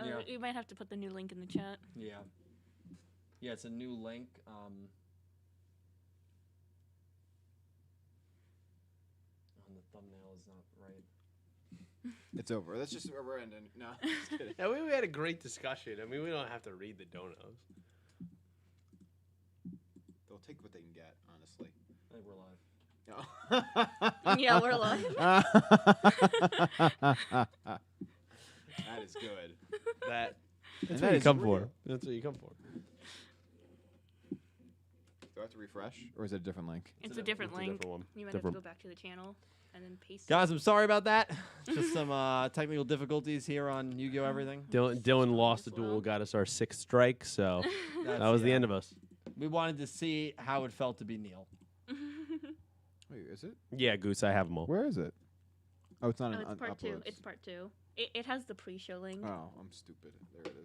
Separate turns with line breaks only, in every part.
Yeah.
You might have to put the new link in the chat.
Yeah. Yeah, it's a new link. The thumbnail is not right.
It's over. That's just where we're ending. No, just kidding.
Yeah, we had a great discussion. I mean, we don't have to read the donos.
They'll take what they can get, honestly.
I think we're live.
Yeah, we're live.
That is good.
That's
And
what
that
you
is
come
real.
for. That's what you come for.
Do I have to refresh, or is it a different link?
It's a different
It's a
link.
different one.
You might
Different.
have to go back to the channel and then paste
Guys, I'm sorry about that. Just some technical difficulties here on Yu-Gi-Oh! Everything.
Dylan lost the
as well.
duel, got us our 6th strike, so that was the end of us.
We wanted to see how it felt to be Neil.
Wait, is it?
Yeah, Goose, I have them all.
Where is it? Oh, it's not
Oh,
an
it's part two.
uploads.
It's part 2. It has the pre-show link.
Oh, I'm stupid. There it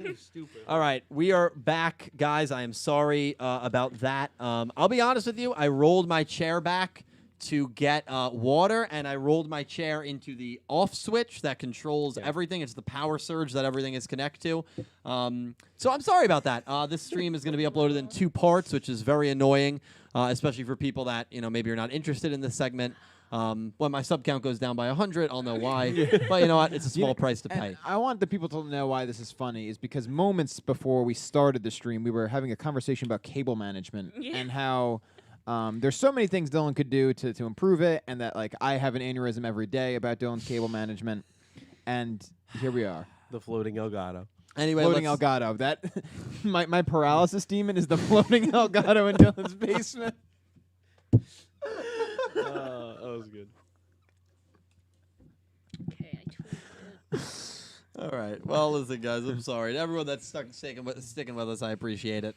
is.
Stupid.
All right, we are back, guys. I am sorry about that. I'll be honest with you. I rolled my chair back to get water, and I rolled my chair into the off switch that controls everything. It's the power surge that everything is connected to. So I'm sorry about that. This stream is going to be uploaded in 2 parts, which is very annoying, especially for people that maybe you're not interested in this segment. When my sub count goes down by 100, I'll know why. But you know what? It's a small price to pay.
And I want the people to know why this is funny is because moments before we started the stream, we were having a conversation about cable management and how there's so many things Dylan could do to improve it, and that like I have an aneurysm every day about Dylan's cable management, and here we are.
The floating Elgato.
Anyway,
Floating Elgato. That my paralysis demon is the floating Elgato in Dylan's basement.
That was good.
Okay, I tweeted it.
All right. Well, listen, guys, I'm sorry. To everyone that's sticking with us, I appreciate it.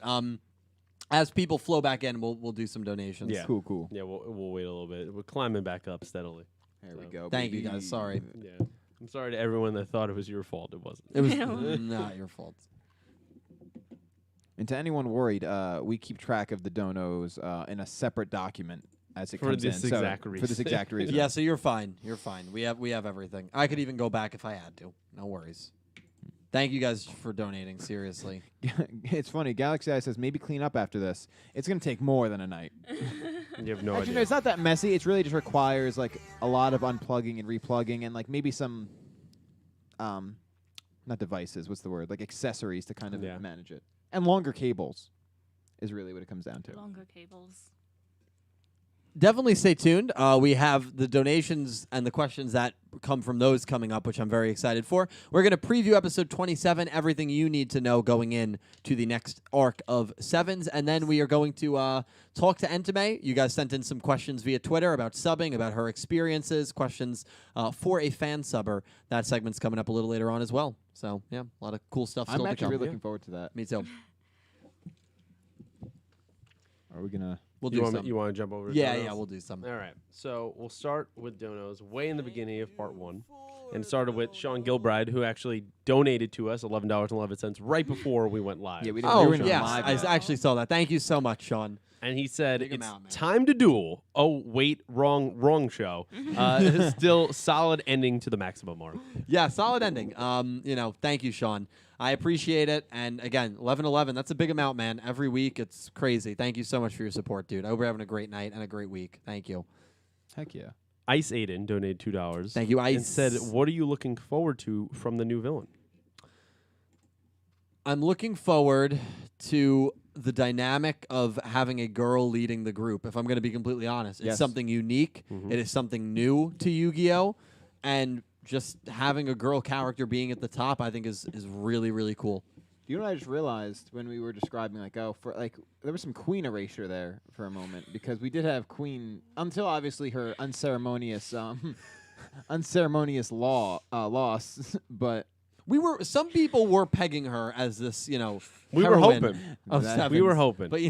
As people flow back in, we'll do some donations.
Yeah.
Cool.
Yeah, we'll wait a little bit. We're climbing back up steadily.
There we go.
Thank you,
baby.
guys. Sorry.
Yeah. I'm sorry to everyone that thought it was your fault. It wasn't.
It was not your fault.
And to anyone worried, we keep track of the donos in a separate document as it
For
comes
this
in.
exact
For this
reason.
exact reason.
Yeah, so you're fine. You're fine. We have everything. I could even go back if I had to. No worries. Thank you guys for donating. Seriously.
It's funny. Galaxy Eye says maybe clean up after this. It's gonna take more than a night.
You have no
Actually,
idea.
no, it's not that messy. It really just requires like a lot of unplugging and replugging, and like maybe some, not devices. What's the word? Like accessories to kind of
Yeah.
manage it, and longer cables, is really what it comes down to.
Longer cables.
Definitely stay tuned. We have the donations and the questions that come from those coming up, which I'm very excited for. We're going to preview episode 27, everything you need to know going in to the next arc of Sevens. And then we are going to talk to Entame. You guys sent in some questions via Twitter about subbing, about her experiences, questions for a fan subber. That segment's coming up a little later on as well. So, yeah, a lot of cool stuff still
I'm
to
actually
come.
really looking forward to that.
Me too.
Are we gonna?
We'll
you
do
want
some.
You want to jump over to
Yeah,
donos?
yeah, we'll do some.
All right. So we'll start with donos way in the beginning of part 1. And started with Sean Gilbride, who actually donated to us $11.11 right before we went live.
Yeah, we didn't.
Oh,
we were
yes.
live
I
yet.
actually saw that. Thank you so much, Sean.
And he said,
Big
it's
amount, man.
time to duel. Oh, wait, wrong show. Still solid ending to the maximum mark.
Yeah, solid ending. Thank you, Sean. I appreciate it. And again, 11-11, that's a big amount, man. Every week, it's crazy. Thank you so much for your support, dude. I hope you're having a great night and a great week. Thank you.
Heck yeah.
Ice Aiden donated $2.
Thank you, Ice.
And said, what are you looking forward to from the new villain?
I'm looking forward to the dynamic of having a girl leading the group, if I'm going to be completely honest. It's
Yes.
something unique.
Mhm.
It is something new to Yu-Gi-Oh! And just having a girl character being at the top, I think is really, really cool.
You know what I just realized when we were describing, like, there was some queen erasure there for a moment, because we did have queen until obviously her unceremonious loss, but
Some people were pegging her as this,
We were
heroine
hoping.
of
That-
Sevens.
We were hoping.
But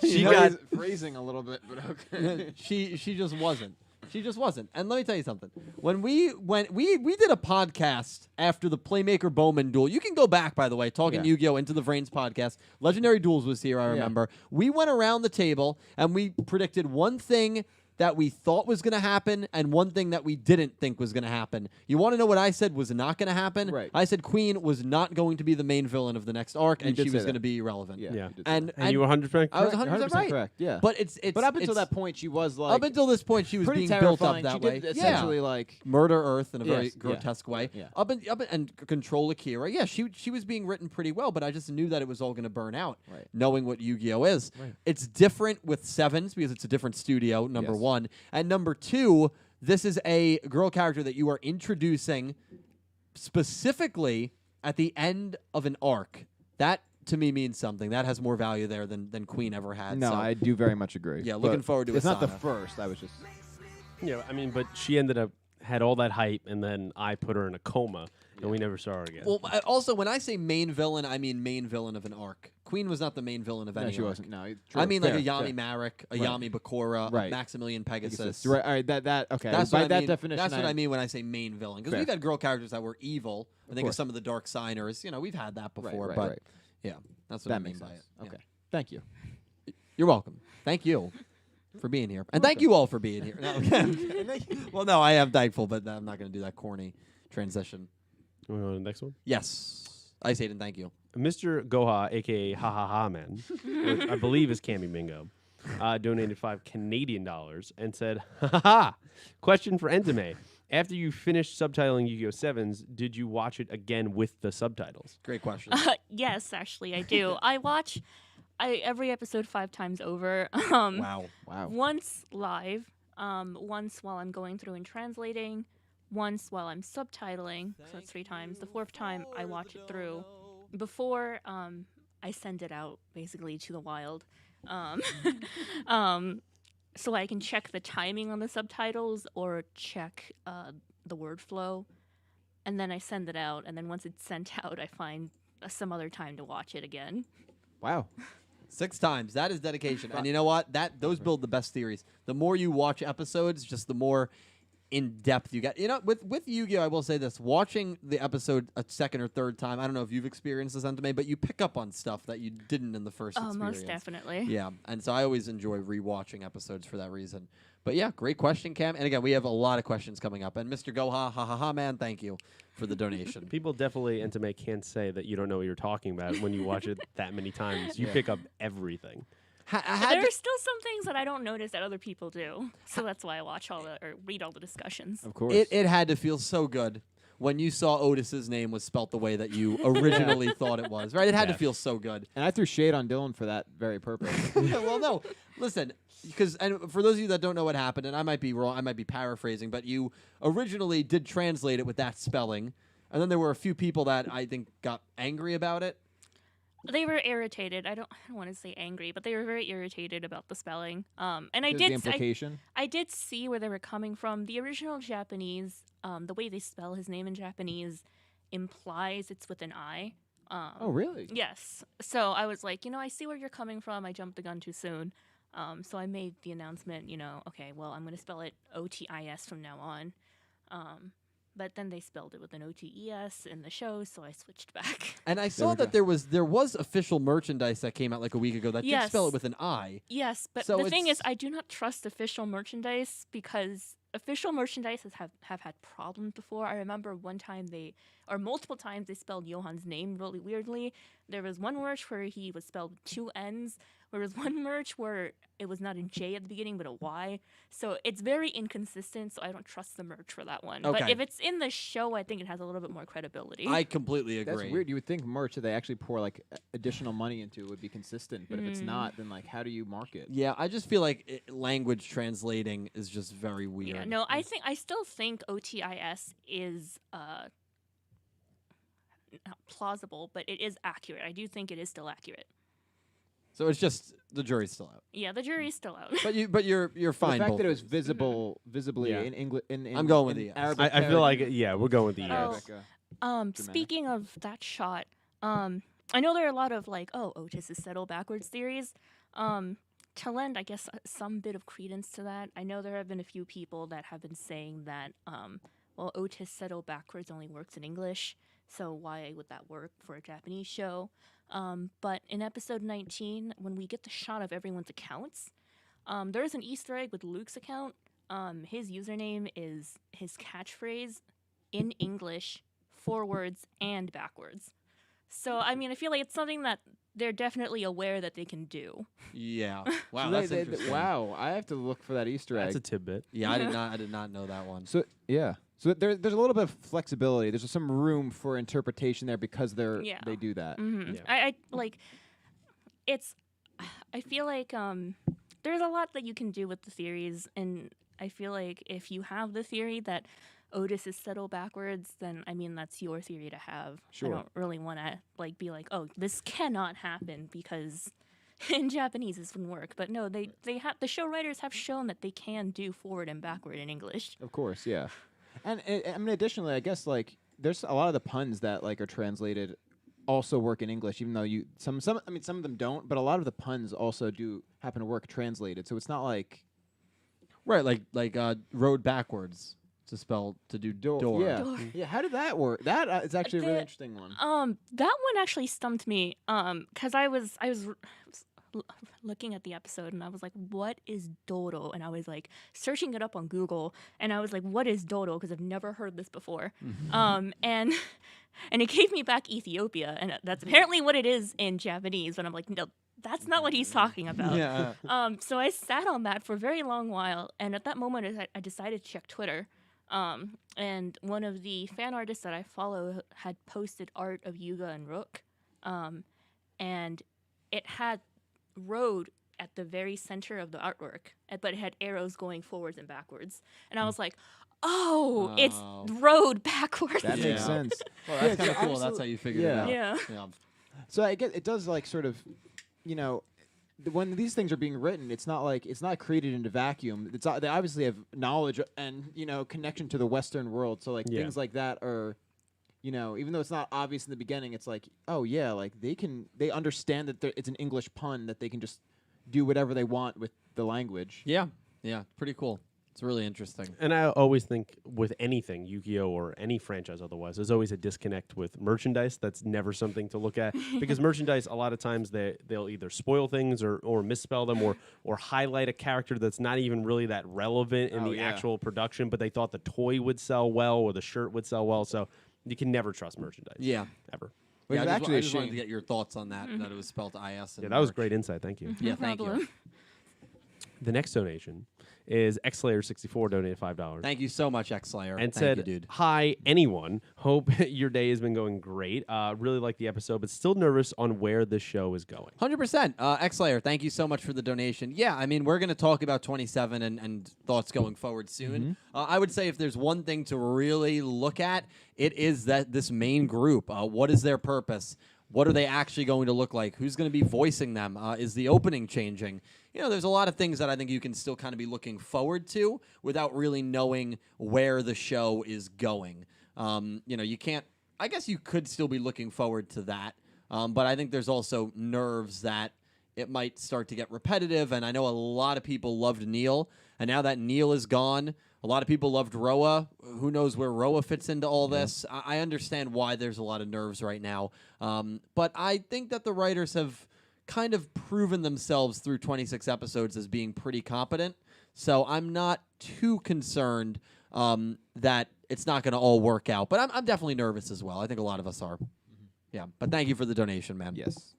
She
got
got-
phrasing a little bit, but okay.
she just wasn't. She just wasn't. And let me tell you something. When we did a podcast after the Playmaker Bowman duel. You can go back, by the way, talking
Yeah.
Yu-Gi-Oh! Into the Vrains podcast. Legendary Duels was here, I remember. We went around the table and we predicted one thing that we thought was going to happen and one thing that we didn't think was going to happen. You want to know what I said was not going to happen?
Right.
I said Queen was not going to be the main villain of the next arc,
You
and
did
she
say
was
that.
going to be irrelevant.
Yeah.
Yeah.
you did say that.
And
you were 100%
I was
correct?
100% right.
correct. Yeah.
But it's
But up until
it's-
that point, she was like
up until this point, she was
pretty
being built up
terrifying.
that
She
way.
did essentially
yeah.
like
Murder Earth in a very
Yes, yeah.
grotesque way.
Yeah.
And control Akira. Yeah, she was being written pretty well, but I just knew that it was all going to burn out,
Right.
knowing what Yu-Gi-Oh is.
Right.
It's different with Sevens because it's a different studio, number
Yes.
one. And number two, this is a girl character that you are introducing specifically at the end of an arc. That, to me, means something. That has more value there than Queen ever had.
no,
so.
I do very much agree.
Yeah,
But
looking forward to
It's not the
Asana.
first. I was just
Yeah, I mean, but she ended up had all that hype, and then I put her in a coma, and we never saw her again.
Well, also, when I say main villain, I mean main villain of an arc. Queen was not the main villain of
no,
any
she
arc.
wasn't. No,
I mean like
fair,
a Yami
fair.
Marek, a
Right.
Yami Bakura,
Right.
a Maximilian Pegasus.
Right. All right. That. Okay.
That's
By
what I
that
mean.
definition,
That's what I mean when I say main villain. Because
Fair.
we've had girl characters that were evil. I think of
course.
some of the dark signers. You know, we've had that before.
Right,
but
right.
yeah, that's what I
That
mean
makes
by
sense.
it. Yeah.
Okay. Thank you.
You're welcome. Thank you for being here, and thank you all for being here. No, okay. Well, no, I am thankful, but I'm not going to do that corny transition.
We'll go to the next one.
Yes, I say it and thank you.
Mr. Goha, aka Ha Ha Ha Man, which I believe is Cammy Mingo, donated $5 and said, "Ha ha ha! Question for Entame: after you finished subtitling Yu-Gi-Oh! Sevens, did you watch it again with the subtitles?"
Great question.
Yes, actually, I do. I watch every episode 5 times over.
Wow.
Wow.
Once live, once while I'm going through and translating, once while I'm subtitling. So that's 3 times. The 4th time I watch it through before I send it out basically to the wild. So I can check the timing on the subtitles or check the word flow. And then I send it out. And then once it's sent out, I find some other time to watch it again.
Wow.
6 times. That is dedication. And you know what? Those build the best theories. The more you watch episodes, just the more in depth you get. You know, with Yu-Gi-Oh, I will say this: watching the episode a second or third time, I don't know if you've experienced this, Entame, but you pick up on stuff that you didn't in the first
Oh,
experience.
most definitely.
Yeah, and so I always enjoy rewatching episodes for that reason. But yeah, great question, Cam. And again, we have a lot of questions coming up. And Mr. Goha, ha ha ha, man, thank you for the donation.
People definitely, Entame, can't say that you don't know what you're talking about when you watch it that many times. You
Yeah.
pick up everything.
I
But
had
there
to-
are still some things that I don't notice that other people do. So that's why I watch or read all the discussions.
Of course.
it had to feel so good when you saw Otis's name was spelt the way that you originally thought it was, right? It had to
Yeah.
feel so good.
and I threw shade on Dylan for that very purpose.
Yeah, well, no, listen, and for those of you that don't know what happened, and I might be wrong, I might be paraphrasing, but you originally did translate it with that spelling, and then there were a few people that I think got angry about it.
They were irritated. I don't want to say angry, but they were very irritated about the spelling. And I
There's
did
the implication.
I did see where they were coming from. The original Japanese, the way they spell his name in Japanese implies it's with an I.
Oh, really?
Yes. So I was like, I see where you're coming from. I jumped the gun too soon. So I made the announcement, okay, well, I'm going to spell it O-T-I-S from now on. But then they spelled it with an O-T-E-S in the show, so I switched back.
And I saw
we
that
go.
there was official merchandise that came out like a week ago that did
Yes.
spell it with an I.
Yes, but
So
the thing is,
it's-
I do not trust official merchandise because official merchandise have had problems before. I remember multiple times they spelled Johan's name really weirdly. There was one merch where he was spelled with 2 N's. There was one merch where it was not a J at the beginning, but a Y. So it's very inconsistent, so I don't trust the merch for that one. But
Okay.
if it's in the show, I think it has a little bit more credibility.
I completely agree.
That's weird. You would think merch that they actually pour like additional money into would be consistent, but if it's not, then like how do you market?
Yeah, I just feel like language translating is just very weird.
Yeah, no, I still think OTIS is not plausible, but it is accurate. I do think it is still accurate.
So it's just the jury's still out.
Yeah, the jury's still out.
But you're
The
fine.
fact
both
that it was
ways.
visibly
Yeah.
in English,
I'm going with
in
the yes.
Arabic
I feel like,
character-
yeah, we're going with the
Oh.
yes.
Dramatic.
Speaking of that shot, I know there are a lot of like, Otis is settled backwards theories. To lend, I guess, some bit of credence to that, I know there have been a few people that have been saying that, Otis settled backwards only works in English, so why would that work for a Japanese show? But in episode 19, when we get the shot of everyone's accounts, There's an Easter egg with Luke's account. His username is his catchphrase in English, forwards and backwards. So, I mean, I feel like it's something that they're definitely aware that they can do.
Yeah. Wow,
So
that's interesting.
wow, I have to look for that Easter egg.
That's a tidbit.
Yeah, I did not know that one.
So yeah, so there's a little bit of flexibility. There's some room for interpretation there because they do that.
Yeah.
I like it's. I feel like there's a lot that you can do with the theories, and I feel like if you have the theory that Otis is settled backwards, then I mean that's your theory to have.
Sure.
I don't really want to be like, oh, this cannot happen because in Japanese this wouldn't work. But no, the show writers have shown that they can do forward and backward in English.
Of course, yeah. And I mean, additionally, I guess like there's a lot of the puns that like are translated also work in English, even though some of them don't, but a lot of the puns also do happen to work translated. So it's not like
Right, like road backwards to spell to do door.
Yeah,
Door.
yeah. How did that work? That is actually a really
The-
interesting one.
That one actually stumped me. Because I was looking at the episode and I was like, what is dodo? And I was like searching it up on Google and I was like, what is dodo? Because I've never heard this before. And it gave me back Ethiopia, and that's apparently what it is in Japanese. But I'm like, no, that's not what he's talking about.
Yeah.
So I sat on that for a very long while, and at that moment I decided to check Twitter. And one of the fan artists that I follow had posted art of Yuga and Rook, and it had road at the very center of the artwork, but it had arrows going forwards and backwards. And I was like, oh, it's road backwards.
That makes
Yeah.
sense.
Well, that's
Yeah,
kind of
so
cool. That's how you figured
yeah.
it out.
Yeah.
Yeah.
So I get it does like sort of, you know, when these things are being written, it's not created in a vacuum. They obviously have knowledge and connection to the Western world. So like
Yeah.
things like that are, even though it's not obvious in the beginning, it's like, oh yeah, like they understand that it's an English pun that they can just do whatever they want with the language.
Yeah. Yeah. Pretty cool. It's really interesting.
And I always think with anything, Yu-Gi-Oh! Or any franchise otherwise, there's always a disconnect with merchandise. That's never something to look at. Because merchandise, a lot of times, they'll either spoil things or misspell them or highlight a character that's not even really that relevant in the actual production, but they thought the toy would sell well or the shirt would sell well. So you can never trust merchandise.
Yeah.
Ever.
Which
Yeah,
is actually
I
a
just wanted to
shame.
get your thoughts on that, that it was spelled IS.
Yeah, that was great insight. Thank you.
Yeah,
No
thank you.
problem.
The next donation is XSlayer64 donated $5.
Thank you so much, X-Slayer.
And
Thank
said,
you, dude.
hi, anyone. Hope your day has been going great. Really like the episode, but still nervous on where this show is going.
100%. X-Slayer, thank you so much for the donation. Yeah, I mean, we're going to talk about 27 and thoughts going forward soon. I would say if there's one thing to really look at, it is that this main group. What is their purpose? What are they actually going to look like? Who's going to be voicing them? Is the opening changing? There's a lot of things that I think you can still kind of be looking forward to without really knowing where the show is going. You can't. I guess you could still be looking forward to that, but I think there's also nerves that it might start to get repetitive. And I know a lot of people loved Neil, and now that Neil is gone, a lot of people loved Roa. Who knows where Roa fits into all this? I understand why there's a lot of nerves right now, but I think that the writers have kind of proven themselves through 26 episodes as being pretty competent. So I'm not too concerned that it's not going to all work out. But I'm definitely nervous as well. I think a lot of us are. Yeah. But thank you for the donation, man.
Yes.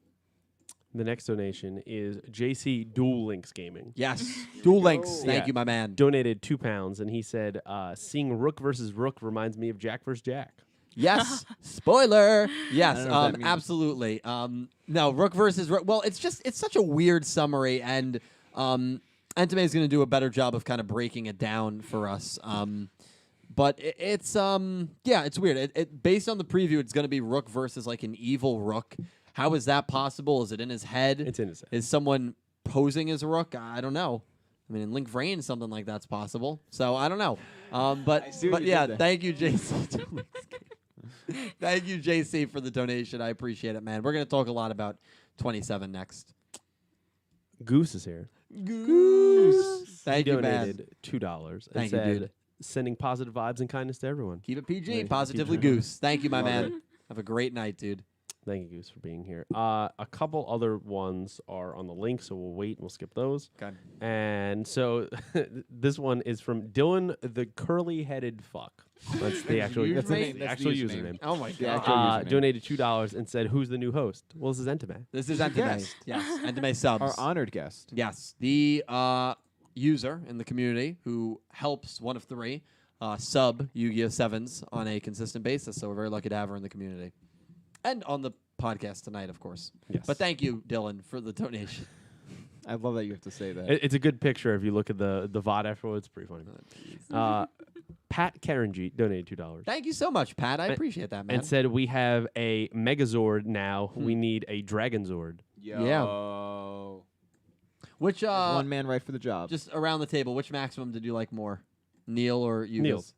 The next donation is JC Duel Links Gaming.
Yes. Duel Links. Thank
Yeah.
you, my man.
Donated £2, and he said, seeing Rook versus Rook reminds me of Jack versus Jack.
Yes. Spoiler. Yes.
I don't know what that means.
Absolutely. No, Rook versus Rook. Well, it's such a weird summary, and Entame is going to do a better job of kind of breaking it down for us. But it's weird. It based on the preview, it's going to be Rook versus like an evil Rook. How is that possible? Is it in his head?
It's in his head.
Is someone posing as a Rook? I don't know. I mean, in Link Vrain, something like that's possible. So I don't know. But
see what you
yeah,
did there.
thank you, JC. Thank you, JC, for the donation. I appreciate it, man. We're going to talk a lot about 27 next.
Goose is here.
Goose. Thank
He
you, man.
donated $2 and
Thank you,
said,
dude.
sending positive vibes and kindness to everyone.
Keep it PG.
Yeah,
Positively
keep it.
Goose. Thank you, my
Love
man. Have a great night, dude.
Thank you, Goose, for being here. A couple other ones are on the link, so we'll wait and we'll skip those.
Okay.
And so this one is from Dylan the Curly-Headed Fuck. That's the actual,
That's the
that's
name.
the
That's
actual
the
username.
Oh my
The
god.
actual username.
Donated $2 and said, "Who's the new host?" Well, this is Entame.
This is
Who's the
Entame.
guest?
Yes, Entame Subs.
Our honored guest.
Yes, the user in the community who helps one of three sub Yu-Gi-Oh! Sevens on a consistent basis. So we're very lucky to have her in the community. And on the podcast tonight, of course.
Yes.
But thank you, Dylan, for the donation.
I love that you have to say that.
It's a good picture if you look at the VOD afterwards. It's pretty funny. Pat Karanji donated $2.
Thank you so much, Pat. I appreciate that, man.
And said, "We have a Megazord now. We need a Dragonzord."
Yo.
Which
One man right for the job.
just around the table, which maximum did you like more? Neil or you?
Neil's.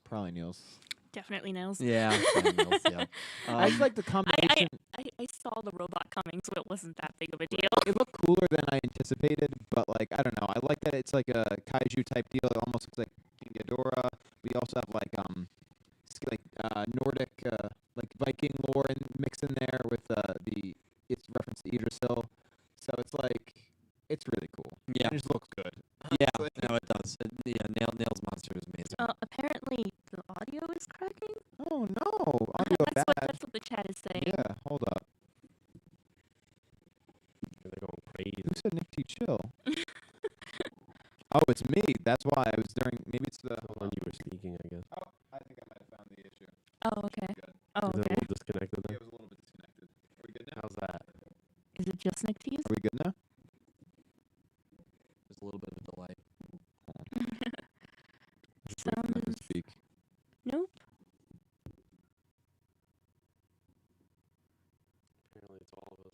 Probably Niels.
Definitely knows.
Yeah. Neil's, yeah.
I just like the combination.
I saw the robot coming, so it wasn't that big of a deal.
It looked cooler than I anticipated, but like I don't know. I like that it's like a kaiju type deal. It almost looks like King Ghidorah. We also have like Nordic like Viking lore and mixed in there with it's reference to Idrisil. So it's like it's really cool.
Yeah.
It just looks good.
Yeah, no, it does. Nail's monster is amazing.
Apparently, the audio is cracking.
Oh no, audio bad.
That's what the chat is saying.
Yeah, hold up.
They're going crazy.
Who said Nick T chill? Oh, it's me. That's why I was during. Maybe it's the.
When you were speaking, I guess.
Oh, I think I might have found the issue.
Oh, okay.
Good.
Oh,
Is it a
okay.
little disconnected
Yeah,
then?
it was a little bit disconnected. Are we good now?
How's that?
Is it just Nick T's?
Are we good now?
There's a little bit of a delay.
Just wait for them to
Sounds-
speak.
Nope.
Apparently, it's all of us.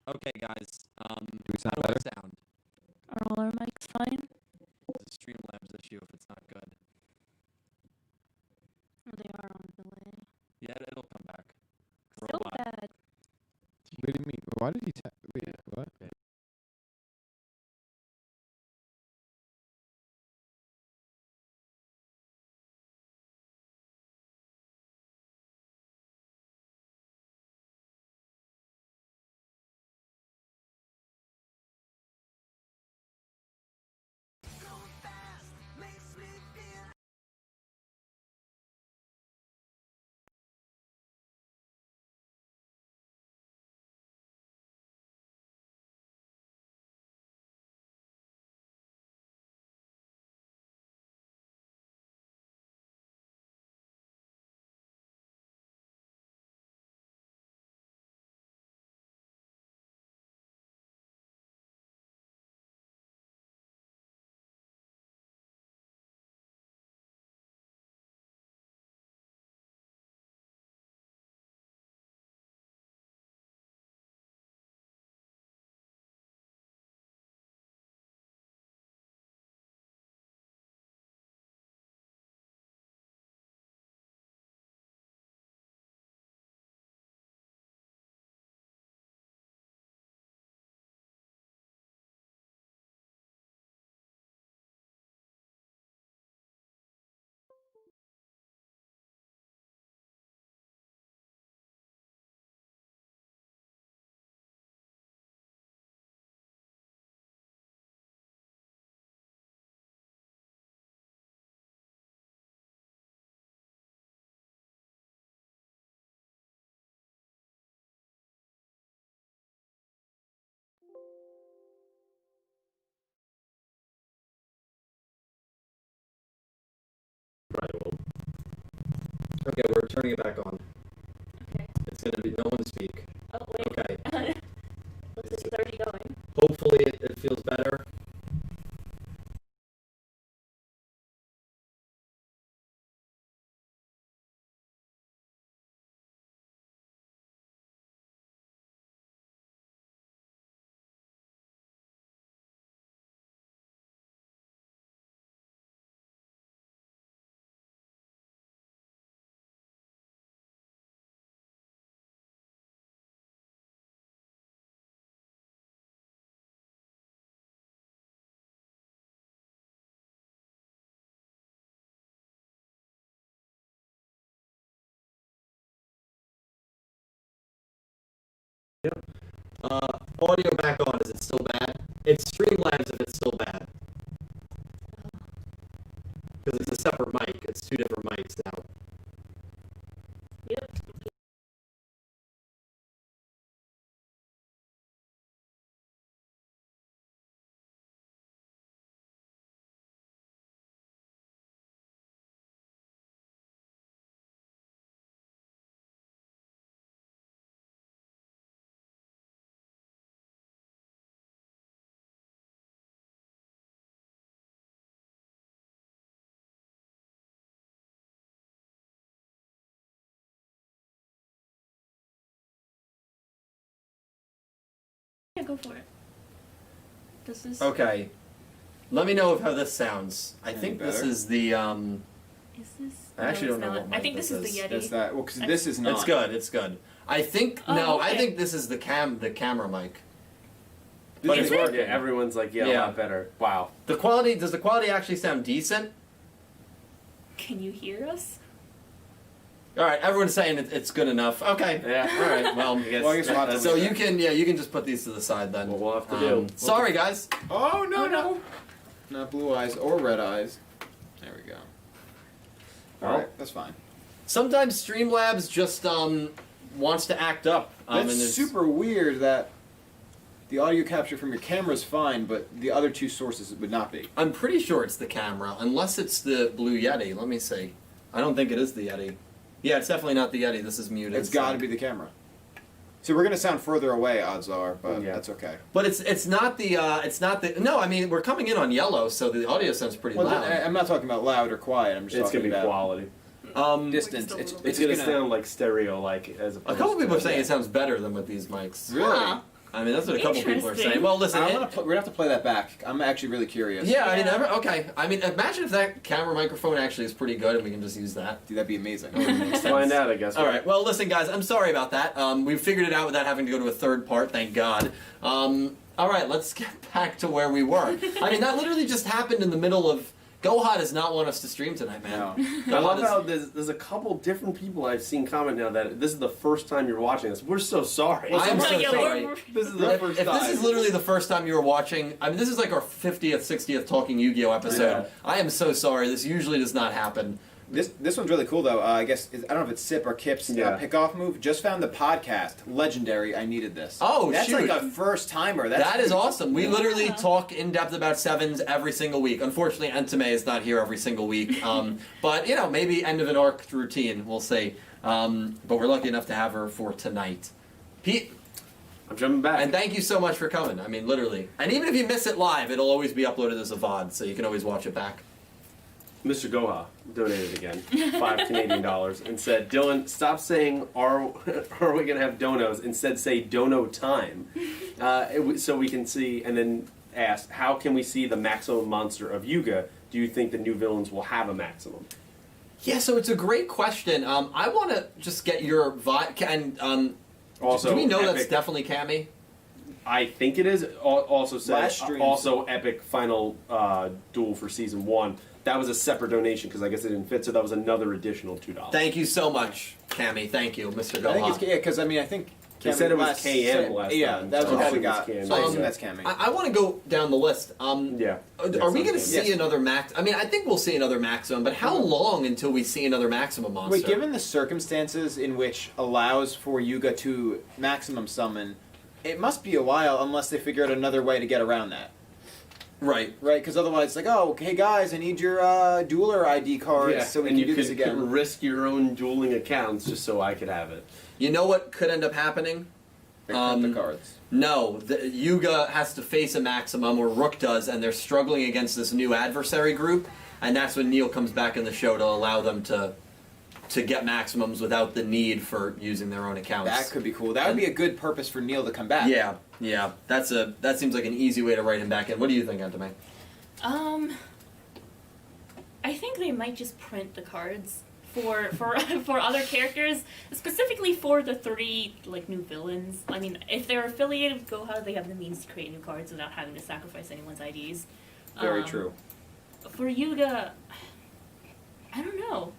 Okay, guys.
Do we sound
How do
better?
I sound?
Are all our mics fine?
It's a Streamlabs issue if it's not good.
They are on delay.
Yeah, it'll come back.
Still
Robot.
bad.
What do you mean? Why did he? Wait, what?
Okay, we're turning it back on.
Okay.
It's gonna be no one speak.
Oh wait.
Okay.
This is already going.
Hopefully it feels better. Audio back on. Is it still bad? It's Streamlabs if it's still bad. Because it's a separate mic. It's two different mics now.
Yep. Yeah, go for it. This is.
Okay. Let me know how this sounds. I think this
better?
is the
Is this?
I actually
it's
don't know
not.
what
I think
mic
this is
this
the Yeti.
That's that. Well, because this is not.
It's good. It's good. I think
Oh,
no. I
okay.
think this is the camera mic.
But
Is
it's
it?
working. Everyone's like, yeah, a
Yeah.
lot better. Wow.
The quality. Does the quality actually sound decent?
Can you hear us?
All right. Everyone's saying it's good enough. Okay.
Yeah.
All right. Well.
Well, I guess we'll have to
So
leave
you
that.
can you can just put these to the side then.
What we'll have to do.
Sorry guys.
Oh no,
Oh
no,
no.
not blue eyes or red eyes. There we go.
Well,
All right, that's fine.
Sometimes Streamlabs just wants to act up.
That's
And it's-
super weird that the audio capture from your camera is fine, but the other two sources would not be.
I'm pretty sure it's the camera, unless it's the Blue Yeti. Let me see. I don't think it is the Yeti. Yeah, it's definitely not the Yeti. This is muted.
It's got to be the camera. So we're gonna sound further away, odds are, but
Yeah.
that's okay.
But it's not the no. I mean, we're coming in on yellow, so the audio sounds pretty
Well,
loud.
I'm not talking about loud or quiet. I'm just
it's
talking
gonna be
about
quality.
distance.
Just a
It's,
little
it's
It's gonna
gonna
sound like stereo, like as
a couple people are saying it sounds better than with these mics.
really.
Huh.
I mean, that's what a couple people are
Interesting.
saying. Well, listen.
We're gonna have to play that back. I'm actually really curious.
Yeah, I mean,
Yeah.
okay. I mean, imagine if that camera microphone actually is pretty good and we can just use that.
Dude, that'd be amazing.
Let's find out, I guess.
All right. Well, listen, guys. I'm sorry about that. We figured it out without having to go to a third part. Thank God. All right. Let's get back to where we were. I mean, that literally just happened in the middle of. Goha does not want us to stream tonight, man.
No.
I love
Goha
how there's a couple different people I've seen comment now that this is the first time you're watching this. We're so sorry.
I'm
Oh,
so
yeah,
sorry.
This is the
If
first
this
time.
is literally the first time you were watching, I mean, this is like our 50th, 60th Talking Yu-Gi-Oh episode.
Yeah.
I am so sorry. This usually does not happen.
This one's really cool though. I guess I don't know if it's Sip or Kip's
Yeah.
pick-off move. Just found the podcast. Legendary. I needed this.
Oh,
that's
shoot.
like a first timer.
That is awesome. We
Yeah.
literally talk in depth about sevens every single week. Unfortunately, Entame is not here every single week. But, you know, maybe end of an arc routine. We'll see. But we're lucky enough to have her for tonight. Pete,
I'm jumping back.
and thank you so much for coming. I mean, literally. And even if you miss it live, it'll always be uploaded as a VOD, so you can always watch it back.
Mr. Goha donated again, $5 Canadian, and said, Dylan, stop saying, are we going to have donos? Instead, say dono time. So we can see, and then asked, how can we see the maximum monster of Yuga? Do you think the new villains will have a maximum?
Yeah, so it's a great question. I want to just get your vibe. And
Also,
do we know that's
Epic-
definitely Cammy?
I think it is. Also said,
Last stream-
also Epic final duel for season 1. That was a separate donation because I guess it didn't fit, so that was another additional $2.
Thank you so much, Cammy. Thank you, Mr.
I think
Goha.
it's because I mean I think
They said it was KM last
Yeah,
time,
that's
so
what
I
we
think
got.
it's
So I
KM.
assume that's Cammy.
I want to go down the list.
Yeah.
Are we going to
sounds
see
good.
another max? I mean, I think we'll see another maximum, but how long until we see another maximum monster?
Wait, given the circumstances in which allows for Yuga to maximum summon, it must be a while unless they figure out another way to get around that.
Right.
Right, because otherwise it's like, oh, hey guys, I need your dueler ID cards so we
and
can
you
do
could,
this again.
could risk your own dueling accounts just so I could have it.
You know what could end up happening?
They print the cards.
No, Yuga has to face a maximum, or Rook does, and they're struggling against this new adversary group, and that's when Neil comes back in the show to allow them to get maximums without the need for using their own accounts.
That could be cool. That would be a good purpose for Neil to come back.
Yeah, yeah. That seems like an easy way to write him back in. What do you think, Entame?
I think they might just print the cards for for other characters, specifically for the 3 like new villains. I mean, if they're affiliated with Goha, they have the means to create new cards without having to sacrifice anyone's IDs.
Very true.
For Yuga, I don't know.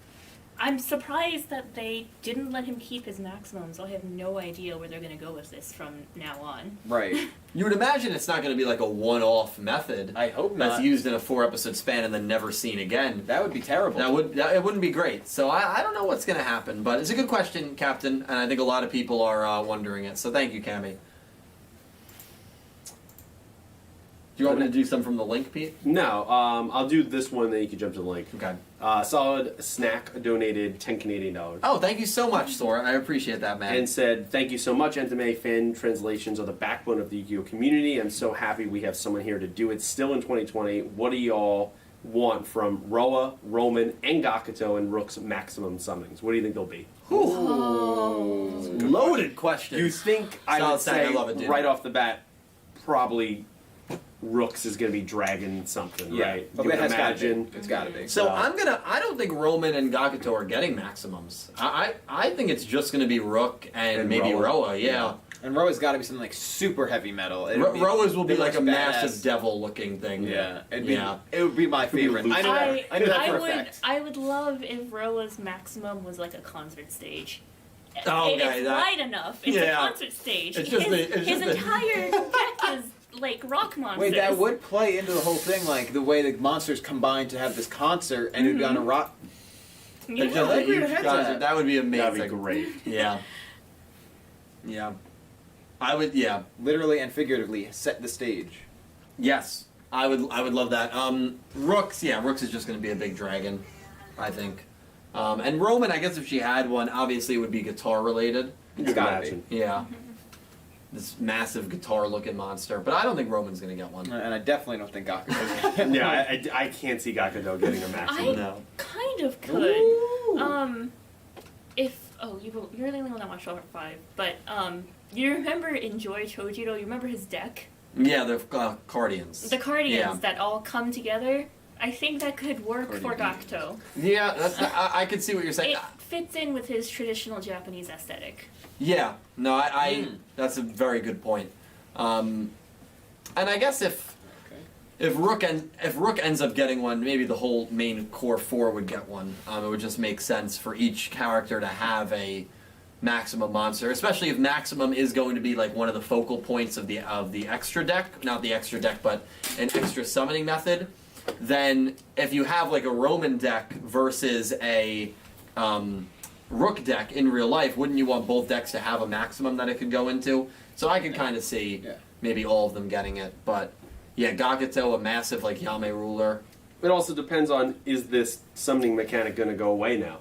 I'm surprised that they didn't let him keep his maximums. I have no idea where they're going to go with this from now on.
Right.
You would imagine it's not going to be like a one-off method
I hope
that's
not.
used in a 4-episode span and then never seen again.
That would be terrible.
It wouldn't be great. So I don't know what's going to happen, but it's a good question, Captain, and I think a lot of people are wondering it. So thank you, Cammy. Do you want me to do some from the link, Pete?
No, I'll do this one, then you can jump to the link.
Okay.
Solid Snack donated 10 Canadian dollars.
Oh, thank you so much, Soren. I appreciate that, man.
And said, thank you so much, Entame. Fan translations are the backbone of the Yu-Gi-Oh community. I'm so happy we have someone here to do it still in 2020. What do y'all want from Roa, Roman, and Gakuto and Rook's maximum summons? What do you think they'll be?
Oh.
Loaded question.
You think, I
Solid
would
Snack,
say,
I love it, dude.
right off the bat, probably Rook's is going to be dragging something, right?
But
You
it
would
has gotta be.
imagine.
It's got to be.
So I don't think Roman and Gakuto are getting maximums. I think it's just going to be Rook and maybe Roa, yeah.
And Roa's got to be something like super heavy metal.
Roa's will be like a
badass.
massive devil-looking thing.
Yeah,
Yeah.
It would be my favorite.
Luke.
I know that. I know that for a
would
fact.
I would love if Roa's maximum was like a concert stage.
Oh,
If
okay,
it's
that-
wide enough. It's
Yeah.
a concert stage.
It's just
his entire deck is like rock monsters.
Wait, that would play into the whole thing, like the way the monsters combine to have this concert, and it would be on a rock.
Yeah.
It's just a
Like, we
huge
had
concert.
that.
That would be amazing.
That'd be great.
Yeah. Yeah. I would. Yeah.
Literally and figuratively set the stage.
Yes. I would love that. Rooks. Yeah. Rooks is just going to be a big dragon, I think. And Roman, I guess if she had one, obviously it would be guitar related.
You
It's
can
gotta
imagine.
Yeah. This massive guitar-looking monster, but I don't think Roman's going to get one.
And I definitely don't think Gakuto's
Yeah, I can't see Gakuto getting a maximum.
No.
Kind of could.
Ooh.
If you're the only one that watched Over 5, but you remember in Joy Chojiro, you remember his deck?
Yeah, the Cardians.
The Cardians
Yeah.
that all come together. I think that could work for
Cardians.
Gakuto.
Yeah, I could see what you're saying.
It fits in with his traditional Japanese aesthetic.
Yeah, no, I that's a very good point. And I guess if Rook ends up getting one, maybe the whole main core 4 would get one. It would just make sense for each character to have a maximum monster, especially if maximum is going to be like one of the focal points of the extra deck, not the extra deck, but an extra summoning method. Then if you have like a Roman deck versus a Rook deck in real life, wouldn't you want both decks to have a maximum that it could go into? So I could kind of see maybe all of them getting it, but yeah, Gakuto, a massive like Yame ruler.
It also depends on, is this summoning mechanic going to go away now?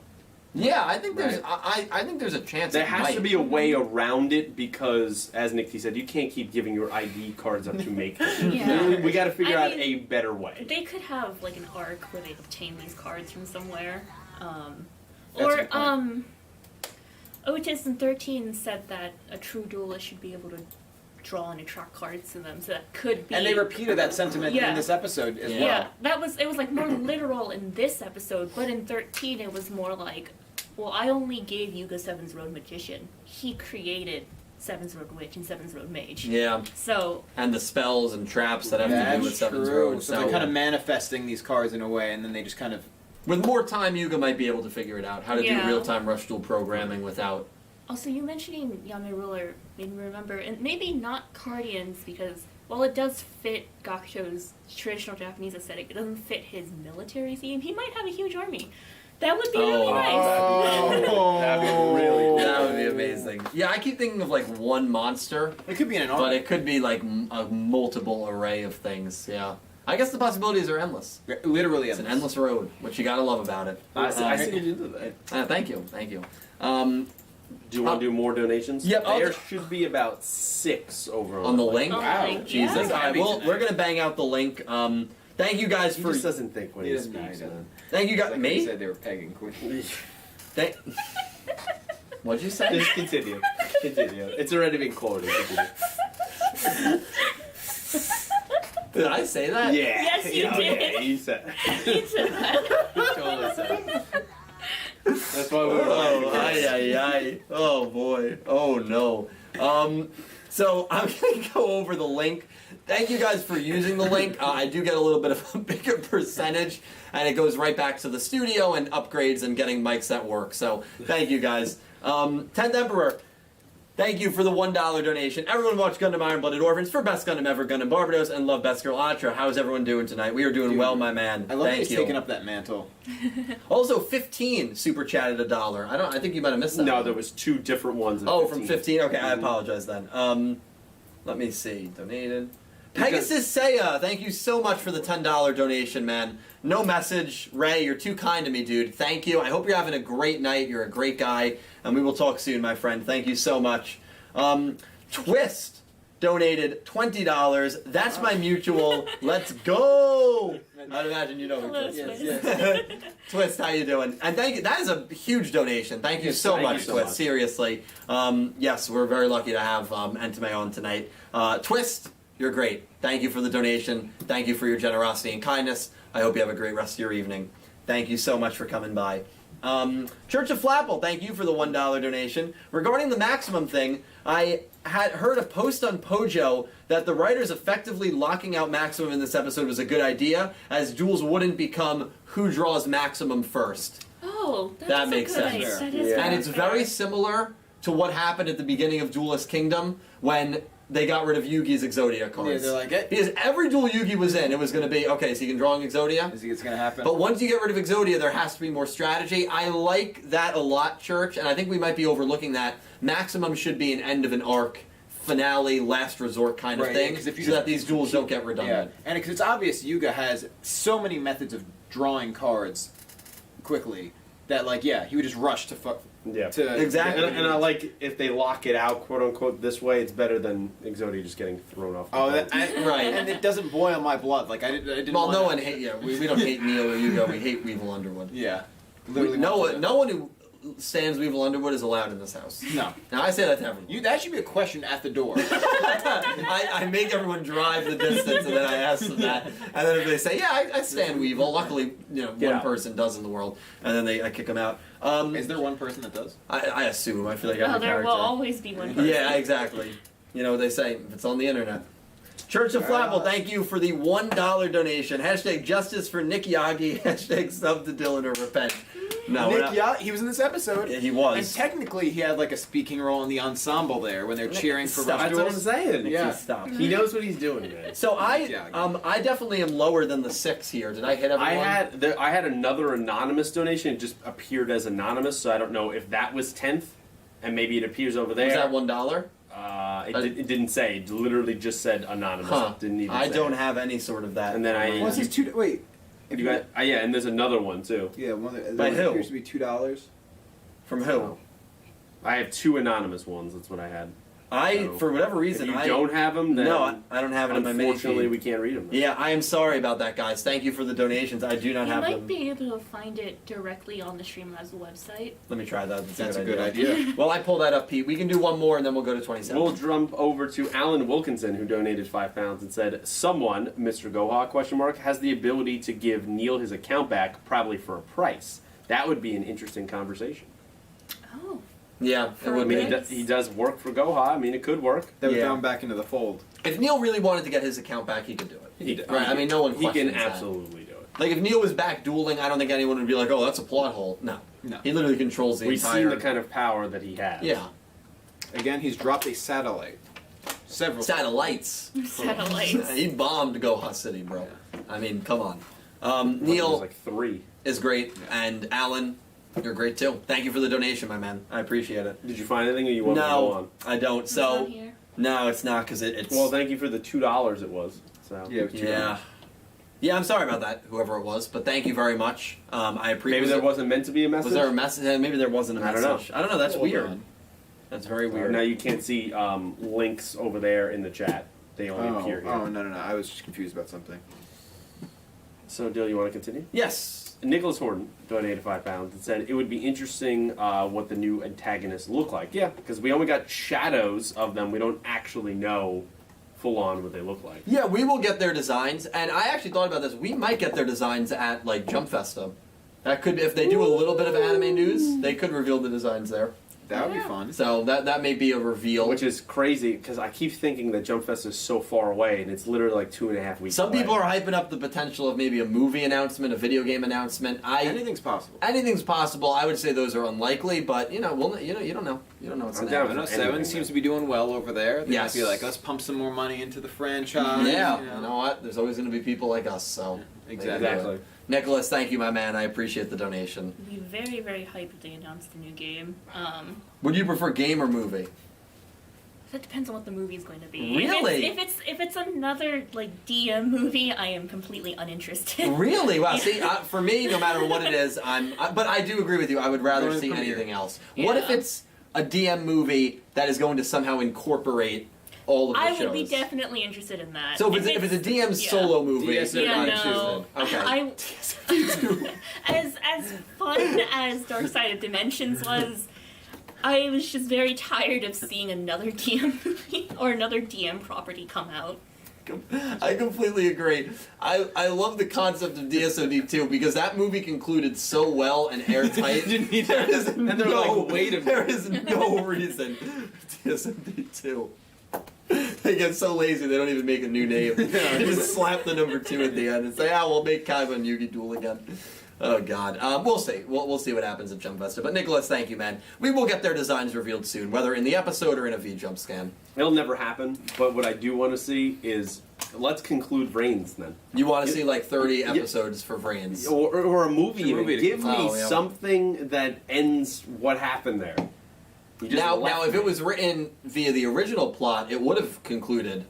Yeah, I think there's I think there's a chance
There
it
has
might.
to be a way around it because, as Nick T said, you can't keep giving your ID cards up to make them.
Yeah.
We got to figure
I
out
mean,
a better way.
They could have like an arc where they obtain these cards from somewhere.
That's a
Or
good point.
Otis in 13 said that a true duelist should be able to draw and attract cards to them, so that could be.
And they repeated that sentiment
Yeah.
in this episode as
Yeah,
well.
it was like more literal in this episode, but in 13 it was more like, well, I only gave Yuga Seven's Road Magician. He created Seven's Road Witch and Seven's Road Mage.
Yeah,
So
and the spells and traps that have to do with Seven's
true.
Road.
So they're kind of manifesting these cards in a way, and then they just kind of.
with more time, Yuga might be able to figure it out how to do
Yeah.
real-time rush duel programming without.
also, you mentioning Yame Ruler made me remember, and maybe not Cardians, because while it does fit Gakuto's traditional Japanese aesthetic, it doesn't fit his military theme. He might have a huge army. That would be really nice.
That'd be really
That would be amazing. Yeah, I keep thinking of like one monster,
It could be in an
but
arc.
it could be like a multiple array of things. Yeah, I guess the possibilities are endless.
Literally,
It's an endless road, which you gotta love about it.
I see you do that.
Thank you.
Do you want to do more donations?
Yep, I'll
There
do-
should be about 6 over
On the link?
Oh,
Wow.
like,
Jesus.
yeah.
All right, we're gonna bang out the link. Thank you guys
He
for.
just doesn't think when
He
he
doesn't know,
speaks.
he doesn't.
Thank you guys.
Like
Me?
They said they were pegging Queen.
Thank. What'd you say?
Just continue. Continue. It's already been quoted. Continue.
Did I say that?
Yeah.
Yes, you did.
Yeah, you said.
He said that.
Totally said. That's why we were
Oh,
laughing.
ay, ay, ay. Oh, boy. Oh, no. So I'm going to go over the link. Thank you guys for using the link. I do get a little bit of a bigger percentage, and it goes right back to the studio and upgrades and getting mics that work. So thank you guys. 10th Emperor, thank you for the $1 donation. Everyone watch Gundam Iron Blooded Orphans for Best Gundam Ever, Gundam Barbados, and love Best Girl Atra. How's everyone doing tonight? We are doing
Dude,
well, my man.
I love that
Thank
he's
you.
taking up that mantle.
Also, 15 super chatted $1. I think you might have missed that.
No,
one.
there was 2 different ones.
Oh, from 15? Okay, I apologize then. Let me see. Donated. Pegasus Seiya, thank you so much for the $10 donation, man. No message. Ray, you're too kind to me, dude. Thank you. I hope you're having a great night. You're a great guy. And we will talk soon, my friend. Thank you so much. Twist donated $20. That's my mutual. Let's go! I'd imagine you know who
Hello,
Twist
Twist.
is. Twist, how you doing? And thank you. That is a huge donation. Thank you so
Thank you
much,
so
Twist.
much.
Seriously. Yes, we're very lucky to have Entame on tonight. Twist, you're great. Thank you for the donation. Thank you for your generosity and kindness. I hope you have a great rest of your evening. Thank you so much for coming by. Church of Flapple, thank you for the $1 donation. Regarding the maximum thing, I had heard a post on Pojo that the writers effectively locking out maximum in this episode was a good idea, as duels wouldn't become who draws maximum first.
Oh,
That
is
makes
a good
sense.
idea. That is
Yeah.
very
And it's
fair.
very similar to what happened at the beginning of Duelist Kingdom when they got rid of Yugi's Exodia cards.
Yeah, they're like, eh,
Because every duel Yugi was in, it was going to be, okay, so you can draw an Exodia.
is it's gonna happen?
But once you get rid of Exodia, there has to be more strategy. I like that a lot, Church, and I think we might be overlooking that. Maximum should be an end of an arc, finale, last resort kind of
Right,
thing,
yeah, 'cause if you
so
just-
that these duels don't get
Yeah,
redundant.
and because it's obvious Yuga has so many methods of drawing cards quickly that, like, yeah, he would just rush to
Yeah.
to
Exactly.
And I like if they lock it out, quote unquote, this way, it's better than Exodia just getting thrown off. the
Oh,
board.
Right.
and it doesn't boil my blood. Like I didn't.
Well, no
wanna-
one hate, yeah, we don't hate Neil or Yugo, we hate Weevil Underwood.
Yeah, literally.
No
wanted
one,
to-
no one who stands Weevil Underwood is allowed in this house.
No.
Now I say that to everyone.
That should be a question at the door.
I make everyone drive the distance, and then I ask them that. And then if they say, "Yeah, I stand Weevil," luckily,
Get
one
out.
person does in the world, and then I kick them out.
Is there one person that does?
I assume. I feel like every
Oh, there
character.
will always be one person.
Yeah, exactly. You know what they say? If it's on the internet. Church of Flapple, thank you for the $1 donation. Hashtag justice for Nick Yagi. Hashtag sub to Dylan or repent. No, we're
Nick
not-
Yacht, he was in this episode.
Yeah, he
And
was.
technically, he had like a speaking role in the ensemble there when they're cheering for
Stop.
Rush
That's what I'm
Duels.
saying.
Yeah.
Stop.
He knows what he's doing, man.
So
Yeah.
I definitely am lower than the 6 here. Did I hit everyone?
I had another anonymous donation. It just appeared as anonymous, so I don't know if that was 10th, and maybe it appears over there.
Was that $1?
It didn't say. It literally just said anonymous.
Huh.
It didn't even
I
say
don't
it.
have any sort of that.
And then I-
Well, it's two. Wait. If
You got, yeah, and there's another one too.
yeah, one that
By who?
appears to be $2.
From who?
I have 2 anonymous ones. That's what I had. So,
For whatever
If
reason,
you
I
don't have them, then
no, I don't have it in my main
unfortunately
feed.
we can't read them.
Yeah, I am sorry about that, guys. Thank you for the donations. I do not
You
have
might
them.
be able to find it directly on the Streamlabs website.
Let me try that.
That's a good idea.
Well, I pull that up, Pete. We can do one more, and then we'll go to 27.
We'll jump over to Alan Wilkinson, who donated £5 and said, "Someone, Mr. Goha, question mark, has the ability to give Neil his account back, probably for a price. That would be an interesting conversation."
Oh.
Yeah, it
For
would
I mean,
be.
a
he does work for Goha. I mean, it could work.
That would
Yeah.
throw him back into the fold.
If Neil really wanted to get his account back, he could do it.
He,
Right, I mean, no one
He can
questions that.
absolutely do it.
Like, if Neil was back dueling, I don't think anyone would be like, "Oh, that's a plot hole." No.
No.
He literally controls the
We've
entire.
seen the kind of power that he has.
Yeah.
Again, he's dropped a satellite. Several.
Satellites.
Satellites.
He bombed Goha City, bro. I mean, come on.
There's
Neil
like 3.
is great, and Alan, you're great too. Thank you for the donation, my man. I appreciate it.
Did you find anything, or you want me to go
No,
on?
I don't.
It's on
So
here.
no, it's not because it's.
Well, thank you for the $2. It was. So
Yeah, with $2.
yeah. Yeah, I'm sorry about that, whoever it was, but thank you very much. I appreciate.
Maybe there wasn't meant to be a message.
Was there a message? Maybe there wasn't a
I
message.
don't know.
I don't know. That's
Hold
weird.
on.
That's very weird.
Now you can't see links over there in the chat. They only appear here.
Oh, no. I was just confused about something.
So, Dill, you want to continue?
Yes.
Nicholas Horton donated £5 and said it would be interesting what the new antagonists look like. Yeah, because we only got shadows of them. We don't actually know full on what they look like.
Yeah, we will get their designs, and I actually thought about this. We might get their designs at like Jump Festa. That could be, if they do a little bit of anime news, they could reveal the designs there.
That would be fun.
So that may be a reveal.
Which is crazy because I keep thinking that Jump Fest is so far away, and it's literally like 2.5 weeks.
Some
away.
people are hyping up the potential of maybe a movie announcement, a video game announcement.
Anything's possible.
Anything's possible. I would say those are unlikely, but you don't know. You don't know what's
I'm
going to
down
happen.
I know
for anything,
Seven seems
man.
to be doing well over there. They
Yes.
might be like, let's pump some more money into the franchise.
Yeah,
you
you
know.
know what? There's always going to be people like us. So
Exactly.
Nicholas, thank you, my man. I appreciate the donation.
I'd be very, very hyped if they announced the new game.
Would you prefer game or movie?
That depends on what the movie is going to be.
Really?
If it's another like DM movie, I am completely uninterested.
Really? Wow. See, for me, no matter what it is, but I do agree with you. I would rather
Go to the
see
premiere.
anything else. What if
Yeah.
it's a DM movie that is going to somehow incorporate all of the
I
shows?
would be definitely interested in that.
So if it's a DM solo movie,
DS
you're
yeah,
not
no.
interested. Okay.
As fun as Dark Side of Dimensions was, I was just very tired of seeing another DM movie or another DM property come out.
I completely agree. I love the concept of DSOD too because that movie concluded so well and airtight. There is
And they're
no,
like, wait a
there is no reason DSOD 2. They get so lazy they don't even make a new name. They just slap the number 2 at the end and say, we'll make Kaiba and Yugi duel again. Oh God, we'll see. We'll see what happens at Jump Festa. But Nicholas, thank you, man. We will get their designs revealed soon, whether in the episode or in a V-Jump scan.
It'll never happen, but what I do want to see is let's conclude Vrains then.
You want to see like 30 episodes for Vrains?
Or a movie.
A
Even.
movie to
Give me
Oh, yeah.
something that ends what happened there. You just
Now,
left
if
me.
it was written via the original plot, it would have concluded.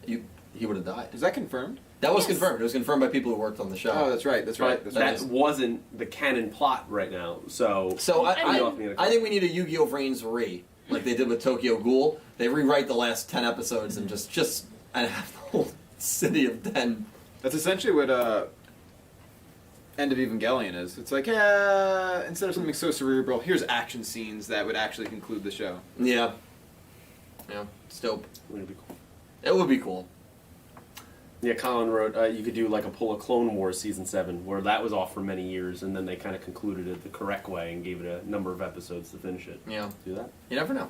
He would have died.
Is that confirmed?
That was
Yes.
confirmed. It was confirmed by people who worked on the show.
Oh, that's right. That's right.
But
That's
that
right.
wasn't the canon plot right now. So
So
I
mean-
I think we need a Yu-Gi-Oh! Vrains like they did with Tokyo Ghoul. They rewrite the last 10 episodes and just and have the whole city of 10.
That's essentially what End of Evangelion is. It's like, instead of something so cerebral, here's action scenes that would actually conclude the show.
Yeah. Yeah. It's dope.
it'd be cool.
It would be cool.
Yeah, Colin wrote you could do like a pull of Clone Wars season 7, where that was off for many years, and then they kind of concluded it the correct way and gave it a number of episodes to finish it.
Yeah.
Do that.
You never know.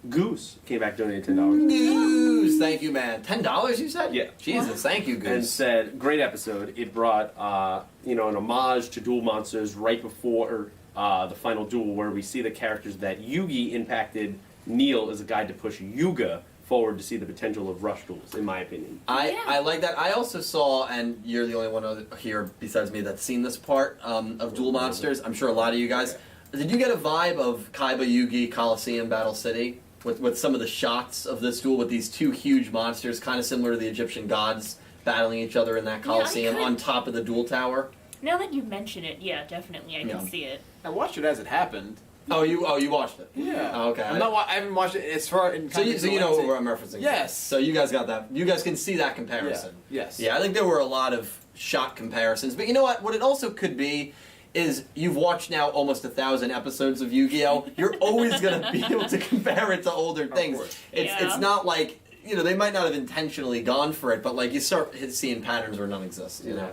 Goose came back donated $10
Goose, thank you, man. $10 you said?
Yeah.
Jesus, thank you,
and
Goose.
said, "Great episode. It brought an homage to Duel Monsters right before the final duel, where we see the characters that Yugi impacted Neil as a guide to push Yuga forward to see the potential of rush duels, in my opinion."
I like that. I also saw, and you're the only one here besides me that's seen this part of Duel Monsters. I'm sure a lot of you guys. Did you get a vibe of Kaiba Yugi Coliseum Battle City with some of the shots of this duel with these two huge monsters, kind of similar to the Egyptian gods battling each other in that Coliseum
could-
on top of the duel tower?
Now that you mention it, yeah, definitely, I
Yeah.
can see it.
I watched it as it happened.
Oh, you watched it?
Yeah.
Oh, okay.
I haven't watched it as far.
So you know what I'm referencing?
Yes.
So you guys got that. You guys can see that comparison.
Yes.
Yeah, I think there were a lot of shot comparisons. But you know what? What it also could be is you've watched now almost 1,000 episodes of Yu-Gi-Oh! You're always going to be able to compare it to older things.
course.
It's
Yeah.
not like, they might not have intentionally gone for it, but like you start seeing patterns where none exist, you know?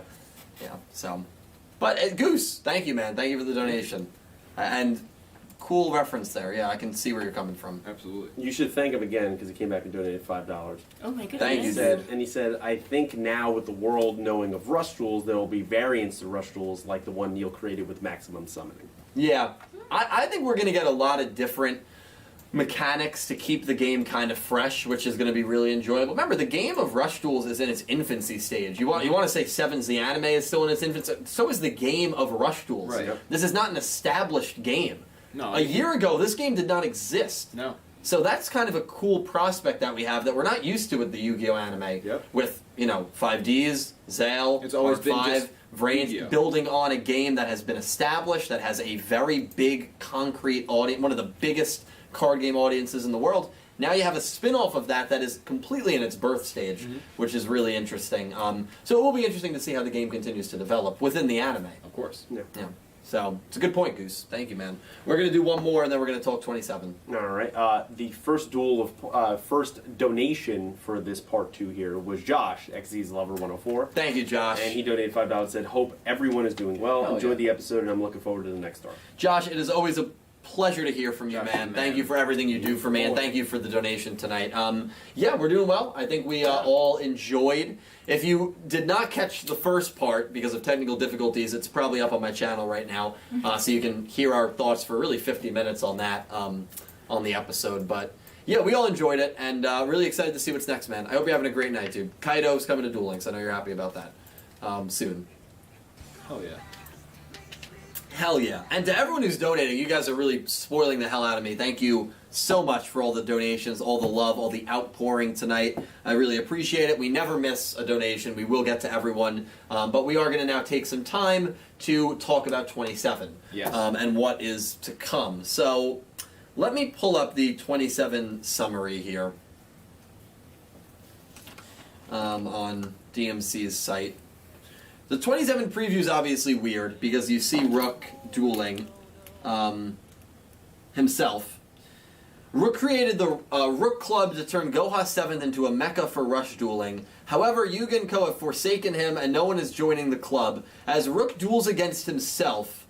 Yeah, so. But Goose, thank you, man. Thank you for the donation. And cool reference there. Yeah, I can see where you're coming from.
Absolutely.
You should thank him again because he came back and donated $5.
Oh my goodness.
Thank you,
He said, and he said, "I think now with the world knowing of rush duels, there will be variants to rush duels like the one Neil created with maximum summoning."
Yeah, I think we're going to get a lot of different mechanics to keep the game kind of fresh, which is going to be really enjoyable. Remember, the game of Rush Duels is in its infancy stage. You want to say Sevens, the anime, is still in its infancy. So is the game of Rush Duels.
Right.
This is not an established game.
No.
A year ago, this game did not exist.
No.
So that's kind of a cool prospect that we have that we're not used to with the Yu-Gi-Oh anime.
Yep.
With 5Ds, Zale,
It's always been
R5,
just
Vrain,
Yu-Gi-Oh.
building on a game that has been established, that has a very big, concrete audience, one of the biggest card game audiences in the world. Now you have a spin-off of that that is completely in its birth stage, which is really interesting. So it will be interesting to see how the game continues to develop within the anime.
Of course.
Yeah.
Yeah. So it's a good point, Goose. Thank you, man. We're gonna do one more, and then we're gonna talk 27.
All right. The first first donation for this part 2 here was Josh, XZ's Lover 104.
Thank you, Josh.
And he donated $5. Said, "Hope everyone is doing well.
Hell
Enjoyed
yeah.
the episode, and I'm looking forward to the next star."
Josh, it is always a pleasure to hear from you,
Josh,
man.
man.
Thank you for everything you do for me, and thank you for the donation tonight. Yeah, we're doing well. I think we all enjoyed. If you did not catch the first part because of technical difficulties, it's probably up on my channel right now, so you can hear our thoughts for really 50 minutes on that on the episode. But yeah, we all enjoyed it, and really excited to see what's next, man. I hope you're having a great night, dude. Kaido's coming to Duel Links. I know you're happy about that soon.
Hell yeah.
Hell yeah. And to everyone who's donating, you guys are really spoiling the hell out of me. Thank you so much for all the donations, all the love, all the outpouring tonight. I really appreciate it. We never miss a donation. We will get to everyone. But we are going to now take some time to talk about 27
Yes.
and what is to come. So let me pull up the 27 summary here on DMC's site. The 27 preview is obviously weird because you see Rook dueling himself. Rook created the Rook Club to turn Goha 7th into a mecca for rush dueling. However, Yuga and Ko have forsaken him and no one is joining the club. As Rook duels against himself,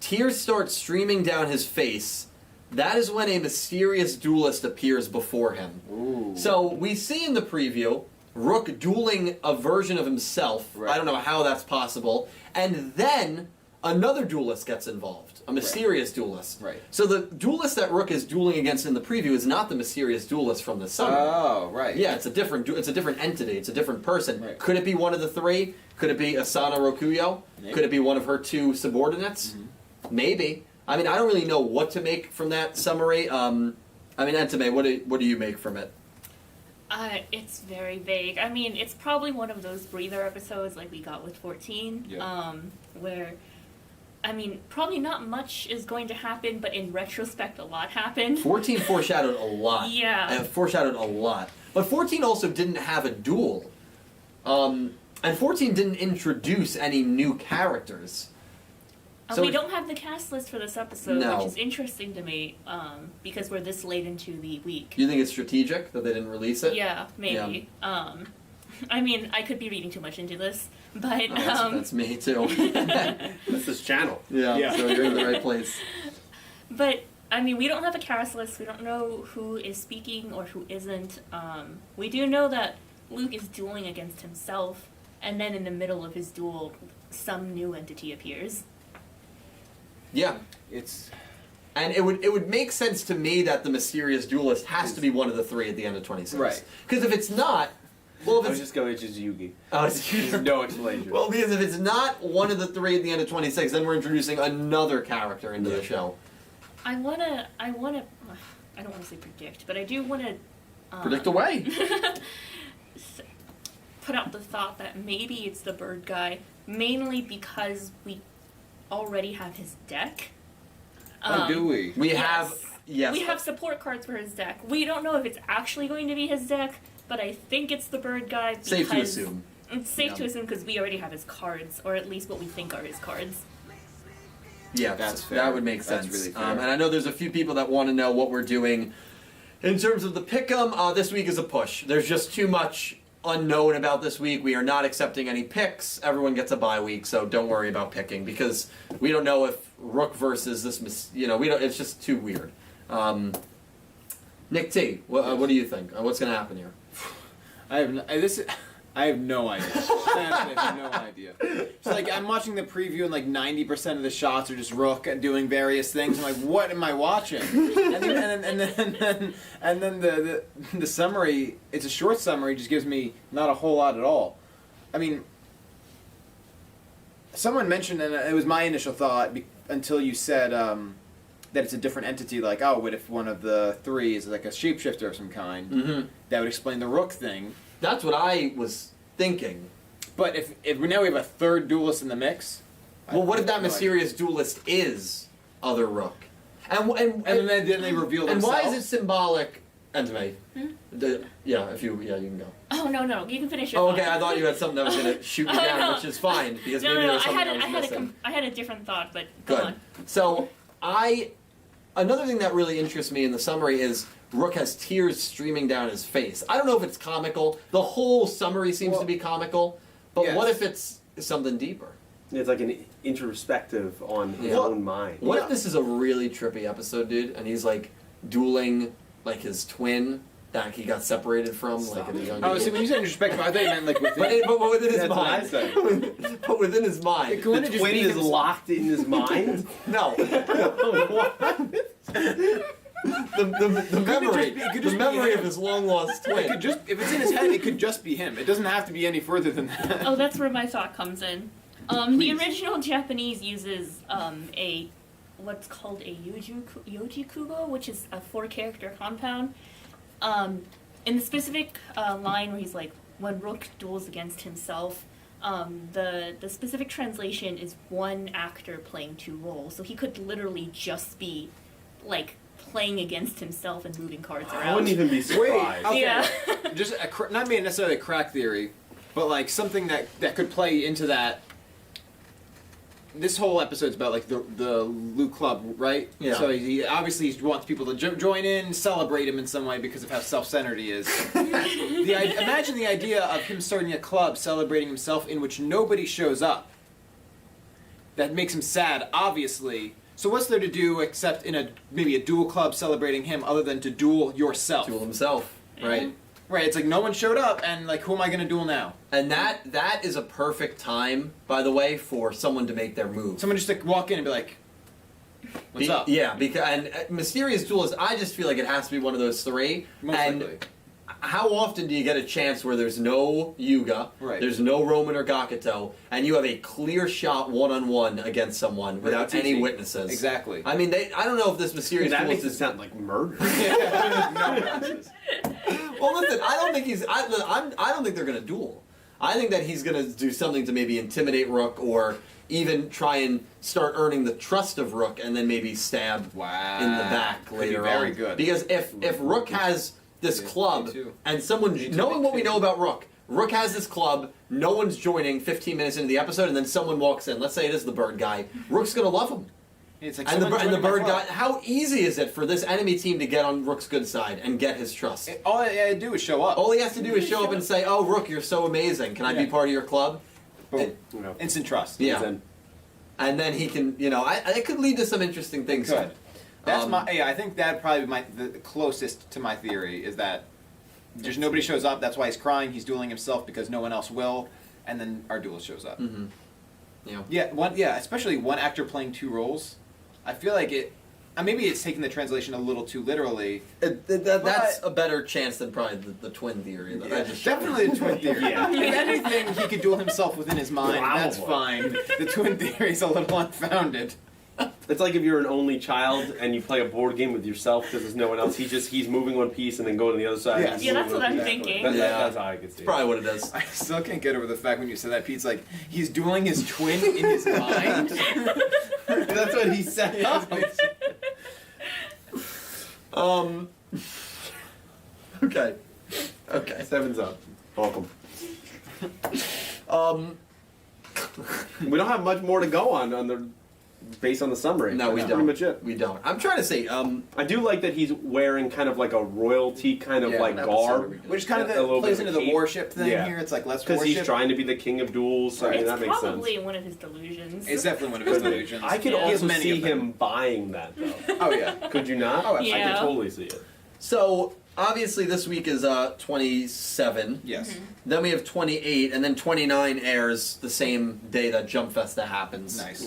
tears start streaming down his face. That is when a mysterious duelist appears before him.
Ooh.
So we see in the preview Rook dueling a version of himself.
Right.
I don't know how that's possible. And then another duelist gets involved. A mysterious duelist.
Right.
So the duelist that Rook is dueling against in the preview is not the mysterious duelist from the summer.
Oh, right.
Yeah, it's a different entity. It's a different person.
Right.
Could it be one of the three? Could it be Asana Rokuyo?
Maybe.
Could it be one of her two subordinates? Maybe. I mean, I don't really know what to make from that summary. I mean, Entame, what do you make from it?
It's very vague. I mean, it's probably one of those breather episodes like we got with 14,
Yeah.
where, I mean, probably not much is going to happen, but in retrospect, a lot happened.
14 foreshadowed a lot.
Yeah.
Foreshadowed a lot. But 14 also didn't have a duel. And 14 didn't introduce any new characters. So
We don't have the cast list for this episode,
No.
which is interesting to me, because we're this late into the week.
You think it's strategic that they didn't release it?
Yeah, maybe. I mean, I could be reading too much into this, but
Oh, that's me too.
That's his channel.
Yeah, so you're in the right place.
But I mean, we don't have a cast list. We don't know who is speaking or who isn't. We do know that Luke is dueling against himself, and then in the middle of his duel, some new entity appears.
Yeah.
It's
And it would make sense to me that the mysterious duelist has to be one of the three at the end of 26.
Right.
Because if it's not, well, if
I was
it's
just going, it's just Yugi.
oh, it's
There's no explanation.
well, because if it's not one of the three at the end of 26, then we're introducing another character into the show.
I don't want to say predict, but I do want to
Predict away.
put out the thought that maybe it's the bird guy, mainly because we already have his deck.
do we?
We
Yes.
have yes.
We have support cards for his deck. We don't know if it's actually going to be his deck, but I think it's the bird guy because
Safe to assume.
It's safe
Yeah.
to assume because we already have his cards, or at least what we think are his cards.
Yeah,
That's
that
fair.
would make
That's
sense.
really fair.
And I know there's a few people that want to know what we're doing in terms of the pick'em. This week is a push. There's just too much unknown about this week. We are not accepting any picks. Everyone gets a bye week, so don't worry about picking because we don't know if Rook versus this. We don't. It's just too weird. Nick T, what do you think? What's going to happen here?
I have no idea. I have no idea. It's like I'm watching the preview and like 90% of the shots are just Rook doing various things. I'm like, what am I watching? And then the summary. It's a short summary. Just gives me not a whole lot at all. I mean, someone mentioned, and it was my initial thought until you said that it's a different entity. Like, oh, what if one of the three is like a shapeshifter of some kind?
Mm-hmm.
That would explain the Rook thing.
That's what I was thinking.
But if now we have a third duelist in the mix.
Well, what if that
I feel
mysterious duelist is other Rook? And
And then they reveal
and
themselves.
why is it symbolic? Entame.
Hmm?
You can go.
Oh no, you can finish it.
Oh, okay. I thought you had something that was gonna shoot me
Oh,
down,
no.
which is fine because
No,
maybe there was
I
something
had
I was missing.
I had a different thought, but go
Good.
on.
So another thing that really interests me in the summary is Rook has tears streaming down his face. I don't know if it's comical. The whole summary seems to be comical, but
yes.
what if it's something deeper?
It's like an introspective on his
Yeah.
own mind.
What if this is a really trippy episode, dude, and he's like dueling like his twin that he got separated from, like in a young
Oh,
age?
see, when you said introspective, I thought you meant like within.
But within his
That's what I
mind.
said.
But within his mind.
It couldn't
The
just
twin
be
is
himself.
locked in his mind?
No. The memory,
it could
the
just be
memory
him.
of his long lost
It
twin.
could just, if it's in his head, it could just be him. It doesn't have to be any further than that.
Oh, that's where my thought comes in. The
Please.
original Japanese uses a what's called a yoji kugo, which is a 4-character compound. In the specific line where he's like, when Rook duels against himself, the specific translation is one actor playing 2 roles. So he could literally just be like playing against himself and moving cards
I
around.
wouldn't even be surprised.
Okay.
Yeah.
Just not necessarily a crack theory, but like something that could play into that. This whole episode's about like the Lu Club, right?
Yeah.
So he obviously wants people to join in, celebrate him in some way because of how self-centered he is. Imagine the idea of him starting a club celebrating himself in which nobody shows up. That makes him sad, obviously. So what's there to do except in maybe a duel club celebrating him other than to duel yourself?
Duel himself, right?
Right, it's like no one showed up and like who am I gonna duel now?
And that is a perfect time, by the way, for someone to make their move.
Someone just like walk in and be like, what's up?
Yeah, because and mysterious duelist, I just feel like it has to be one of those 3.
Most
and
likely.
how often do you get a chance where there's no Yuga,
Right.
there's no Roman or Gakuto, and you have a clear shot one-on-one against someone without
it's
any
easy.
witnesses?
Exactly.
I mean, I don't know if this mysterious
That
duelist
makes it
is.
sound like murder.
Well, listen, I don't think he's. I don't think they're gonna duel. I think that he's gonna do something to maybe intimidate Rook or even try and start earning the trust of Rook and then maybe stab
Wow.
in the back
Could
later
be very
on.
good.
Because if Rook has this
Yeah,
club
me too.
and someone
Me too,
knowing
me
what we
too.
know about Rook has this club, no one's joining 15 minutes into the episode, and then someone walks in. Let's say it is the bird guy. Rook's gonna love him.
It's like
And the
someone joining my
bird guy.
club.
How easy is it for this enemy team to get on Rook's good side and get his trust?
All I gotta do is show up.
All he has to do is show up and say, "Oh, Rook, you're so amazing. Can I be
Yeah.
part of your club?"
Boom.
You know,
Instant trust.
Yeah.
then-
And then he can, it could lead to some interesting things.
Good. That's
Um,
I think that probably the closest to my theory is that there's nobody shows up. That's why he's crying. He's dueling himself because no one else will, and then our duelist shows up.
Mm-hmm.
Yeah, especially one actor playing 2 roles. I feel like it. Maybe it's taking the translation a little too literally.
That's a better chance than probably the twin theory that I just showed.
Definitely the twin theory.
Yeah.
If anything, he could duel himself within his mind. That's
Probably.
fine. The twin theory is a little unfounded.
It's like if you're an only child and you play a board game with yourself because there's no one else. He's moving one piece and then going to the other side.
Yes.
Yeah, that's what I'm
Exactly.
thinking.
That's,
Yeah.
that's how I could see
It's
it.
probably what it is.
I still can't get over the fact when you said that, Pete's like, he's dueling his twin in his mind.
That's what he said.
Okay.
Sevens up. Welcome.
Um,
We don't have much more to go on the based on the summary.
No, we
That's
don't.
pretty much it.
we don't. I'm trying to say,
I do like that he's wearing kind of like a royalty kind of
Yeah,
like
what episode are
garb
we doing?
Which kind
A little
of plays
bit of
into
a
the
cape.
warship thing
Yeah.
here. It's like less
because
worship.
he's trying to be the king of duels. I mean,
It's
that makes sense.
probably one of his delusions.
It's definitely one of his delusions.
I could
Yeah.
He has
also
many
see
of them.
him buying that though.
Oh yeah.
Could you not?
Oh,
I
absolutely.
Yeah.
could totally see it.
so obviously this week is 27.
Yes.
Then we have 28, and then 29 airs the same day that Jump Festa happens.
Nice.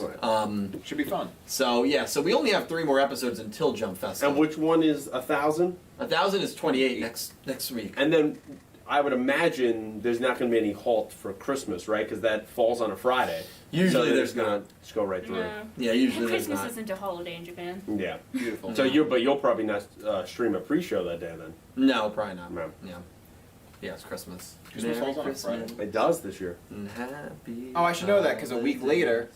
Should
be fun.
So yeah, so we only have 3 more episodes until Jump Festa.
And which one is 1,000?
1,000 is 28 next week.
And then I would imagine there's not going to be any halt for Christmas, right? Because that falls on a Friday.
Usually
they're
there's
just gonna
not.
just go right through.
Yeah.
Yeah, usually there's
Christmas
not.
isn't a holiday in Japan.
Yeah.
Beautiful.
So you'll probably not stream a pre-show that day then.
No, probably not.
No.
Yeah. Yeah, it's Christmas.
Christmas
Merry
falls on a
Christmas
Friday.
It does this year.
and happy
Oh, I should know that because a week later,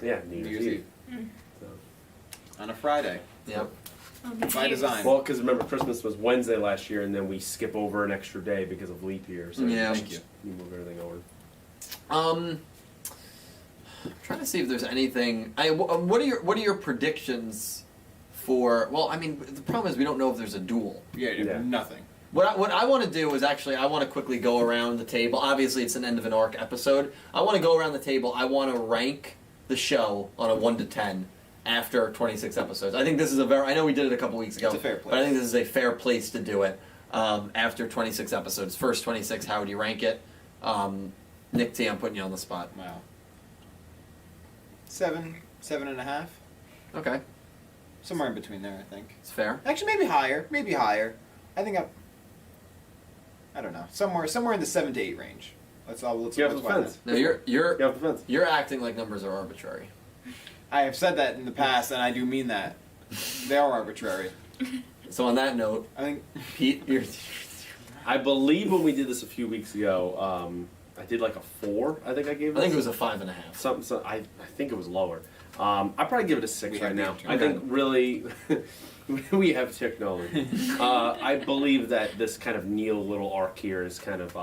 Yeah, New
New
Year's
Year's
Eve.
Eve. On a Friday.
Yep.
By design.
Well, because remember Christmas was Wednesday last year, and then we skip over an extra day because of leap year. So
Yeah.
Thank you.
you move everything over.
I'm trying to see if there's anything. What are your predictions for? Well, I mean, the problem is we don't know if there's a duel.
Yeah.
Nothing.
What I want to do is actually I want to quickly go around the table. Obviously, it's an end of an arc episode. I want to go around the table. I want to rank the show on a 1 to 10 after 26 episodes. I think this is I know we did it a couple weeks ago.
It's a fair place.
But I think this is a fair place to do it after 26 episodes. First 26, how would you rank it? Nick T, I'm putting you on the spot.
Wow. 7.5.
Okay,
Somewhere in between there, I think.
it's fair.
Actually, maybe higher. Maybe higher. I think I don't know. Somewhere in the 7 to 8 range. Let's
You have
let's
the
find
fence.
No, you're
You have the fence.
you're acting like numbers are arbitrary.
that. I have said that in the past, and I do mean that. They are arbitrary.
So on that note,
I think.
Pete, you're
I believe when we did this a few weeks ago, I did like a 4. I think I gave it.
I think it was a 5.5.
Something. I think it was lower. I'd probably give it a 6
We
right
have
now.
the
I think really we have technology. I believe that this kind of Neil little arc here is kind of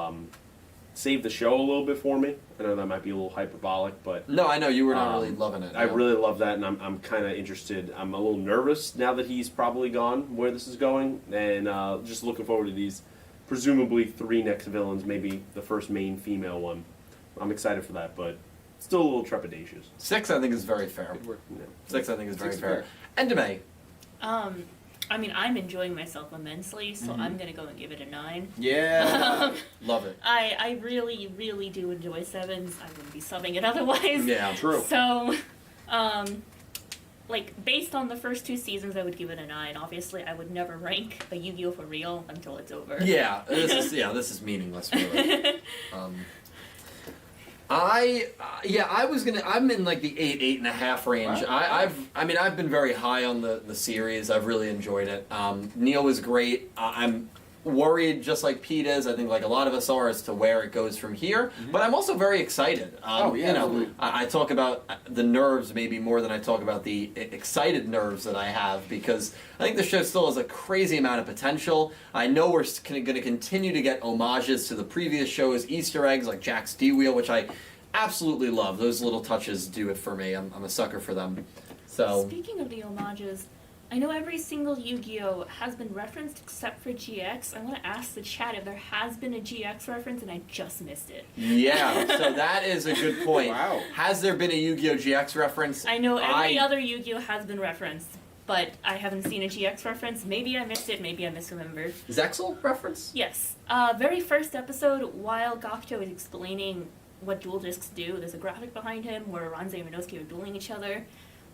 saved the show a little bit for me. I know that might be a little hyperbolic, but
No, I know you were not
Um,
really loving it.
I
no.
really love that, and I'm kind of interested. I'm a little nervous now that he's probably gone where this is going, and just looking forward to these presumably 3 next villains, maybe the first main female one. I'm excited for that, but still a little trepidatious.
6, I think, is very fair.
Good work.
Yeah.
6, I think, is very
6
fair. Entame.
I mean, I'm enjoying myself immensely, so
Mm-hmm.
I'm gonna go and give it a 9.
Yeah.
Love it.
I really, really do enjoy Sevens. I wouldn't be subbing it otherwise.
Yeah.
True.
So, like, based on the first 2 seasons, I would give it a 9. Obviously, I would never rank a Yu-Gi-Oh for real until it's over.
Yeah, this is meaningless, really. I'm in like the 8.5 range.
Wow.
I've been very high on the series. I've really enjoyed it. Neil was great. I'm worried, just like Pete is. I think like a lot of us are, as to where it goes from here. But I'm also very excited.
Absolutely.
I talk about the nerves maybe more than I talk about the excited nerves that I have, because I think the show still has a crazy amount of potential. I know we're going to continue to get homages to the previous shows, Easter eggs like Jack's DUEL, which I absolutely love. Those little touches do it for me. I'm a sucker for them. So
Speaking of the homages, I know every single Yu-Gi-Oh has been referenced except for GX. I want to ask the chat if there has been a GX reference and I just missed it.
yeah, so that is a good point.
Wow.
Has there been a Yu-Gi-Oh GX reference?
I know every other Yu-Gi-Oh has been referenced, but I haven't seen a GX reference. Maybe I missed it, maybe I misremembered.
Zexel reference?
Yes. Very first episode, while Gakuto is explaining what dual discs do, there's a graphic behind him where Ranze and Renosuke are dueling each other.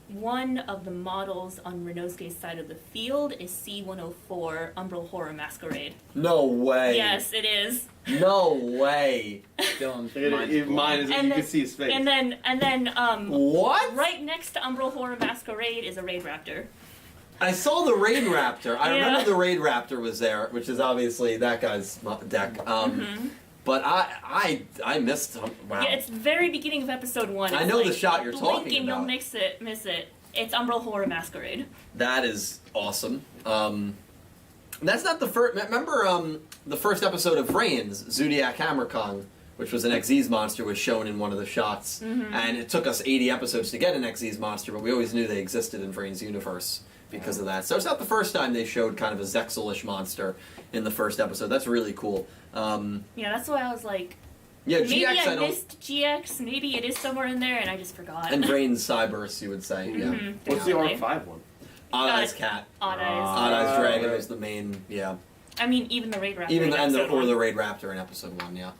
One of the models on Renosuke's side of the field is C-104 Umbral Horror Masquerade.
No way.
Yes, it is.
No way.
Dylan's
Mine is
And
you
then-
can see his face.
And then
What?
right next to Umbral Horror Masquerade is a Raid Raptor.
I saw the Raid Raptor. I
Yeah.
remember the Raid Raptor was there, which is obviously that guy's deck. But I missed. Wow.
Yeah, it's the very beginning of episode 1.
I
It's
know the
like,
shot you're
blink
talking
and you'll
about.
miss it. It's Umbral Horror Masquerade.
That is awesome. That's not the first. Remember the first episode of Reigns, Zodiac Hammer Kong, which was an Xyz monster, was shown in one of the shots, and it took us 80 episodes to get an Xyz monster, but we always knew they existed in Reigns' universe because of that. So it's not the first time they showed kind of a Zexel-ish monster in the first episode. That's really cool.
Yeah, that's why I was like,
Yeah,
maybe
GX I
I
don't.
missed GX, maybe it is somewhere in there, and I just forgot.
And Reigns Cyberse, you would say. Yeah.
Mhm,
What's the
definitely.
R5 one?
Odd Eyes Cat.
Odd Eyes.
Odd Eyes Dragon
right.
was the main. Yeah.
I mean, even the Raid Raptor.
Even
in
and the,
episode
or
one.
the Raid Raptor in episode 1, yeah.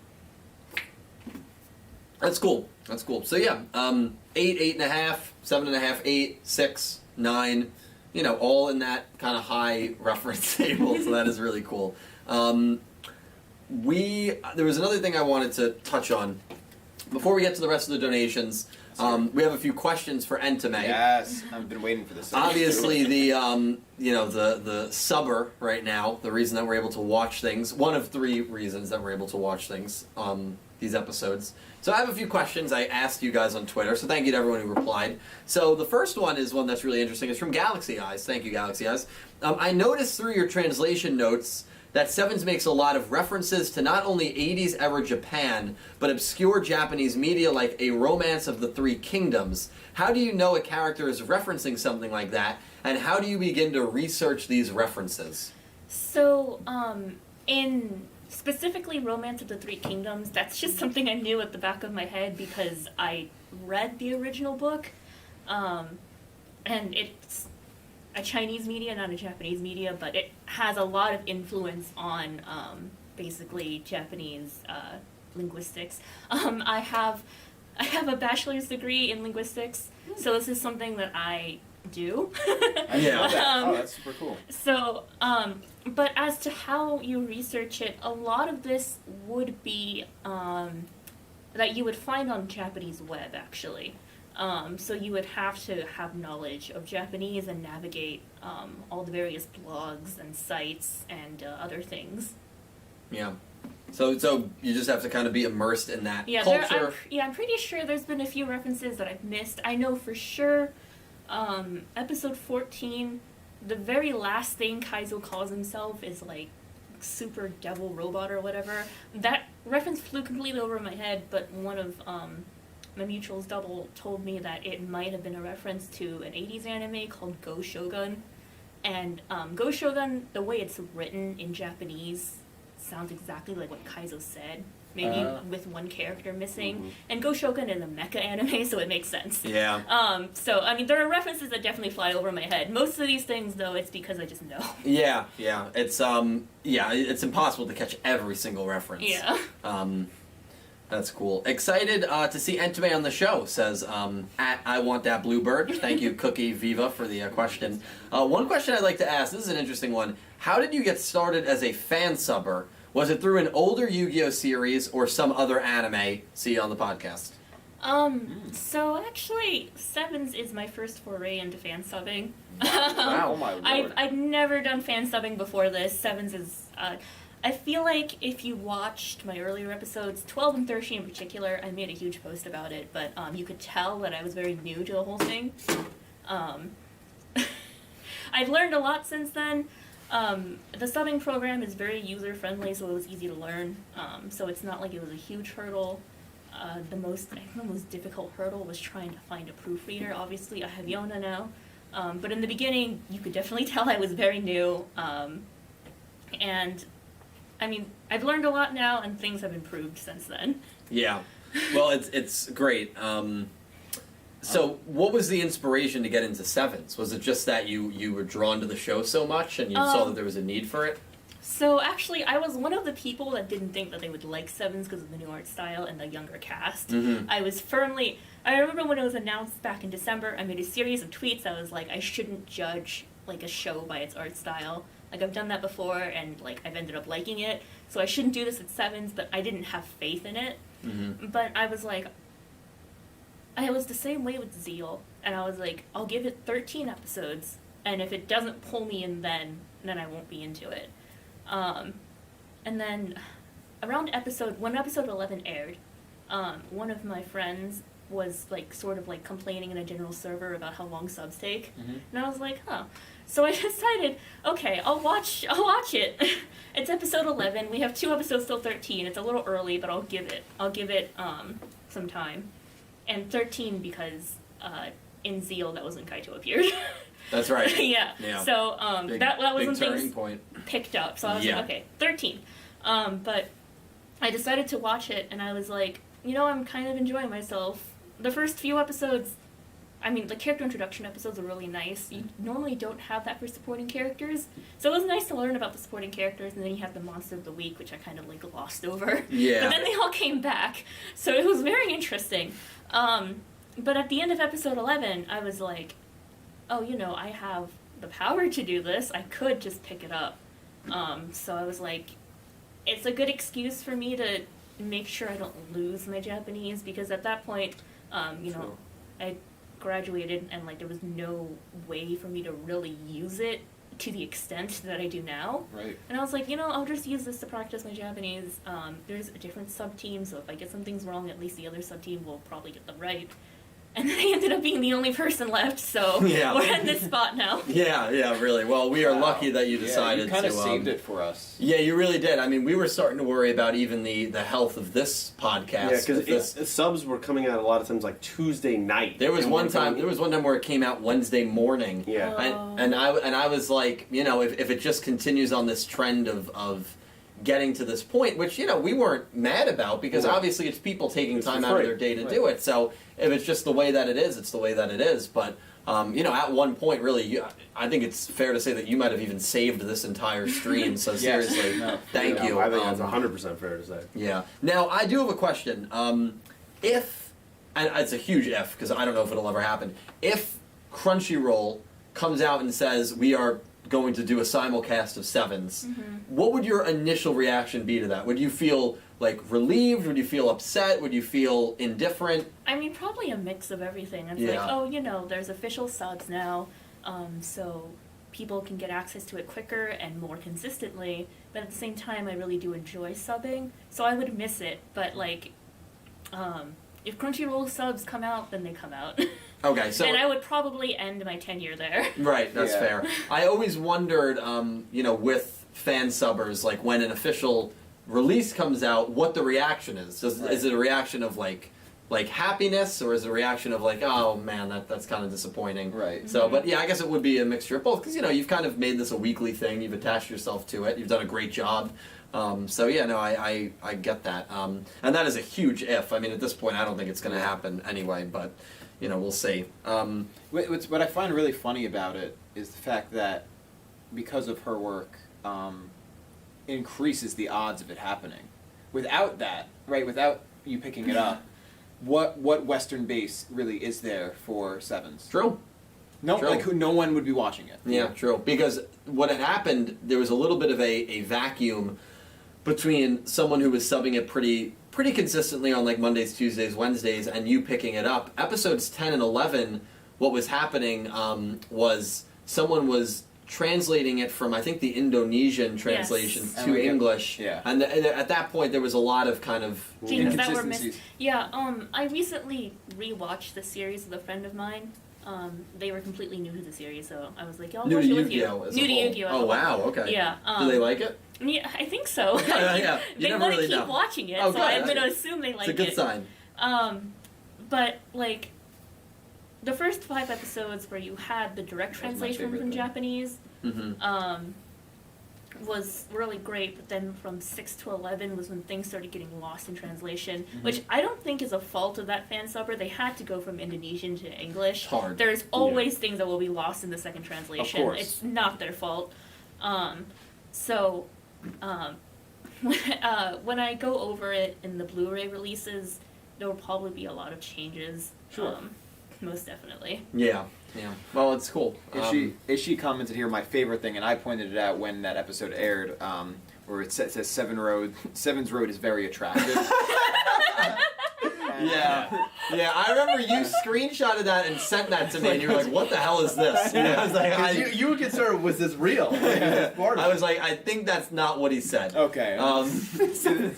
That's cool. That's cool. So yeah, 8, 8.5, 7.5, 8, 6, 9. You know, all in that kind of high reference table. So that is really cool. There was another thing I wanted to touch on before we get to the rest of the donations, we have a few questions for Entame.
Yes, I've been waiting for this.
Obviously, the the subber right now, the reason that we're able to watch things, one of 3 reasons that we're able to watch things, these episodes. So I have a few questions I asked you guys on Twitter, so thank you to everyone who replied. So the first one is one that's really interesting. It's from Galaxy Eyes. Thank you, Galaxy Eyes. I noticed through your translation notes that Sevens makes a lot of references to not only 80s era Japan, but obscure Japanese media like A Romance of the Three Kingdoms. How do you know a character is referencing something like that, and how do you begin to research these references?
So, in specifically Romance of the Three Kingdoms, that's just something I knew at the back of my head because I read the original book, and it's a Chinese media, not a Japanese media, but it has a lot of influence on basically Japanese linguistics. I have a bachelor's degree in linguistics, so this is something that I do.
I didn't know that. Oh, that's super cool.
So, but as to how you research it, a lot of this would be that you would find on Japanese web, actually. So you would have to have knowledge of Japanese and navigate all the various blogs and sites and other things.
Yeah. So you just have to kind of be immersed in that culture.
I'm pretty sure there's been a few references that I've missed. I know for sure, episode 14, the very last thing Kaizo calls himself is like super devil robot or whatever. That reference flew completely over my head, but one of my mutual's double told me that it might have been a reference to an 80s anime called Go Shogun. And Go Shogun, the way it's written in Japanese, sounds exactly like what Kaizo said, maybe with one character missing.
Mm-hmm.
And Go Shogun is a mecha anime, so it makes sense.
Yeah.
So, I mean, there are references that definitely fly over my head. Most of these things, though, it's because I just know.
Yeah. It's impossible to catch every single reference.
Yeah.
That's cool. Excited to see Entame on the show, says at I Want That Bluebird. Thank you, Cookie Viva, for the question. One question I'd like to ask, this is an interesting one. How did you get started as a fan subber? Was it through an older Yu-Gi-Oh series or some other anime? See you on the podcast.
So actually, Sevens is my first foray into fan subbing.
Wow, oh my lord.
I've never done fan subbing before this. Sevens is, I feel like if you watched my earlier episodes, 12 and 13 in particular, I made a huge post about it, but you could tell that I was very new to the whole thing. I've learned a lot since then. The subbing program is very user-friendly, so it was easy to learn. So it's not like it was a huge hurdle. The most difficult hurdle was trying to find a proofreader. Obviously, I have Yona now. But in the beginning, you could definitely tell I was very new. And I mean, I've learned a lot now, and things have improved since then.
Yeah. Well, it's great. So what was the inspiration to get into Sevens? Was it just that you were drawn to the show so much and you saw that there was a need for it?
So actually, I was one of the people that didn't think that they would like Sevens because of the new art style and the younger cast.
Mm-hmm.
I remember when it was announced back in December, I made a series of tweets that was like, I shouldn't judge like a show by its art style. Like, I've done that before, and like I've ended up liking it, so I shouldn't do this at Sevens, but I didn't have faith in it.
Mm-hmm.
But I was like, I was the same way with Zeal, and I was like, I'll give it 13 episodes, and if it doesn't pull me in then I won't be into it. And then around when episode 11 aired, one of my friends was like sort of like complaining in a general server about how long subs take, and I was like, huh. So I decided, okay, I'll watch it. It's episode 11. We have 2 episodes till 13. It's a little early, but I'll give it some time. And 13 because in Zeal that was when Kaito appeared.
That's right.
Yeah. So that was when
turning
things
point.
picked up. So I was like, okay, 13. But I decided to watch it, and I was like, I'm kind of enjoying myself. The first few episodes, I mean, the character introduction episodes are really nice. You normally don't have that for supporting characters. So it was nice to learn about the supporting characters, and then you have the Monster of the Week, which I kind of like glossed over.
Yeah.
But then they all came back. So it was very interesting. But at the end of episode 11, I was like, oh, I have the power to do this. I could just pick it up. So I was like, it's a good excuse for me to make sure I don't lose my Japanese, because at that point, you know, I graduated and like there was no way for me to really use it to the extent that I do now.
Right.
And I was like, you know, I'll just use this to practice my Japanese. There's a different sub team, so if I get some things wrong, at least the other sub team will probably get them right. And then I ended up being the only person left, so
Yeah.
we're in this spot now.
Yeah, really. Well, we are lucky that you decided
you kind of
to.
saved it for us.
Yeah, you really did. I mean, we were starting to worry about even the health of this podcast.
Yeah,
with this.
because subs were coming out a lot of times like Tuesday night.
There was
And
one
we're
time.
going-
There was one time where it came out Wednesday morning.
Yeah.
Oh.
And I was like, you know, if it just continues on this trend of getting to this point, which, you know, we weren't mad about, because
Right.
obviously it's people taking
It's
time
for
out of
free.
their day to
Right.
do it. So if it's just the way that it is, it's the way that it is. But you know, at one point, really, I think it's fair to say that you might have even saved this entire stream. So
Yes.
seriously,
No.
thank
Yeah,
you.
I think that's 100% fair to say.
Yeah. Now, I do have a question. If, and it's a huge if, because I don't know if it'll ever happen, if Crunchyroll comes out and says, we are going to do a simulcast of Sevens, what would your initial reaction be to that? Would you feel, like, relieved? Would you feel upset? Would you feel indifferent?
I mean, probably a mix of everything. It's
Yeah.
like, oh, you know, there's official subs now, so people can get access to it quicker and more consistently. But at the same time, I really do enjoy subbing, so I would miss it. But like, if Crunchyroll subs come out, then they come out,
Okay, so...
and I would probably end my tenure there.
Right, that's
Yeah.
fair. I always wondered, you know, with fan subbers, like when an official release comes out, what the reaction is.
Right.
Is it a reaction of like happiness, or is it a reaction of like, oh man, that's kind of disappointing?
Right.
So, but yeah, I guess it would be a mixture of both, because you know you've kind of made this a weekly thing. You've attached yourself to it. You've done a great job. So yeah, no, I get that. And that is a huge if. I mean, at this point, I don't think it's going to happen anyway. But you know, we'll see.
What I find really funny about it is the fact that because of her work, it increases the odds of it happening. Without that, right? Without you picking it up, what Western base really is there for Sevens?
True.
No,
True.
like no one would be watching it.
Yeah, true. Because what had happened, there was a little bit of a vacuum between someone who was subbing it pretty consistently on like Mondays, Tuesdays, Wednesdays, and you picking it up. Episodes 10 and 11, what was happening was someone was translating it from, I think, the Indonesian translation
Yes.
And
to
we get-
English.
yeah.
And at that point, there was a lot of kind of...
Things that were
Inconsistencies.
missed. Yeah, I recently rewatched the series with a friend of mine. They were completely new to the series, so I was like, "Y'all
New
watch
to
it with you."
Yu-Gi-Oh! As
New
a
to
whole.
Yu-Gi-Oh! as a
Oh,
whole.
wow, okay.
Yeah.
Do they like it?
Yeah, I think so.
Yeah. You
They
never
want to
really
keep
know.
watching it,
Oh,
so
good.
I'm gonna assume they like
It's a good
it.
sign.
But like, the first 5 episodes where you had the direct
That's my
translation
favorite
from
thing.
Japanese,
Mm-hmm.
was really great, but then from 6 to 11 was when things started getting lost in translation,
Mm-hmm.
which I don't think is a fault of that fan subber. They had to go from Indonesian to English.
It's hard.
There's always things that will be lost in the second translation.
course.
It's not their fault. So when I go over it in the Blu-ray releases, there will probably be a lot of changes.
Sure.
Most definitely.
Yeah. Well, it's cool.
If she commented here, my favorite thing, and I pointed it out when that episode aired, where it says Seven's Road is very attractive. And,
Yeah, I remember you screenshotted that and sent that to me, and you were like, "What the hell is this?" And I was like,
You would get started, was this real? Like, part of
I
it.
was like, I think that's not what he said.
Okay.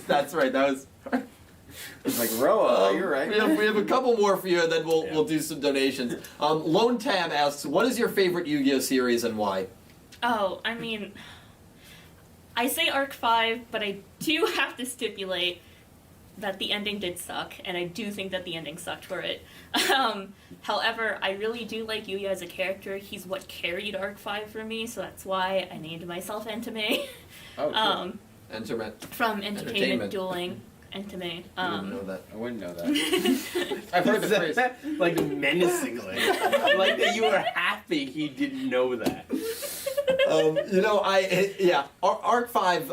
That's right. That was.
It's like Roa, you're right.
We have a couple more for you, and then we'll do some donations. Lone Tam asks, "What is your favorite Yu-Gi-Oh series and why?"
Oh, I mean, I say Arc 5, but I do have to stipulate that the ending did suck, and I do think that the ending sucked for it. However, I really do like Yuya as a character. He's what carried Arc 5 for me, so that's why I named myself Entame.
Oh, cool.
Entertainment.
From
Entertainment.
Entertainment Dueling. Entame.
I didn't know that.
I wouldn't know that. I've heard the phrase.
Like menacingly. Like that you were happy he didn't know that.
Arc 5.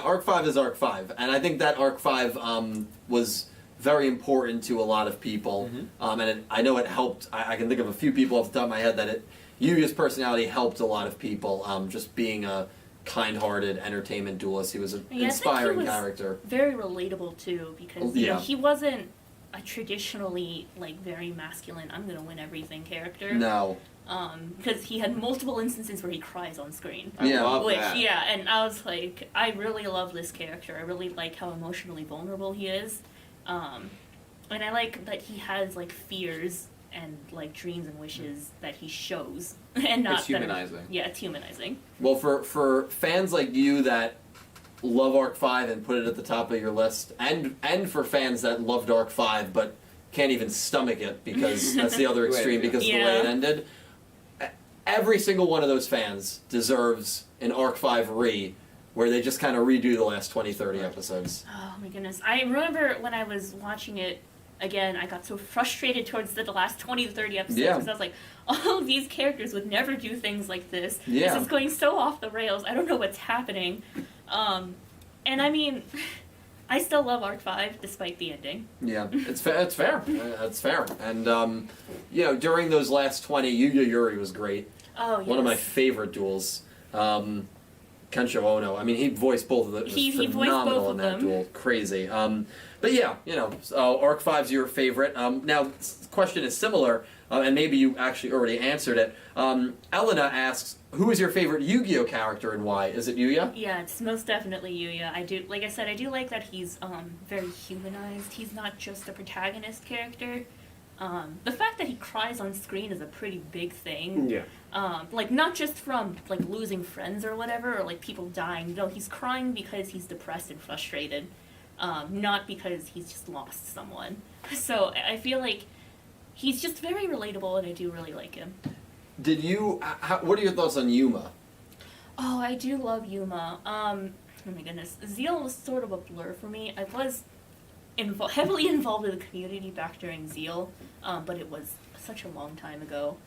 Arc 5 is Arc 5, and I think that Arc 5 was very important to a lot of people. And I know it helped. I can think of a few people off the top of my head that Yuya's personality helped a lot of people. Just being a kind-hearted entertainment duelist. He was an
Yeah, I think he
inspiring
was
character.
very relatable too, because you know,
Yeah.
he wasn't a traditionally like very masculine, I'm gonna win everything character.
No.
Because he had multiple instances where he cries on screen.
I
Yeah.
love
Which,
that.
yeah, and I was like, I really love this character. I really like how emotionally vulnerable he is. And I like that he has, like, fears and, like, dreams and wishes that he shows. And not
It's humanizing.
Yeah, it's humanizing.
Well, for fans like you that love Arc 5 and put it at the top of your list, and for fans that loved Arc 5 but can't even stomach it because that's the other extreme because of the way
Yeah.
it ended, every single one of those fans deserves an Arc 5 where they just kind of redo the last 20, 30 episodes.
Oh, my goodness. I remember when I was watching it again, I got so frustrated towards the last 20 to 30 episodes
Yeah.
because I was like, all of these characters would never do things like this.
Yeah.
This is going so off the rails. I don't know what's happening. And I mean, I still love Arc 5 despite the ending.
Yeah, it's fair. It's fair. It's fair. And you know, during those last 20, Yuya Yuri was great.
Oh, yes.
One of my favorite duels. Kensho Ono. I mean, he voiced both of them.
He voiced
phenomenal
both
in
of
that
them.
duel. Crazy. But yeah, you know, Arc 5's your favorite. Now, the question is similar, and maybe you actually already answered it. Elena asks, who is your favorite Yu-Gi-Oh character and why? Is it Yuya?
Yeah, it's most definitely Yuya. I do, like I said, I do like that he's very humanized. He's not just a protagonist character. The fact that he cries on screen is a pretty big thing.
Yeah.
Like not just from like losing friends or whatever, or like people dying. No, he's crying because he's depressed and frustrated, not because he's just lost someone. So I feel like he's just very relatable, and I do really like him.
Did you? What are your thoughts on Yuma?
Oh, I do love Yuma. Oh my goodness, Zeal was sort of a blur for me. I was heavily involved in the community back during Zeal, but it was such a long time ago.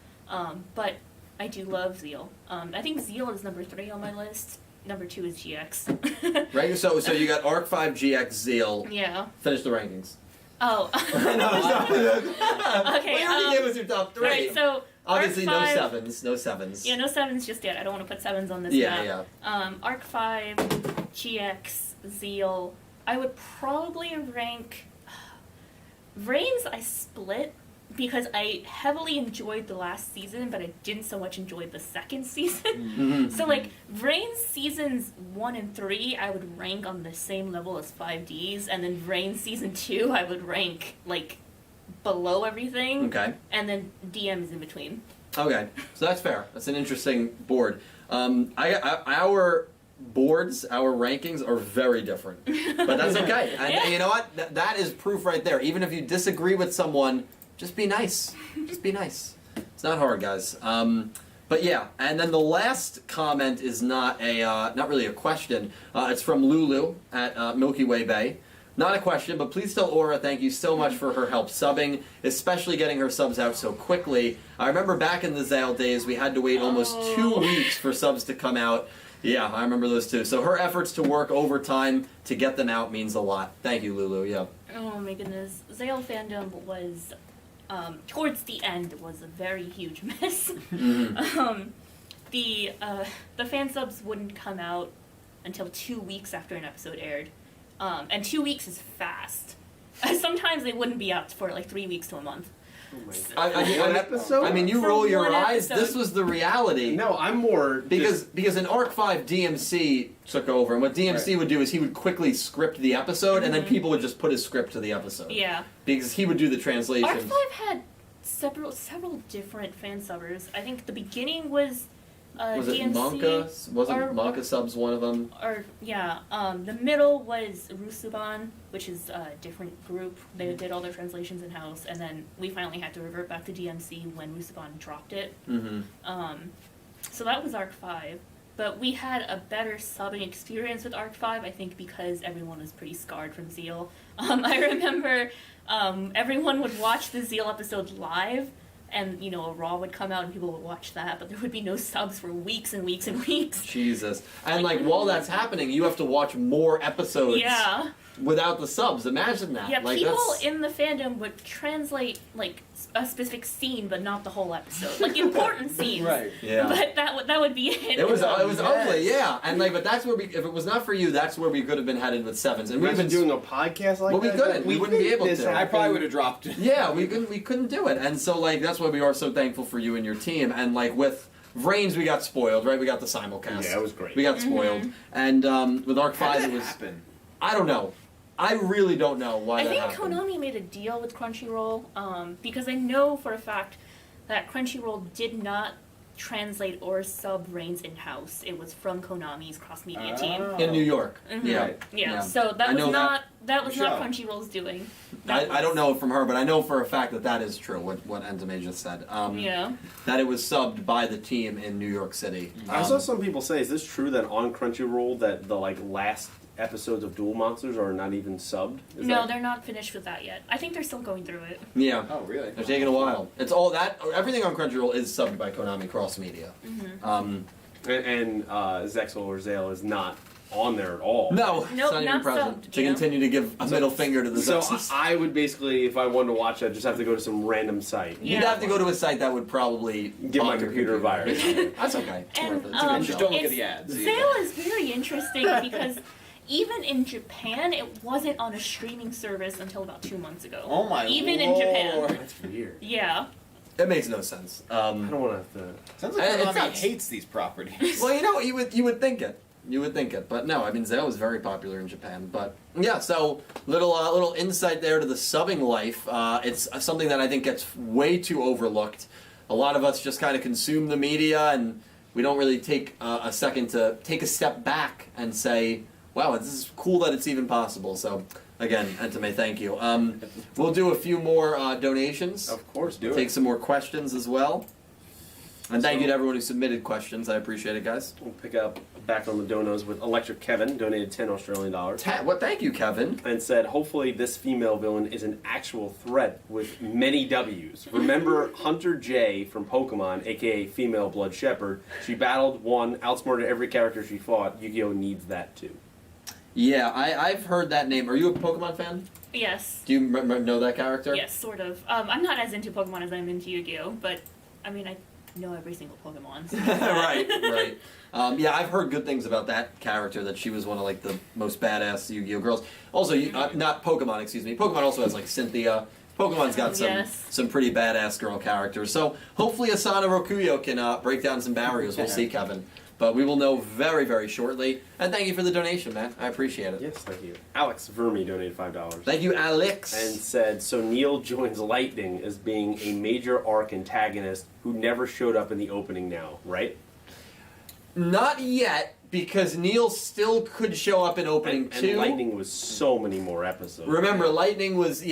But I do love Zeal. I think Zeal is number 3 on my list. Number 2 is GX.
Right. So you got Arc 5, GX, Zeal.
Yeah.
Finish the rankings.
Oh. Okay.
We already gave us your top 3.
Right. So
Obviously,
Arc
no
5
sevens. No sevens.
Yeah, no 7s just yet. I don't want to put 7s on this
Yeah,
map.
yeah.
Arc 5, GX, Zeal. I would probably rank Reigns. I split because I heavily enjoyed the last season, but I didn't so much enjoy the second season.
Mm-hmm.
So like Reigns seasons 1 and 3, I would rank on the same level as 5Ds, and then Reigns season 2, I would rank like below everything,
Okay.
and then DM is in between.
Okay. So that's fair. That's an interesting board. Our boards, our rankings are very different, but that's okay. And
Yeah.
you know what? That is proof right there. Even if you disagree with someone, just be nice. Just be nice. It's not hard, guys. But yeah, and then the last comment is not really a question. It's from Lulu at Milky Way Bay. Not a question, but please tell Aura thank you so much for her help subbing, especially getting her subs out so quickly. I remember back in the Zale days, we had to wait almost 2 weeks for subs to come out. Yeah, I remember those too. So her efforts to work overtime to get them out means a lot. Thank you, Lulu. Yeah.
Oh my goodness. Zale fandom was, towards the end, was a very huge mess. The fan subs wouldn't come out until 2 weeks after an episode aired. And 2 weeks is fast. Sometimes they wouldn't be out for like 3 weeks to a month.
One episode?
I mean, you
For
roll your
one
eyes.
episode.
This was the reality.
No, I'm more
Because in Arc 5, DMC took over, and what DMC would do is he would quickly script the episode, and then people would just put his script to the episode.
Yeah.
Because he would do the
Arc
translations.
5 had several different fan subbers. I think the beginning was
Was it
DMC.
Monka? Wasn't
or-
Monka subs one of them?
Or yeah, the middle was Rusuban, which is a different group. They did all their translations in house, and then we finally had to revert back to DMC when Rusuban dropped it.
Mm-hmm.
So that was Arc 5, but we had a better subbing experience with Arc 5. I think because everyone was pretty scarred from Zeal. I remember everyone would watch the Zeal episode live. And, you know, a Raw would come out and people would watch that, but there would be no subs for weeks and weeks and weeks.
Jesus. And, like, while that's happening, you have to watch more episodes.
Yeah.
without the subs. Imagine that.
Yeah,
like,
people
that's-
in the fandom would translate like a specific scene, but not the whole episode. Like important scenes.
Right.
Yeah.
But that would be it.
It was
Yes.
ugly, yeah, and like, but that's where we. If it was not for you, that's where we could have been headed with sevens, and we've
Imagine
been
doing a podcast like
Well, we
that.
couldn't. We wouldn't be able
this
to.
I probably would have dropped it.
Yeah, we couldn't do it, and so like that's why we are so thankful for you and your team, and like with Reigns we got spoiled, right? We got the simulcast.
Yeah, it was great.
We got spoiled, and with Arc
How
5
did
it
that
was.
happen?
I don't know. I really don't know why
I
that
think
happened.
Konami made a deal with Crunchyroll because I know for a fact that Crunchyroll did not translate or sub Reigns in house. It was from Konami's cross media team.
In New York.
Mhm.
Yeah.
Right.
Yeah,
Yeah.
so
I
that was
know
not that was
Good
not
show.
Crunchyroll's doing.
I don't know from her, but I know for a fact that that is true. What Entame just said.
Yeah.
That it was subbed by the team in New York City.
I saw some people say, is this true that on Crunchyroll that the like last episodes of Duel Monsters are not even subbed? Is
No,
that-
they're not finished with that yet. I think they're still going through it.
Yeah.
Oh, really?
They're taking a while. It's all that everything on Crunchyroll is subbed by Konami Cross Media.
and Zexel or Zale is not on there at all.
No, it's
Nope,
not even
not
present.
subbed,
To
yeah.
continue to give a middle finger to the
So
Zexes.
I would basically, if I wanted to watch that, just have to go to some random site.
Yeah.
You'd have to go to a site that would probably
Give my
bug your
computer a virus.
That's okay. It's
And,
worth it. It's a good
um,
show.
Just don't look at
It's-
the ads.
Sale is very interesting because even in Japan, it wasn't on a streaming service until about 2 months ago.
Oh my
Even in
lord.
Japan.
That's weird.
Yeah.
It makes no sense.
I don't want to have to.
Sounds like
It's
Konami
not-
hates these properties.
Well, you would think it. You would think it, but no. I mean, Zale is very popular in Japan. But yeah, so little insight there to the subbing life. It's something that I think gets way too overlooked. A lot of us just kind of consume the media, and we don't really take a second to take a step back and say, "Wow, this is cool that it's even possible." So again, Entame, thank you. We'll do a few more donations.
Of course, do
Take
it.
some more questions as well. And thank you to everyone who submitted questions. I appreciate it, guys.
We'll pick up back on the donos with Electric Kevin, donated $10 Australian.
Thank you, Kevin.
And said, hopefully this female villain is an actual threat with many W's. Remember Hunter J from Pokemon, aka Female Blood Shepherd. She battled, won, outsmarted every character she fought. Yu-Gi-Oh needs that too.
Yeah, I've heard that name. Are you a Pokemon fan?
Yes.
Do you know that character?
Yes, sort of. I'm not as into Pokemon as I'm into Yu-Gi-Oh, but I mean, I know every single Pokemon. So
right. Yeah, I've heard good things about that character. That she was one of like the most badass Yu-Gi-Oh girls. Also, not Pokemon. Excuse me. Pokemon also has like Cynthia. Pokemon's got
Yes.
some pretty badass girl characters. So hopefully Asana Rokuyo can break down some barriers. We'll see, Kevin. But we will know very, very shortly. And thank you for the donation, man. I appreciate it.
Yes, thank you. Alex Vermi donated $5.
Thank you, Alex.
And said, so Neil joins Lightning as being a major arc antagonist who never showed up in the opening now, right?
Not yet, because Neil still could show up in opening
And
2.
Lightning was so many more episodes.
Remember, Lightning was,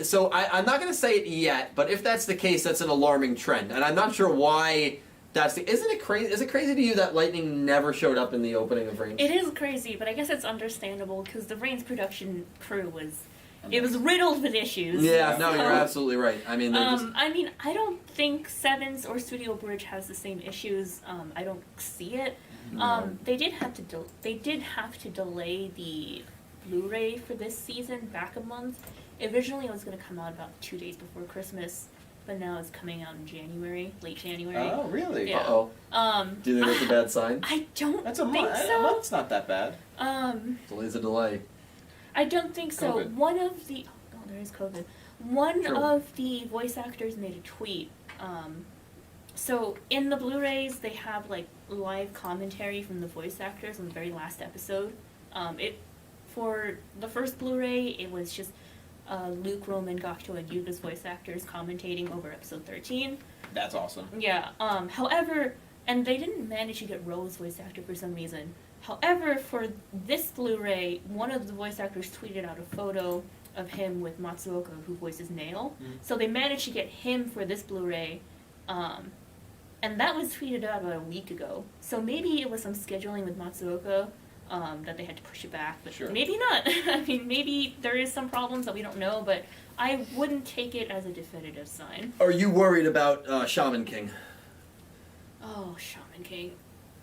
so I'm not going to say it yet, but if that's the case, that's an alarming trend. And I'm not sure why that's the, isn't it crazy? Is it crazy to you that Lightning never showed up in the opening of Reigns?
it is crazy, but I guess it's understandable because the Reigns production crew was riddled with issues.
Yeah, no,
So,
you're absolutely right. I mean, they're just,
I mean, I don't think Sevens or Studio Bridge has the same issues. I don't see it. They did have to delay the Blu-ray for this season back a month. Originally, it was going to come out about 2 days before Christmas, but now it's coming out in January, late January.
Oh, really?
Yeah.
uh-oh. Do you think that's a bad sign?
I don't
That's a
think
month.
so.
A month's not that bad.
Delay's a delay.
I don't think so.
COVID.
One of the there is COVID. One
True.
of the voice actors made a tweet. So in the Blu-rays, they have like live commentary from the voice actors on the very last episode. For the first Blu-ray, it was just Luke, Roman, Gakto, and Yuga's voice actors commentating over episode 13.
That's awesome.
Yeah. However, and they didn't manage to get Rose voice actor for some reason. However, for this Blu-ray, one of the voice actors tweeted out a photo of him with Matsuoka, who voices Nail. So they managed to get him for this Blu-ray, and that was tweeted out about a week ago. So maybe it was some scheduling with Matsuoka that they had to push it back, but
Sure.
maybe not. I mean, maybe there is some problems that we don't know, but I wouldn't take it as a definitive sign.
Are you worried about Shaman King?
Oh, Shaman King.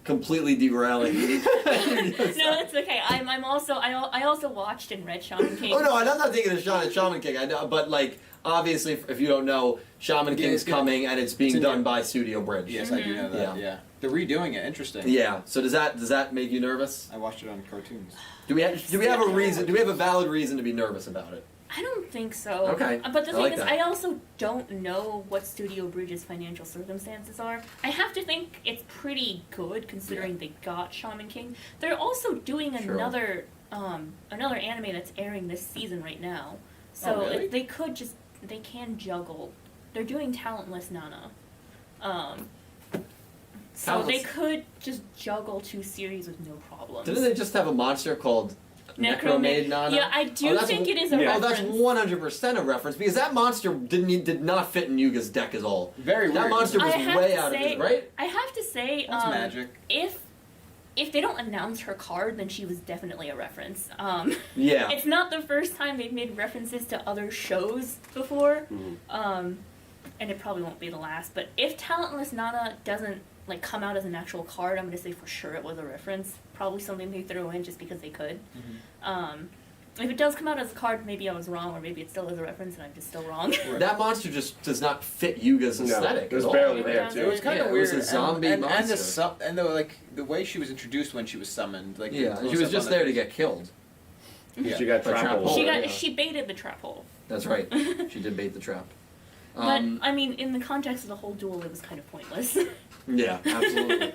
completely derailing.
No, it's okay. I also watched and read Shaman King.
Oh no, I'm not taking a shot at Shaman King. I know, but like obviously, if you don't know, Shaman King's coming and it's being done by Studio Bridge.
Yes, I do know that. Yeah. They're redoing it. Interesting.
Yeah. So does that make you nervous?
I watched it on cartoons.
Do we have a reason? Do we have a valid reason to be nervous about it?
I don't think so.
Okay.
But the thing
like
is,
that.
I also don't know what Studio Bridge's financial circumstances are. I have to think it's pretty good considering they got Shaman King. They're also doing
Sure.
another anime that's airing this season right now. So
Oh, really?
they can juggle. They're doing Talentless Nana. So they
Talentless-
could just juggle 2 series with no problems.
Didn't they just have a monster called Necromaid Nana?
Yeah, I do
that's
think it is a
yeah.
Oh, that's
reference.
100% a reference because that monster did not fit in Yuga's deck at all.
Very
That
weird.
monster was
I have
way
to
out of
say-
his right.
I have to say,
That's magic.
if they don't announce her card, then she was definitely a reference.
Yeah.
It's not the first time they've made references to other shows before, and it probably won't be the last. But if Talentless Nana doesn't like come out as an actual card, I'm gonna say for sure it was a reference. Probably something they threw in just because they could. If it does come out as a card, maybe I was wrong, or maybe it still is a reference and I'm just still wrong.
That monster just does not fit Yuga's
No,
aesthetic.
it was
at all.
barely
It
there
doesn't.
It was kind of
Yeah, it
weird.
was a zombie
and
monster.
And the way she was introduced when she was summoned, like
Yeah,
the
and she was
close-up
just
on the
there to
face.
get killed.
Yeah.
She got
But
trap
trap
hole.
hole.
she got
yeah.
she baited the trap hole.
That's right. She did bait the trap.
But I mean, in the context of the whole duel, it was kind of pointless.
Yeah, absolutely.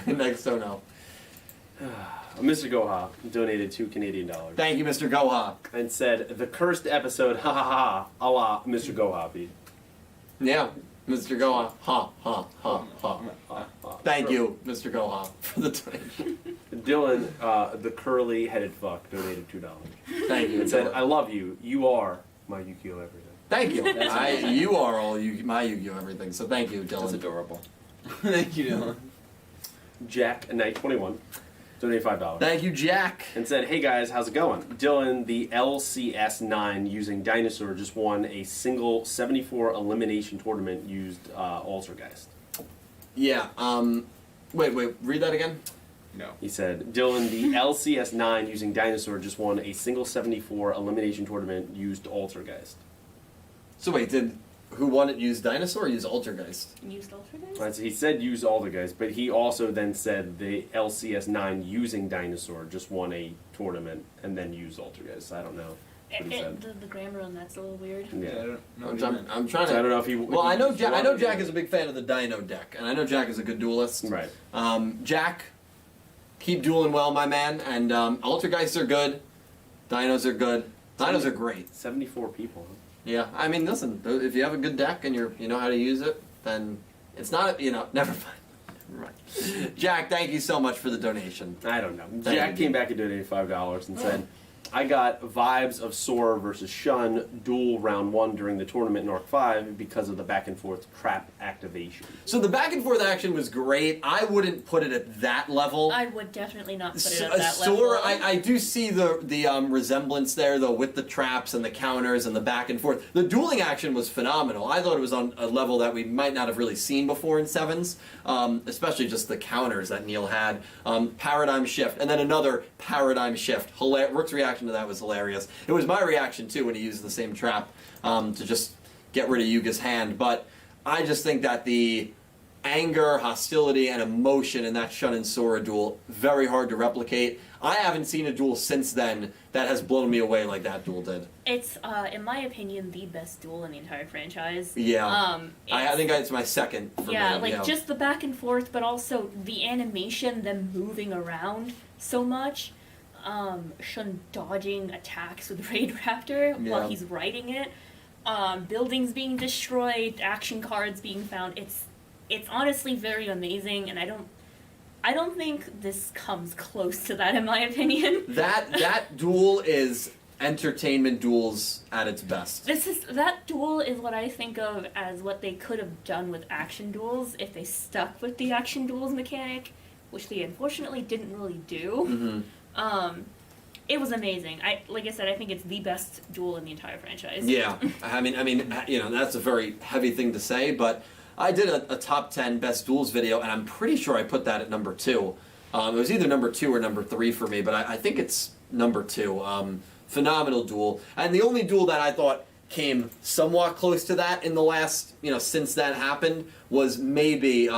Next, don't know.
Mr. Goha donated $2 Canadian
Thank you, Mr. Goha.
and said, "The cursed episode, ha ha ha, a la Mr. Goha beat."
Yeah, Mr. Goha. Ha, ha, ha, ha. Thank you, Mr. Goha, for the donation.
Dylan, the curly-headed fuck, donated $2
Thank you.
and said, "I love you. You are my Yukio everything."
Thank you. You are all my Yu-Gi-Oh! Everything, so thank you,
That's
Dylan.
adorable. Thank you, Dylan.
Jack Knight 21 donated $5
Thank you, Jack.
and said, "Hey guys, how's it going? Dylan, the LCS9 using Dinosaur just won a single 74 elimination tournament used Altergeist."
Yeah, wait, read that again?
No.
He said, "Dylan, the LCS9 using Dinosaur just won a single 74 elimination tournament used Altergeist."
So wait, who won it use Dinosaur or use Altergeist?
Used alternate?
Right, so he said use Altergeist, but he also then said the LCS9 using Dinosaur just won a tournament and then used Altergeist. I don't know. What he said.
The grammar on that's a little weird.
Yeah.
I don't know what you meant.
I'm trying
So I
to.
don't know if he.
Well,
if
I
he
know
used
Jack. I
one
know
or
Jack
the
is a big fan of the Dino deck, and I know Jack is a good duelist.
other. Right.
Jack, keep dueling well, my man. And Altergeists are good. Dinos are good. Dinos are great.
74 people. Huh?
Yeah, I mean, listen. If you have a good deck and you know how to use it, then it's not. Never mind. Right. Jack, thank you so much for the donation.
I don't know.
Thank
Jack
you.
came back and donated $5 and said, "I got vibes of Sora versus Shun duel round 1 during the tournament in Arc 5 because of the back and forth trap activation."
So the back and forth action was great. I wouldn't put it at that level.
I would definitely not put it at that
Sora,
level.
I do see the resemblance there, though, with the traps and the counters and the back and forth. The dueling action was phenomenal. I thought it was on a level that we might not have really seen before in Sevens, especially just the counters that Neil had. Paradigm shift, and then another paradigm shift. Rook's reaction to that was hilarious. It was my reaction, too, when he used the same trap to just get rid of Yuga's hand. But I just think that the anger, hostility, and emotion in that Shun and Sora duel, very hard to replicate. I haven't seen a duel since then that has blown me away like that duel did.
It's, in my opinion, the best duel in the entire franchise.
Yeah. I
it's-
think it's my second for
yeah,
me.
like just the back and forth, but also the animation, them moving around so much. Shun dodging attacks with Raid Raptor while
Yeah.
he's writing it. Buildings being destroyed, action cards being found. It's honestly very amazing, and I don't think this comes close to that in my opinion.
That duel is entertainment duels at its best.
That duel is what I think of as what they could have done with action duels if they stuck with the action duels mechanic, which they unfortunately didn't really do.
Mm-hmm.
It was amazing. Like I said, I think it's the best duel in the entire franchise.
Yeah, I mean, that's a very heavy thing to say, but I did a top 10 best duels video, and I'm pretty sure I put that at number 2. It was either number 2 or number 3 for me, but I think it's number 2. Phenomenal duel. And the only duel that I thought came somewhat close to that in the last, since that happened, was maybe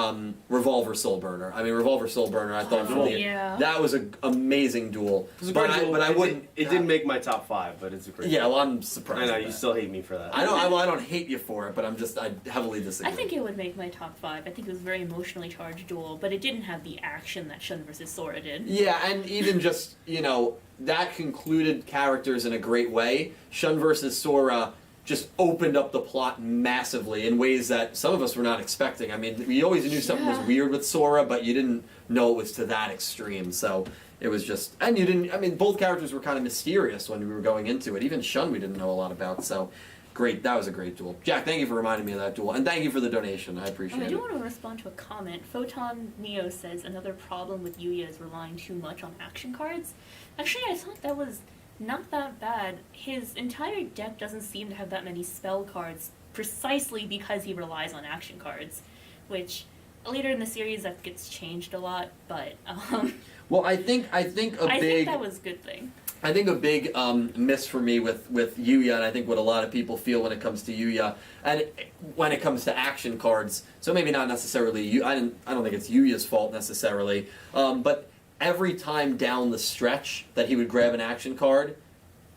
Revolver Soul Burner. I mean, Revolver Soul Burner, I thought that was an amazing duel.
It was a great duel.
But I wouldn't.
It didn't make my top 5, but it's a great.
Yeah,
duel.
well, I'm surprised.
I know
at
you
that.
still hate me for that.
I don't hate you for it, but I heavily disagree.
I think it would make my top 5. I think it was a very emotionally charged duel, but it didn't have the action that Shun vs. Sora did.
Yeah, and even just, that concluded characters in a great way. Shun vs. Sora just opened up the plot massively in ways that some of us were not expecting. I mean, we always knew something was weird with Sora, but you didn't know it was to that extreme. So it was just, and you didn't, I mean, both characters were kind of mysterious when we were going into it. Even Shun we didn't know a lot about, so great. That was a great duel. Jack, thank you for reminding me of that duel, and thank you for the donation. I appreciate
I
it.
do want to respond to a comment. Photon Neo says another problem with Yuya is relying too much on action cards. Actually, I thought that was not that bad. His entire deck doesn't seem to have that many spell cards, precisely because he relies on action cards, which later in the series that gets changed a lot. But
well, I think
that was a good thing.
I think a big miss for me with Yuya, and I think what a lot of people feel when it comes to Yuya, and when it comes to action cards. So maybe not necessarily I don't think it's Yuya's fault necessarily, but every time down the stretch that he would grab an action card,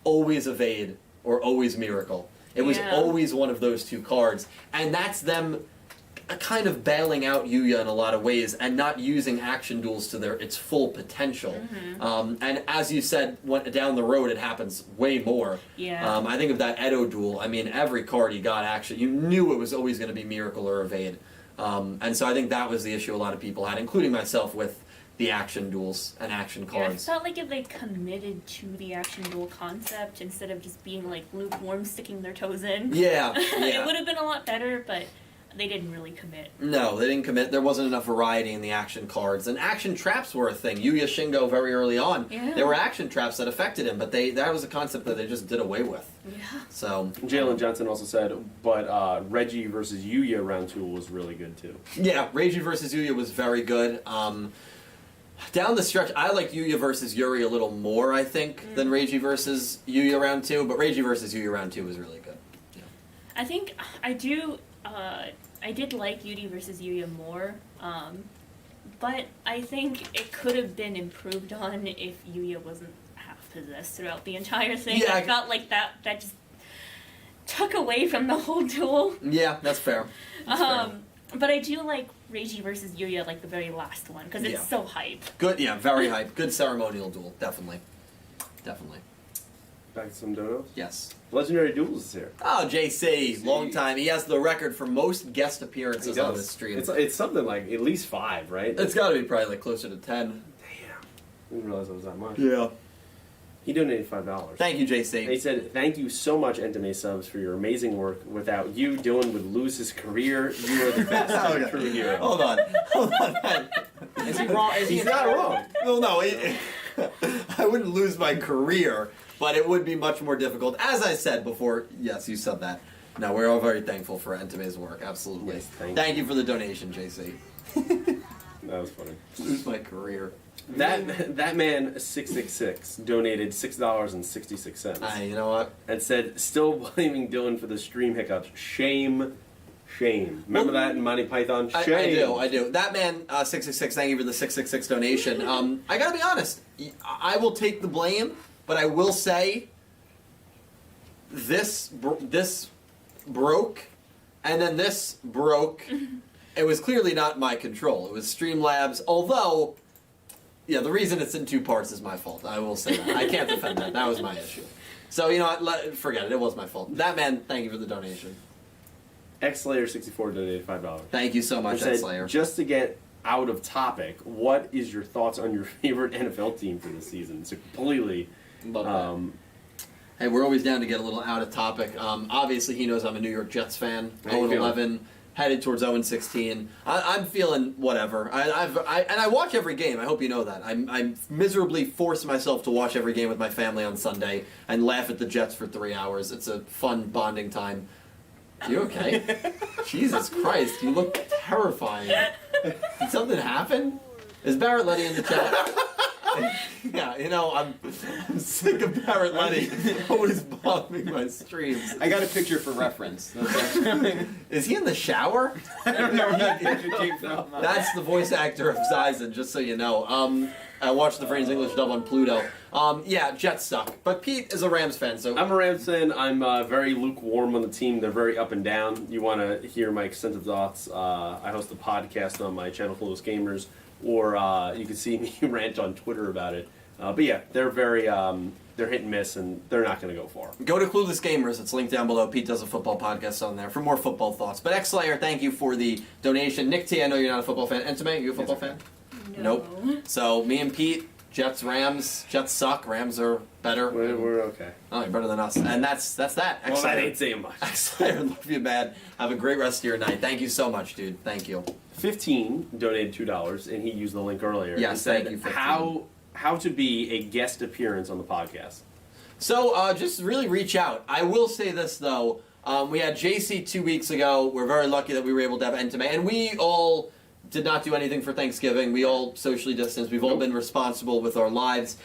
always evade or always miracle. It was always one of those two cards, and that's them kind of bailing out Yuya in a lot of ways and not using action duels to its full potential. And as you said, down the road it happens way more. I think of that Edo duel. I mean, every card you got action, you knew it was always going to be miracle or evade. And so I think that was the issue a lot of people had, including myself, with the action duels and action cards.
I felt like if they committed to the action duel concept instead of just being like lukewarm, sticking their toes in. It would have been a lot better, but they didn't really commit. No,
they didn't commit. There wasn't enough variety in the action cards. And action traps were a thing. Yuya Shingo, very early on, there were action traps that affected him, but that was a concept that they just did away with. So
Jalen Johnson also said, but Reggie versus Yuya round 2 was really good too.
Yeah, Reggie versus Yuya was very good. Down the stretch, I like Yuya versus Yuri a little more, I think, than Reggie versus Yuya round 2, but Reggie versus Yuya round 2 was really good. Yeah.
I think I did like Yuri versus Yuya more, but I think it could have been improved on if Yuya wasn't half possessed throughout the entire thing. I felt like that just took away from the whole duel.
Yeah, that's fair.
But I do like Reiji versus Yuya, like the very last one, because it's so hype.
Good, very hype. Good ceremonial duel, definitely.
Back to some donos?
Yes.
Legendary Duels is here.
Oh, JC, long time. He has the record for most guest appearances on this stream.
It's something like at least 5, right?
It's got to be probably like closer to 10.
Damn. I didn't realize it was that much.
Yeah.
He donated $5.
Thank you, JC.
And he said, "Thank you so much, Entame Subs, for your amazing work. Without you, Dylan would lose his career. You are the best true hero."
Hold on, man.
Is he wrong?
He's not wrong.
Well, no, I wouldn't lose my career, but it would be much more difficult. As I said before, yes, you said that. No, we're all very thankful for Entame's work. Absolutely.
Yes,
thank you for the donation, JC.
That was funny.
Lose my career.
That man 666 donated $6.66.
You know what?
And said, "Still blaming Dylan for the stream hiccups. Shame, shame." Remember that in Monty Python? Shame.
I do. That man 666. Thank you for the 666 donation. I gotta be honest. I will take the blame, but I will say this broke, and then this broke. It was clearly not my control. It was Streamlabs, although, yeah, the reason it's in 2 parts is my fault. I will say that. I can't defend that. That was my issue. So, you know what? Forget it. It was my fault. That man, thank you for the donation.
XSlayer64 donated $5.
Thank you so much, XSlayer.
Just to get out of topic, what is your thoughts on your favorite NFL team for this season? It's a completely...
Love that. Hey, we're always down to get a little out of topic. Obviously, he knows I'm a New York Jets fan. 0-11. Headed towards 0-16. I'm feeling whatever. I watch every game. I hope you know that. I miserably force myself to watch every game with my family on Sunday and laugh at the Jets for 3 hours. It's a fun bonding time. You okay? Jesus Christ, you look terrifying. Did something happen? Is Barrett Letty in the chat? Yeah, you know, I'm sick of Barrett Letty always bombing my streams.
I got a picture for reference.
Is he in the shower?
I don't know where that picture came from.
That's the voice actor of Zyzen, just so you know. I watched the Friends English dub on Pluto. Yeah, Jets suck. But Pete is a Rams fan, so...
I'm a Rams fan. I'm very lukewarm on the team. They're very up and down. You want to hear my extensive thoughts, I host a podcast on my channel, Clueless Gamers, or you can see me rant on Twitter about it. But yeah, they're very... they're hit and miss, and they're not going to go far.
Go to Clueless Gamers. It's linked down below. Pete does a football podcast on there for more football thoughts. But X-Slayer, thank you for the donation. Nick T, I know you're not a football fan. Entame, you a football fan?
No.
Nope. So me and Pete, Jets, Rams. Jets suck. Rams are better.
We're okay.
Oh, you're better than us. And that's that.
Well,
X-Slayer.
that ain't saying much.
X-Slayer, love you, man. Have a great rest of your night. Thank you so much, dude. Thank you.
15 donated $2, and he used the link earlier.
Yes,
and said,
thank you, 15.
how to be a guest appearance on the podcast.
So just really reach out. I will say this, though. We had JC 2 weeks ago. We're very lucky that we were able to have Entame. And we all did not do anything for Thanksgiving. We all socially distanced. We've all been responsible with our lives.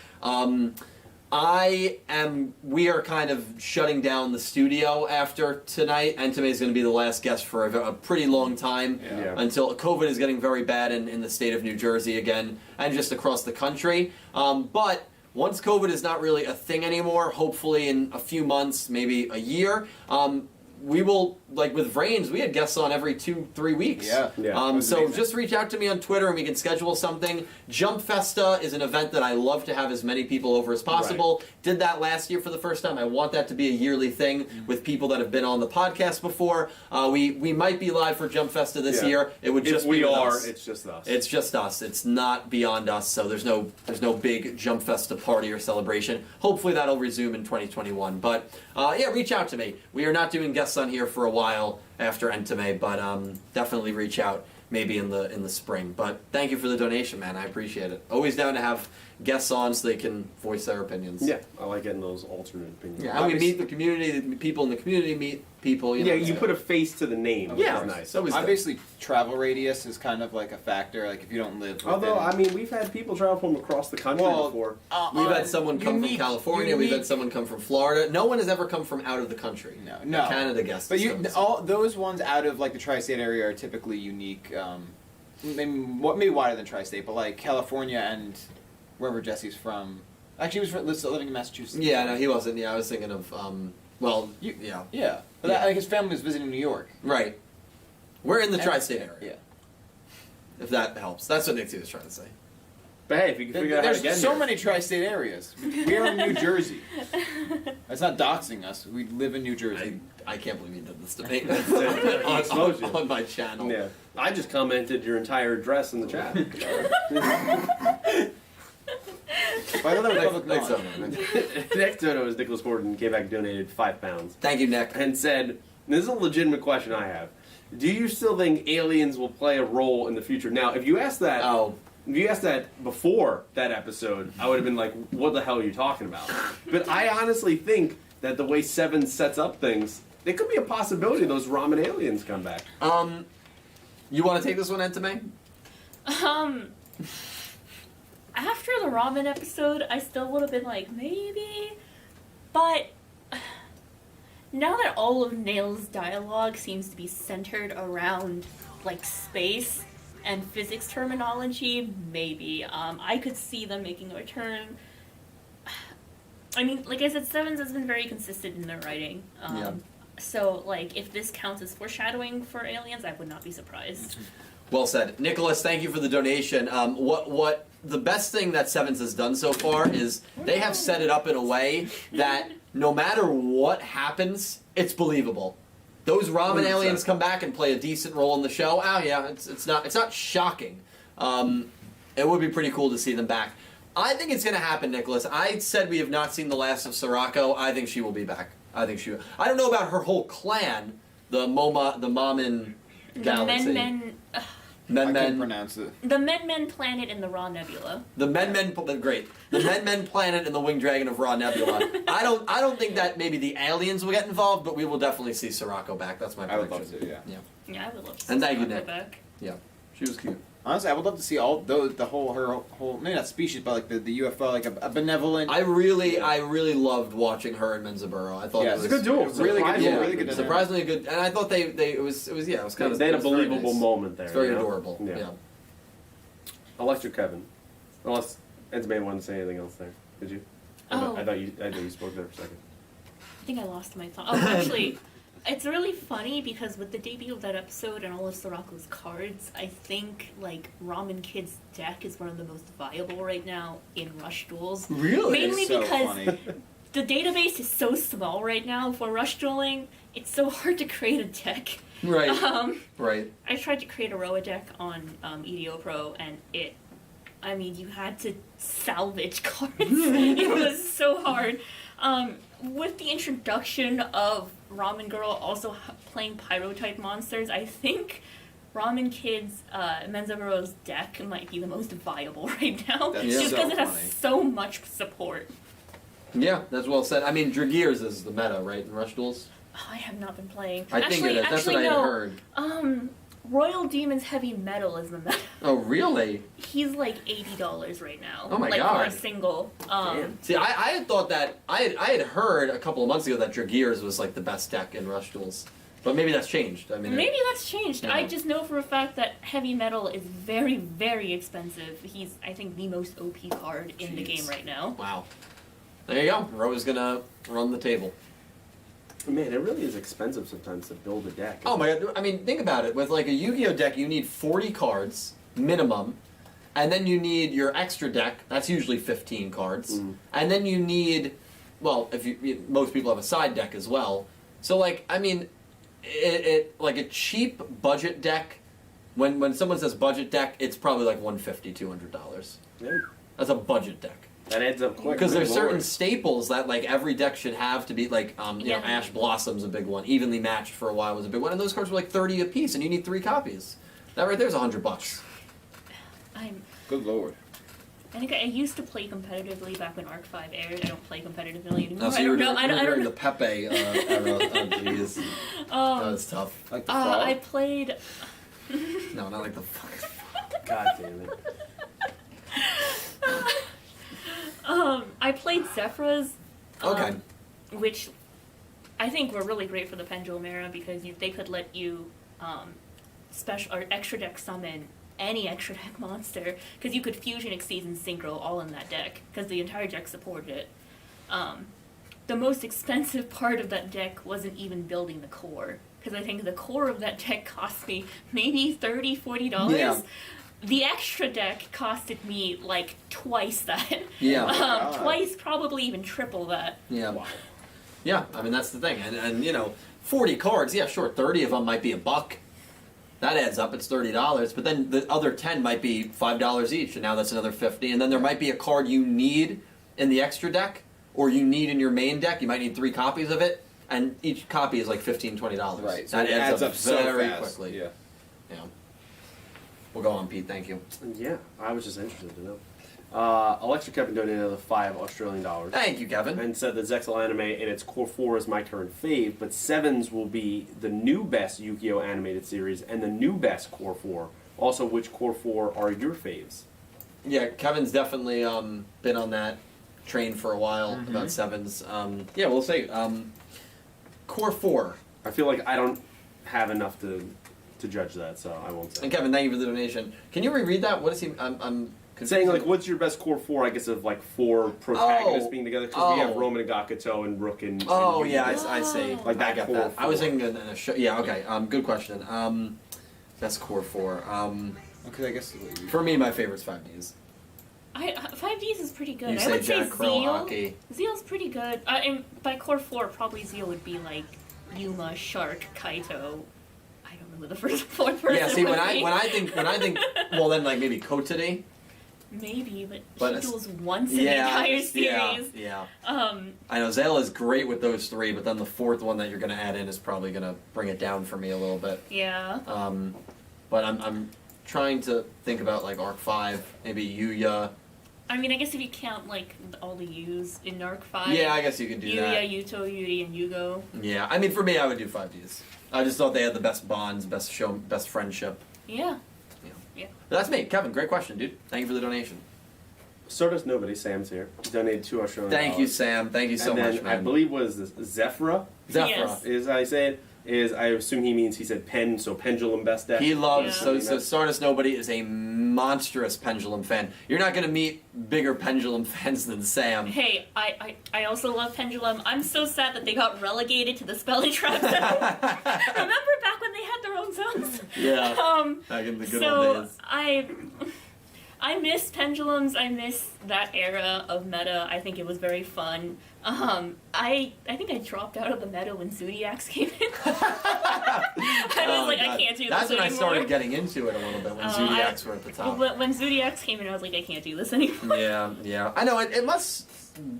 We are kind of shutting down the studio after tonight. Entame is going to be the last guest for a pretty long time
Yeah.
until COVID is getting very bad in the state of New Jersey again and just across the country. But once COVID is not really a thing anymore, hopefully in a few months, maybe a year, we will, like with Vrains, we had guests on every 2-3 weeks.
Yeah.
So just reach out to me on Twitter and we can schedule something. Jump Festa is an event that I love to have as many people over as possible. Did that last year for the first time. I want that to be a yearly thing with people that have been on the podcast before. We might be live for Jump Festa this year. It would just
if we
be with
are,
us.
it's just us.
It's just us. It's not beyond us. So there's no big Jump Festa party or celebration. Hopefully that'll resume in 2021. But yeah, reach out to me. We are not doing guests on here for a while after Entame, but definitely reach out maybe in the spring. But thank you for the donation, man. I appreciate it. Always down to have guests on so they can voice their opinions.
Yeah, I like getting those alternate opinions.
Yeah, and we meet the community. The people in the community meet people. You know,
You put a face to the name. Which
Yeah,
is nice.
it's always good.
Obviously, travel radius is kind of like a factor. Like if you don't live.
Although,
within-
I mean, we've had people travel from across the country
Well,
before.
We've had someone come from
unique-
California. We've
unique-
had someone come from Florida. No one has ever come from out of the country.
No.
Canada guests.
But
and stuff.
all those ones out of like the tri-state area are typically unique. Maybe wider than tri-state, but like California and wherever Jesse's from. Actually, he was living in Massachusetts.
Yeah, no, he wasn't. Yeah, I was thinking of, yeah.
Yeah, but
Yeah.
like his family was visiting New York.
Right. We're in the
And-
tri-state area.
Yeah.
If that helps. That's what Nick T was trying to say.
But hey, if you can figure out how to get
There's so
here.
many tri-state areas. We are in New Jersey. That's not doxing us. We live in New Jersey.
I can't believe you did this to me
Explosion.
on my channel.
Yeah. I just commented your entire address in the chat.
By the way,
Next,
public
next
knowledge.
up.
Next dono is Nicholas Gordon, came back donated £5
Thank you, Nick.
and said, "This is a legitimate question I have. Do you still think aliens will play a role in the future?" Now, if you asked that, if you asked that before that episode, I would have been like, "What the hell are you talking about?" But I honestly think that the way Sevens sets up things, there could be a possibility those ramen aliens come back.
You want to take this one, Entame?
After the ramen episode, I still would have been like, maybe. But now that all of Nail's dialogue seems to be centered around, like, space and physics terminology, maybe. I could see them making a return. I mean, like I said, Sevens has been very consistent in their writing.
Yeah.
So, like, if this counts as foreshadowing for aliens, I would not be surprised.
Well said. Nicholas, thank you for the donation. What the best thing that Sevens has done so far is they have set it up in a way that no matter what happens, it's believable. Those ramen
100%.
aliens come back and play a decent role in the show. Oh yeah, it's not shocking. It would be pretty cool to see them back. I think it's going to happen, Nicholas. I said we have not seen the last of Sirocco. I think she will be back. I don't know about her whole clan, the Momin
The
Galaxy.
men.
I
Men
can't pronounce it.
The Men Planet and the Raw Nebula.
The great. The Men Planet and the Winged Dragon of Raw Nebula. I don't think that maybe the aliens will get involved, but we will definitely see Sirocco back. That's my
I would
prediction.
love to, yeah.
Yeah, I would love to see
And thank you,
Sokka
Nick.
back.
Yeah, she was cute.
Honestly, I would love to see all the whole maybe not species, but like the UFO, like a benevolent.
I really loved watching her and Menzaburo. I thought
Yeah,
it
it's
was
a good duel.
it was
Really good
yeah,
duel, really good duel.
surprisingly good. And I thought it was kind of
They had a
it was very
believable
nice.
moment there.
It's very
you know?
adorable.
Yeah.
Yeah.
Electric Kevin. Unless Entame wanted to say anything else there. Did you?
Oh.
I thought you spoke there for a second.
I think I lost my thought. Oh, actually, it's really funny because with the debut of that episode and all of Sirocco's cards, I think like Ramen Kid's deck is one of the most viable right now in Rush Duels.
Really?
Mainly
so
because
funny.
the database is so small right now for Rush Dueling. It's so hard to create a deck.
Right. Right.
I tried to create a Roa deck on EDO Pro, and you had to salvage cards. It was so hard. With the introduction of Ramen Girl also playing Pyro-type monsters, I think Ramen Kid's Menzaburo's deck might be the most viable right now.
That's
just
so
because it has
funny.
so much support.
Yeah, that's well said. I mean, Dragears is the meta, right, in Rush Duels?
Oh, I have not been playing.
I think it is. That's what I had
no.
heard.
Royal Demon's Heavy Metal is the meta.
Oh, really?
He's like $80 right now.
Oh my
like
God.
for a single.
See, I had thought that I had heard a couple of months ago that Dragears was like the best deck in Rush Duels, but maybe that's changed. I mean,
Maybe that's changed.
Yeah.
I just know for a fact that Heavy Metal is very, very expensive. He's, I think, the most OP card in the game right now.
wow. There you go. Roa's gonna run the table.
Man, it really is expensive sometimes to build a deck.
Oh my god! I mean, think about it. With like a Yu-Gi-Oh deck, you need 40 cards minimum, and then you need your extra deck. That's usually 15 cards, and then you need, well, if most people have a side deck as well. So like, I mean, it like a cheap budget deck. When someone says budget deck, it's probably like $150, $200.
Yeah.
That's a budget deck.
That adds up quick.
Because there's
Good
certain
lord.
staples that like every deck should have to be like you know,
Yeah.
Ash Blossom's a big one. Evenly Matched for a while was a big one, and those cards were like 30 a piece, and you need 3 copies. That right there's $100.
Good lord.
I think I used to play competitively back when Arc 5 aired. I don't play competitively anymore.
Oh, so
I
you were
don't know. I don't
during
know.
the Pepe era. Oh, jeez. That was tough.
Like the fall.
I played.
No, not like the fuck.
God damn it.
I played Zephyrus.
Okay.
Which I think were really great for the Pendulum era because they could let you special or extra deck summon any extra deck monster because you could fusion, exceed, and synchro all in that deck because the entire deck supported it. The most expensive part of that deck wasn't even building the core because I think the core of that deck cost me maybe $30, $40.
Yeah.
The extra deck costed me like twice that.
Yeah.
Twice, probably even triple that.
Yeah. Yeah, I mean that's the thing, and you know, 40 cards. Yeah, sure, 30 of them might be $1. That adds up. It's $30, but then the other 10 might be $5 each, and now that's another 50. And then there might be a card you need in the extra deck, or you need in your main deck. You might need 3 copies of it, and each copy is like $15, $20.
Right. So
that
it adds up so
very
fast.
quickly.
Yeah.
Yeah. We'll go on, Pete. Thank you.
Yeah, I was just interested to know. Electric Kevin donated another $5 Australian.
Thank you, Kevin.
And said that Zexal anime in its core 4 is my current fave, but Sevens will be the new best Yu-Gi-Oh animated series and the new best core 4. Also, which core 4 are your faves?
Yeah, Kevin's definitely been on that train for a while about sevens. Yeah, we'll see. Core 4.
I feel like I don't have enough to judge that, so I won't say.
And Kevin, thank you for the donation. Can you reread that? What is he? I'm
Saying like, what's your best core 4? I guess of like 4 protagonists
Oh.
being together because we have
Oh.
Roman and Gakuto and Rook and.
Oh
and
yeah,
Yuya.
I see.
Like that
I get
core
that. I was
4.
thinking in a show. Yeah, okay. Good question. That's core 4.
Okay, I guess.
For me, my favorite's 5Ds.
5Ds is pretty good.
You
I
say
would say
Jack Crow,
Zeal.
Hockey.
Zeal's pretty good. And by core 4, probably Zeal would be like Yuma, Shark, Kaito. I don't know who the fourth person
Yeah, see
would
when
be.
I think well then like maybe Kotode.
Maybe, but
But
he
it's-
duels once in the entire series.
Yeah.
Um,
I know Zale is great with those 3, but then the 4th one that you're gonna add in is probably gonna bring it down for me a little bit.
yeah.
But I'm trying to think about like Arc 5, maybe Yuya.
I mean, I guess if you count like all the U's in Arc 5.
Yeah, I guess you could do
Yuya,
that.
Yuto, Yuri, and Yugioh.
Yeah, I mean, for me, I would do 5Ds. I just thought they had the best bonds, best show, best friendship.
Yeah.
But that's me, Kevin. Great question, dude. Thank you for the donation.
Stardust Nobody, Sam's here. He donated $2 Australian.
Thank you, Sam. Thank you so
and then
much, man.
I believe was this Zephyra
Zephyra.
Yes.
is how I say it. Is I assume he said pen, so pendulum best deck.
He loves
Yeah.
so Stardust Nobody is a monstrous pendulum fan. You're not gonna meet bigger pendulum fans than Sam.
Hey, I also love Pendulum. I'm so sad that they got relegated to the spelling trap zone. Remember back when they had their own zones?
Yeah. Back in the good old
So
days.
I miss pendulums. I miss that era of meta. I think it was very fun. I think I dropped out of the meta when Zodiacs came in. I was like,
God.
I can't do this
That's when I
anymore.
started getting into it a little bit, when Zodiacs were at the top.
When Zodiacs came in, I was like, I can't do this anymore.
Yeah. I know, it must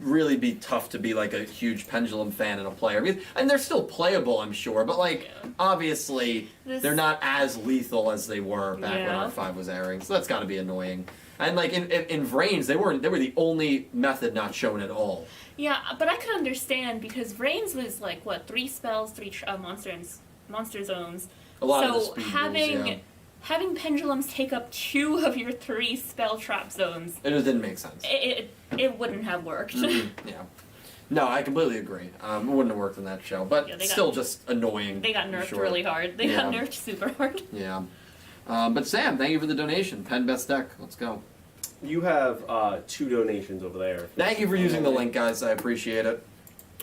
really be tough to be like a huge pendulum fan and a player. And they're still playable, I'm sure, but like, obviously, they're not as lethal as they were back when
Yeah.
R5 was airing, so that's gotta be annoying. And like in Vrains, they were the only method not shown at all.
Yeah, but I could understand because Vrains was like what 3 spells, 3 monster zones.
A lot of the
So
speed
having
rules, yeah.
having pendulums take up 2 of your 3 spell trap zones,
It just didn't make sense.
it wouldn't have worked.
Yeah. No, I completely agree. It wouldn't have worked in that show, but
Yeah, they got-
still just annoying.
They got
I'm
nerfed
sure.
really hard. They got
Yeah.
nerfed super hard.
Yeah. But Sam, thank you for the donation. Pen best deck. Let's go.
You have 2 donations over there.
Thank you for using the link, guys. I appreciate it.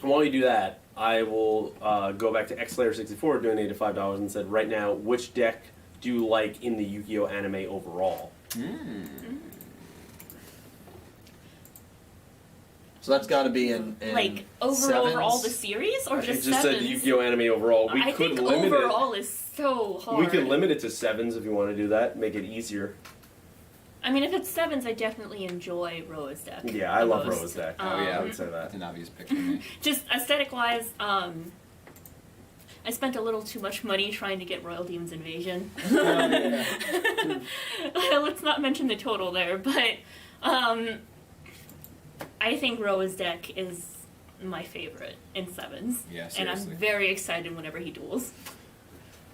And while you do that, I will go back to XLayer64, donated $5 and said, right now, which deck do you like in the Yu-Gi-Oh anime overall?
So that's got to be in
Like over
Sevens?
all the series or
It
just
just said
sevens?
Yu-Gi-Oh anime overall. We
I
could
think
limit
overall is so hard.
it. We could limit it to 7s if you want to do that, make it easier.
I mean, if it's sevens, I definitely enjoy Roa's deck.
Yeah, I
the
love
most.
Roa's deck.
Oh, yeah.
I would say that.
That's an obvious pick for me.
Just aesthetic-wise, I spent a little too much money trying to get Royal Demon's Invasion. Let's not mention the total there, but I think Roa's deck is my favorite in sevens,
Yeah,
and I'm
seriously.
very excited whenever he duels.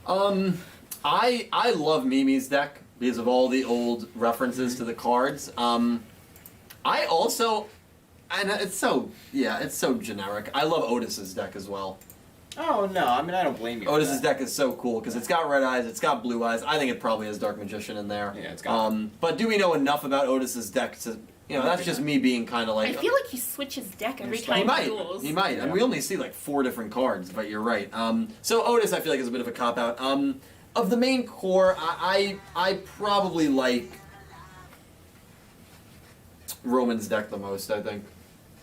I love Mimi's deck because of all the old references to the cards. I also, and it's so generic. I love Otis's deck as well.
Oh no, I mean I don't blame you. for
Otis's
that.
deck is so cool because it's got red eyes, it's got blue eyes. I think it probably has Dark Magician in there.
Yeah, it's got.
But do we know enough about Otis's deck to, that's just me being kind of like.
I feel like he switches deck every
He
time
He
he
might.
duels.
He might. I mean, we only see like 4 different cards, but you're right. So Otis, I feel like is a bit of a cop out. Of the main core, I probably like Roman's deck the most. I think.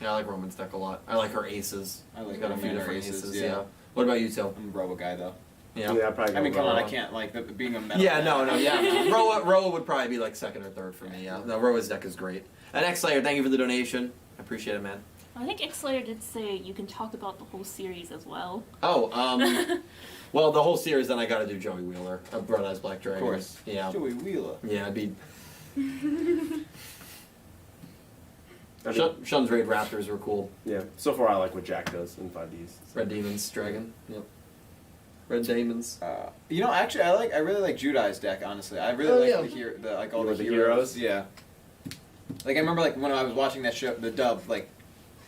Yeah, I like Roman's deck a lot. I like her aces.
I like
She's got a few
Roman
different
aces,
aces.
yeah.
What about you, Till?
I'm a Robo guy though.
Yeah.
I'd probably go
I mean, come on, I
Roa.
can't like being a metal.
Yeah,
guy.
no, yeah. Roa would probably be like 2nd or 3rd for me. Yeah. No, Roa's deck is great. And X-Slayer, thank you for the donation. I appreciate it, man.
I think X-Slayer did say you can talk about the whole series as well.
Oh, well, the whole series, then I gotta do Joey Wheeler, Blood Eyes Black Dragon.
Of course.
Yeah.
Joey Wheeler.
Yeah, I'd be.
I mean,
Shun's Raid Raptors were cool.
yeah, so far I like what Jack does in 5Ds. So.
Red Demons Dragon. Yep. Red Demons.
Actually, I really like Judai's deck. Honestly, I really
Oh,
like
yeah.
all
You
the
like the
heroes.
heroes?
Yeah. Like I remember, like when I was watching that show, the dub, like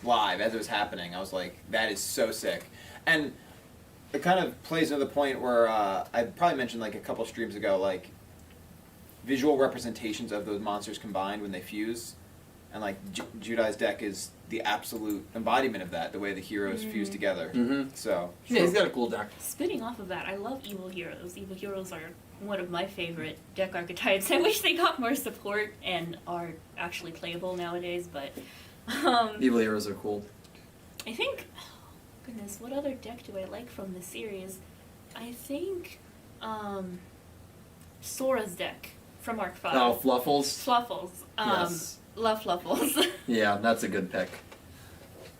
live as it was happening, I was like, that is so sick, and it kind of plays into the point where I probably mentioned like a couple streams ago, like visual representations of those monsters combined when they fuse, and like Judai's deck is the absolute embodiment of that. The way the heroes fuse together.
Mm-hmm.
So
Yeah, he's got a cool deck.
Spinning off of that, I love evil heroes. Evil heroes are one of my favorite deck archetypes. I wish they got more support and are actually playable nowadays, but
Evil Heroes are cool.
I think, goodness, what other deck do I like from the series? I think Sora's deck from Arc 5.
Oh, Fluffles.
Fluffles.
Yes.
Love Fluffles.
Yeah, that's a good pick.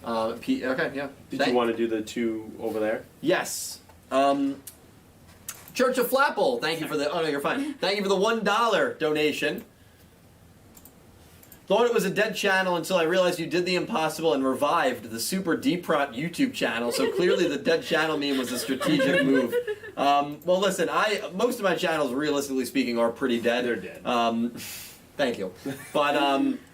Okay, yeah.
Did you want to do the 2 over there?
Yes. Church of Flapple, thank you for the. Oh no, you're fine. Thank you for the $1 donation. Thought it was a dead channel until I realized you did the impossible and revived the super deprot YouTube channel. So clearly the dead channel meme was a strategic move. Well, listen, most of my channels, realistically speaking, are pretty dead.
They're dead.
Thank you. But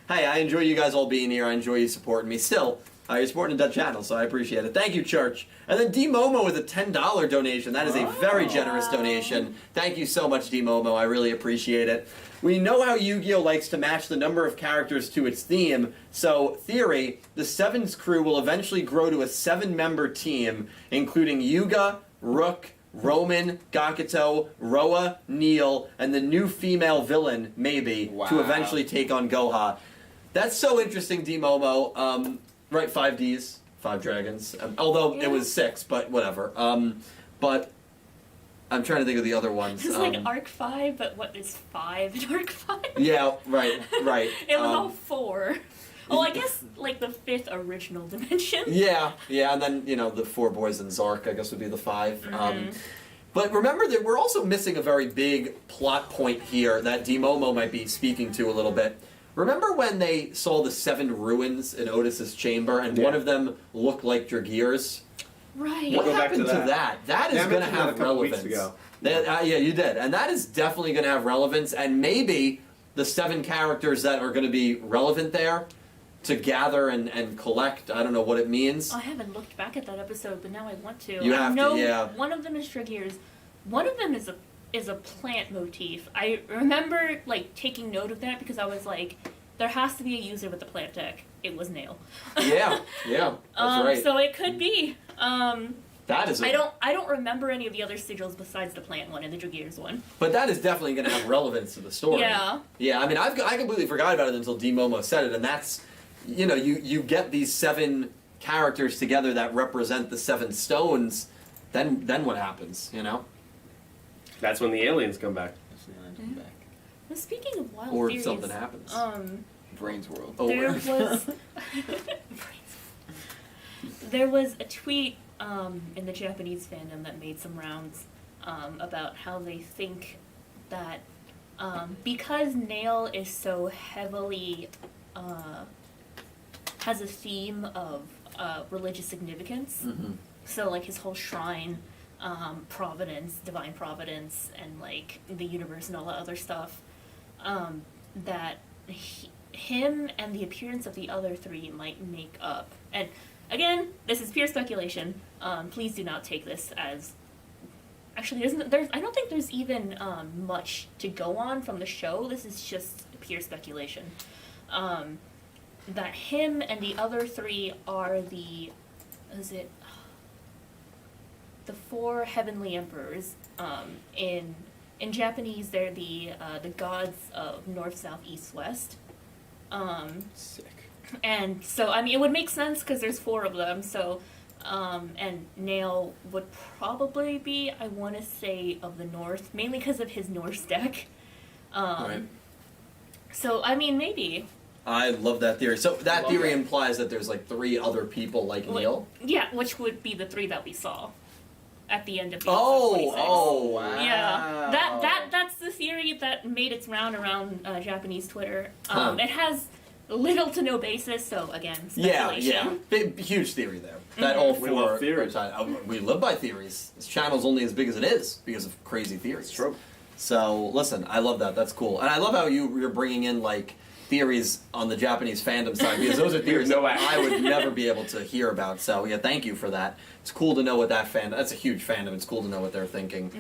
hey, I enjoy you guys all being here. I enjoy you supporting me. Still, you're supporting a dead channel, so I appreciate it. Thank you, Church. And then D Momo with a $10 donation. That is a very generous donation. Thank you so much, D Momo. I really appreciate it. We know how Yu-Gi-Oh! Likes to match the number of characters to its theme, so theory, the Sevens crew will eventually grow to a 7-member team, including Yuga, Rook, Roman, Gakuto, Roa, Neil, and the new female villain, maybe, to eventually take on Goha. That's so interesting, D Momo. Right, 5 Ds, 5 dragons. Although it was 6, but whatever. But I'm trying to think of the other ones.
It's like Arc 5, but what is 5 in Arc 5?
Yeah, right.
It was all 4. Oh, I guess like the 5th original dimension.
Yeah, and then, the 4 boys in Zark, I guess, would be the 5. But remember that we're also missing a very big plot point here that D Momo might be speaking to a little bit. Remember when they saw the 7 ruins in Otis's chamber, and one of them looked like Dragears?
Right.
What
Go back
happened
to
to
that.
that? That is going to have
a couple
relevance.
weeks ago.
Yeah, you did. And that is definitely going to have relevance, and maybe the 7 characters that are going to be relevant there to gather and collect, I don't know what it means.
I haven't looked back at that episode, but now I want to.
You have to, yeah.
One of them is Dragears. One of them is a plant motif. I remember like taking note of that because I was like, there has to be a user with the plant deck. It was Nail.
Yeah, that's right.
So it could be.
That is.
I don't remember any of the other sigils besides the plant one and the Dragears one.
But that is definitely going to have relevance to the story.
Yeah.
Yeah, I mean, I completely forgot about it until D Momo said it, and that's, you get these 7 characters together that represent the 7 stones. Then what happens?
That's when the aliens come back.
Well, speaking of wild
Or
theories,
something happens.
Brains World.
Oh,
there there was a tweet in the Japanese fandom that made some rounds about how they think that because Nail is so heavily has a theme of religious significance, so like his whole shrine, Providence, divine Providence, and like the universe and all that other stuff, that him and the appearance of the other 3 might make up. And again, this is pure speculation. Please do not take this as. Actually, I don't think there's even much to go on from the show. This is just pure speculation. That him and the other 3 are the 4 heavenly emperors. In Japanese, they're the gods of north, south, east, west.
Sick.
And so, I mean, it would make sense because there's 4 of them. So, and Nail would probably be, I want to say, of the north, mainly because of his Norse deck.
Right.
So, I mean, maybe.
I love that theory. So that theory implies that there's like 3 other people like Neil?
Yeah, which would be the 3 that we saw at the end of the
Oh, wow.
Yeah, that's the theory that made its round around Japanese Twitter. It has little to no basis, so again, speculation.
Yeah. Big, huge theory there. That all 4
We love theories.
We live by theories. This channel's only as big as it is because of crazy theories.
It's true.
So listen, I love that. That's cool, and I love how you're bringing in like theories on the Japanese fandom side because those are theories that I would never be able to hear about. So yeah, thank you for that. It's cool to know what that's a huge fandom. It's cool to know what they're thinking,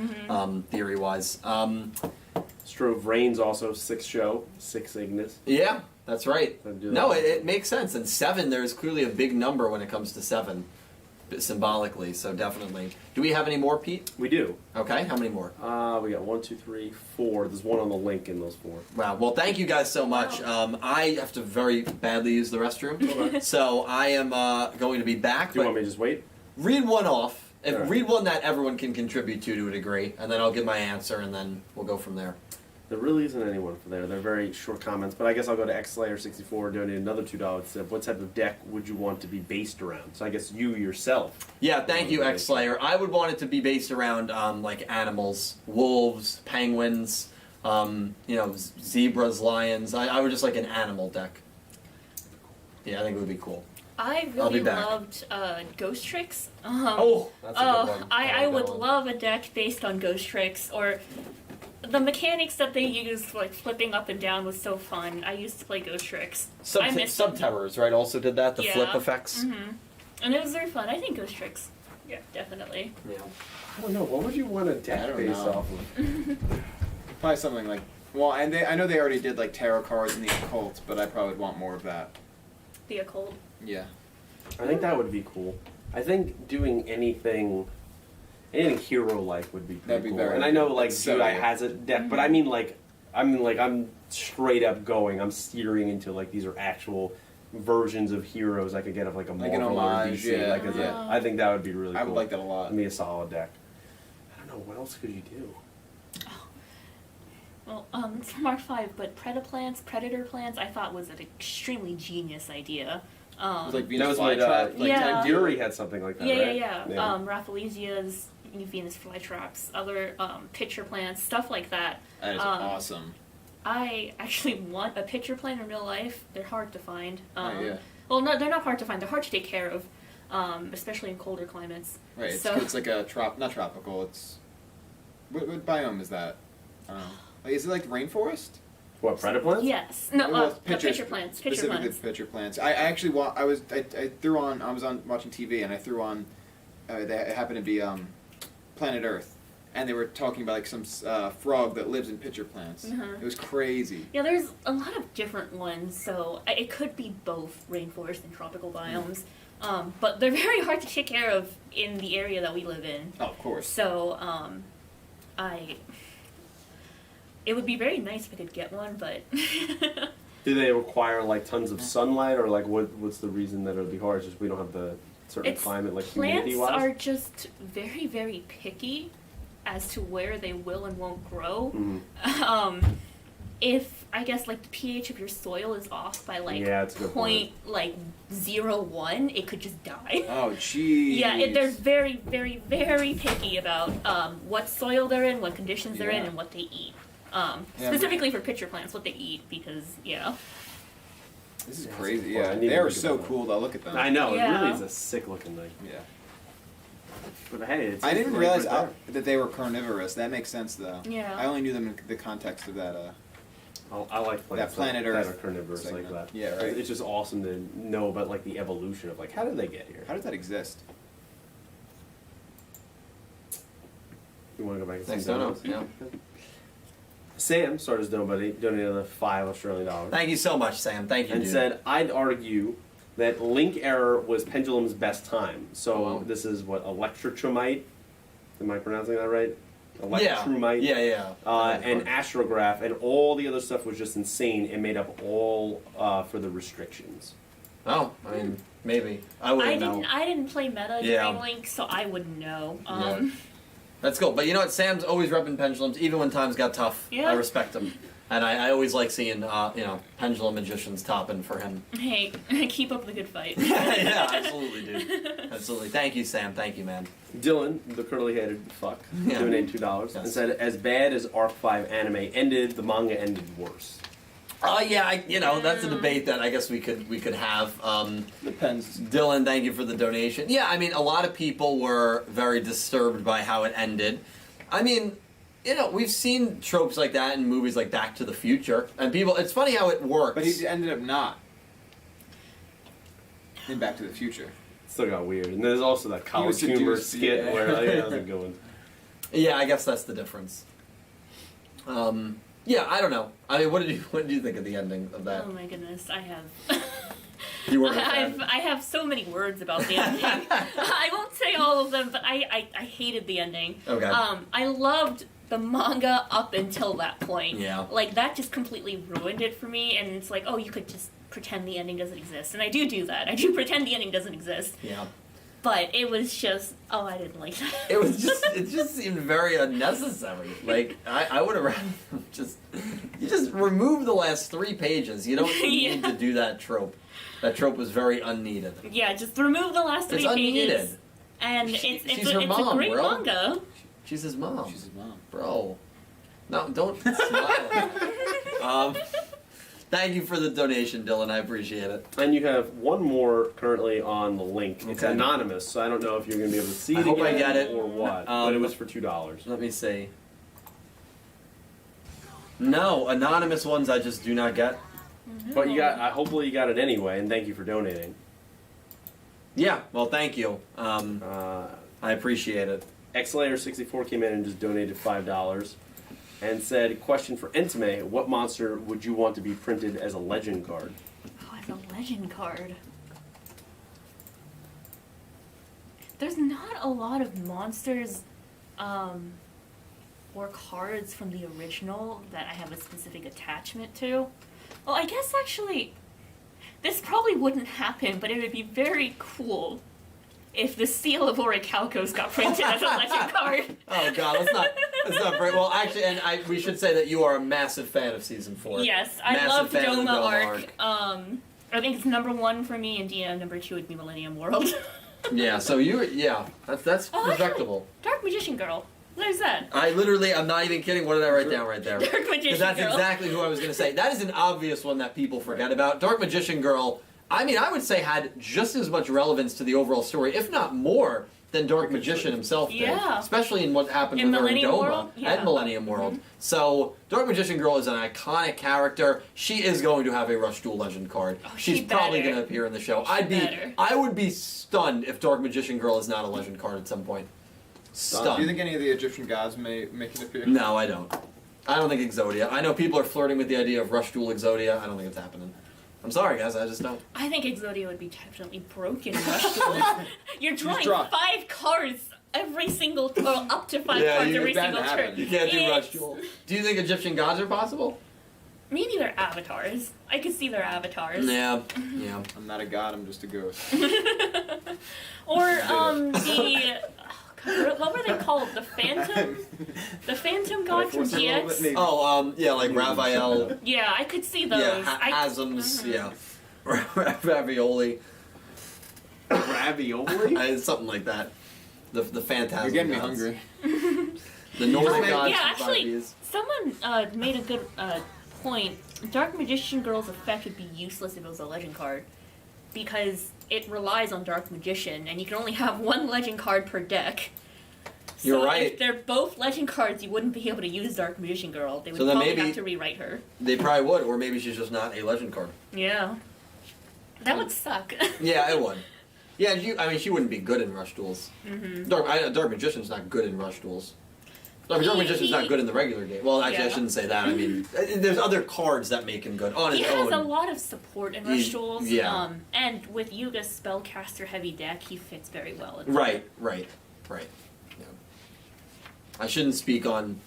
theory wise.
Strove Reigns also 6 show, 6 Ignis.
Yeah, that's right. No,
that.
it makes sense. And 7, there's clearly a big number when it comes to 7, symbolically. So definitely. Do we have any more, Pete?
We do.
Okay, how many more?
We got 1, 2, 3, 4. There's one on the link in those 4.
Wow. Well, thank you guys so much. I have to very badly use the restroom, so I am going to be back.
Do you want me to just wait?
Read one off.
Right.
Read one that everyone can contribute to a degree, and then I'll give my answer, and then we'll go from there.
There really isn't anyone for there. They're very short comments, but I guess I'll go to XSlayer64, donate another $2. Said, what type of deck would you want to be based around? So I guess you yourself.
Yeah, thank you, X Slayer. I would want it to be based around like animals, wolves, penguins, zebras, lions. I would just like an animal deck. Yeah, I think it would be cool.
I
I'll be
really
back.
loved Ghost Tricks.
That's a good one.
I
like
would
that one.
love a deck based on Ghost Tricks, or the mechanics that they used, like flipping up and down, was so fun. I used to play Ghost Tricks. I missed them.
Subterrors, right? Also did that, the flip
Yeah.
effects.
And it was very fun. I think Ghost Tricks. Yeah, definitely.
Yeah.
I don't know. What would you want a
I
deck
don't
based
know.
off of?
Probably something like, well, and I know they already did like tarot cards in the occult, but I probably would want more of that.
The occult.
Yeah.
I think that would be cool. I think doing anything hero-like would be pretty
That'd be
cool.
very
And I know
cool.
like
That's so
DUEL
good.
has a deck, but I mean I'm straight up going. I'm steering into like these are actual versions of heroes I could get of like a
Like an
Marvel or
homage,
DC.
yeah,
Like as
yeah.
I think that would be really
I
cool.
would like that a lot.
That'd be a solid deck. I don't know what else could you do.
Well, it's from Mark 5, but Predator plants, I thought was an extremely genius idea.
It was like
That
Venus
was what
flytrap.
like
Yeah.
Fury had something like that,
Yeah,
right?
yeah. Rafflesia's Venus flytraps, other pitcher plants, stuff like that.
That is awesome.
I actually want a pitcher plant in real life. They're hard to find.
Yeah.
Well, no, they're not hard to find. They're hard to take care of, especially in colder climates.
Right. It's,
So-
it's like a not tropical. It's what biome is that? Like, is it like rainforest?
What, Predator plants?
Yes. No,
Well,
pitcher plants. Pitcher
Specifically
plants.
pitcher plants. I actually I was on watching TV and I threw on. It happened to be Planet Earth, and they were talking about like some frog that lives in pitcher plants. It was crazy.
Yeah, there's a lot of different ones, so it could be both rainforest and tropical biomes. But they're very hard to take care of in the area that we live in.
Oh, of course.
So, it would be very nice if I could get one, but
Do they require like tons of sunlight, or like what's the reason that it would be hard? It's just we don't have the certain
It's
climate, like
plants
humidity-wise.
are just very, very picky as to where they will and won't grow.
Mhm.
If I guess like the pH of your soil is off by like
Yeah, it's a good point.
0.01, it could just die.
Oh, jeez.
Yeah, they're very, very, very picky about what soil they're in, what conditions they're in,
Yeah.
and what they eat.
Yeah,
Specifically for pitcher plants, what they eat, because
This is
Yeah,
crazy.
well, I
Yeah,
need to
they are
look at
so
that.
cool though. Look at them.
I know it
Yeah.
really is a sick looking thing.
Yeah.
But hey, it's
I didn't
right
realize
there.
that they were carnivorous. That makes sense though.
Yeah.
I only knew them in the context of that.
I like plants
Planet
that
Earth
are carnivorous like
segment.
that.
Yeah, right.
It's just awesome to know about like the evolution of like how did they get here?
How does that exist?
You want to go back and
Thanks,
see
Dono.
those?
Yeah.
Sam started his donated another $5 Australian.
Thank you so much, Sam. Thank you,
And
dude.
said, I'd argue that link error was Pendulum's best time. So
Wow.
this is what, Electrotrimite? Am I pronouncing that right?
yeah.
Electrumite.
Yeah.
And Astrograph, and all the other stuff was just insane. It made up all for the restrictions.
Oh, I mean, maybe. I wouldn't know.
I didn't play meta
Yeah.
during Link, so I wouldn't know.
Yeah. That's cool. But you know what? Sam's always repping pendulums, even when times got tough.
Yeah.
I respect him. And I always like seeing, pendulum magicians topping for him.
Hey, keep up the good fight.
Yeah, absolutely, dude. Absolutely. Thank you, Sam. Thank you, man.
Dylan, the curly-headed fuck,
Yeah.
donated $2 and
Yes.
said, as bad as Arc 5 anime ended, the manga ended worse.
Yeah, that's a debate that I guess we could have.
Depends.
Dylan, thank you for the donation. Yeah, I mean, a lot of people were very disturbed by how it ended. I mean, we've seen tropes like that in movies like Back to the Future, and it's funny how it works.
But he ended up not in Back to the Future.
Still got weird. And there's also that college
was
humor
seduced,
skit
yeah.
where like, how's it going?
Yeah, I guess that's the difference. Yeah, I don't know. I mean, what did you think of the ending of that?
Oh my goodness, I have.
You weren't a fan?
I have so many words about the ending. I won't say all of them, but I hated the ending.
Okay.
I loved the manga up until that point.
Yeah.
Like that just completely ruined it for me, and it's like, oh, you could just pretend the ending doesn't exist, and I do that. I do pretend the ending doesn't exist.
Yeah.
But it was just, I didn't like that.
It just seemed very unnecessary. Like I would have rather you just remove the last 3 pages. You don't need to do that trope. That trope was very unneeded.
Yeah, just remove the last 3
It's unneeded.
pages. And
She's
it's
her
a
mom,
great
bro.
manga.
She's his mom.
She's his mom.
Bro. No, don't smile. Thank you for the donation, Dylan. I appreciate it.
And you have one more currently on the link. It's
Okay.
anonymous, so I don't know if you're going to be able to see it
I hope I
again
get it.
or what. But it was for $2.
Let me see. No, anonymous ones I just do not get.
But you got. Hopefully you got it anyway, and thank you for donating.
Yeah, well, thank you.
Uh,
I appreciate it.
XLayer64 came in and just donated $5 and said, question for Entame, what monster would you want to be printed as a legend card?
Oh, it's a legend card. There's not a lot of monsters or cards from the original that I have a specific attachment to. Well, I guess actually, this probably wouldn't happen, but it would be very cool if the Seal of Orichalcos got printed as a legend card.
Oh God, let's not break. Well, actually, and we should say that you are a massive fan of season 4.
Yes, I
Massive
love
fan of the
Doma
Doma
arc. I think it's #1 for me, and #2 would be Millennium World.
Yeah, so that's
Oh,
respectable.
Dark Magician Girl. There's that.
I'm not even kidding. What did I write down right there?
Dark Magician
Because that's
Girl.
exactly who I was going to say. That is an obvious one that people forget about. Dark Magician Girl, I mean, I would say had just as much relevance to the overall story, if not more, than Dark Magician himself did.
Yeah.
Especially in what happened
In
with her in
Millennium
Doma
World? Yeah.
and Millennium World. So, Dark Magician Girl is an iconic character. She is going to have a Rush Duel Legend card.
Oh,
She's
she
probably
better.
going to appear in the show.
She better.
I would be stunned if Dark Magician Girl is not a Legend card at some point. Stunned.
Do you think any of the Egyptian gods may make an appearance?
No, I don't. I don't think Exodia. I know people are flirting with the idea of Rush Duel Exodia. I don't think it's happening. I'm sorry, guys. I just don't.
I think Exodia would be definitely broken in Rush Duel. You're drawing
draw.
5 cards every single, well, up to 5
Yeah,
cards
you-
every
that
single
happened.
turn.
You can't do Rush
It's-
Duel. Do you think Egyptian gods are possible?
Maybe they're avatars. I could see their avatars.
Yeah.
I'm not a god, I'm just a ghost.
Or what were they called? The Phantom? The Phantom God from GX?
Oh, yeah, like Raphael.
Yeah, I could see those.
Yeah,
I-
Hasms.
Mhm.
Yeah. Ravioli.
Ravioli?
Something like that. The phantasm.
You're getting me
gods.
hungry.
The Northern
Yeah,
gods.
Yeah,
from
actually,
5es.
someone made a good point. Dark Magician Girl's effect would be useless if it was a legend card, because it relies on Dark Magician, and you can only have 1 legend card per deck.
You're
so
right.
if they're both legend cards, you wouldn't be able to use Dark Magician Girl. They would
So then
probably
maybe-
have to rewrite her.
They probably would, or maybe she's just not a legend card.
Yeah. That would suck.
Yeah, it would. Yeah, she wouldn't be good in Rush Duels.
Mm-hmm.
Dark Magician's not good in Rush Duels. Dark Magician's not good in the regular game. Well, actually, I
Yeah.
shouldn't say that. I mean, there's other cards that make him good on
He
his
has
own.
a lot of support in Rush Duels.
yeah.
And with Yuga's spellcaster heavy deck, he fits very well. in
Right. Yeah. I shouldn't speak on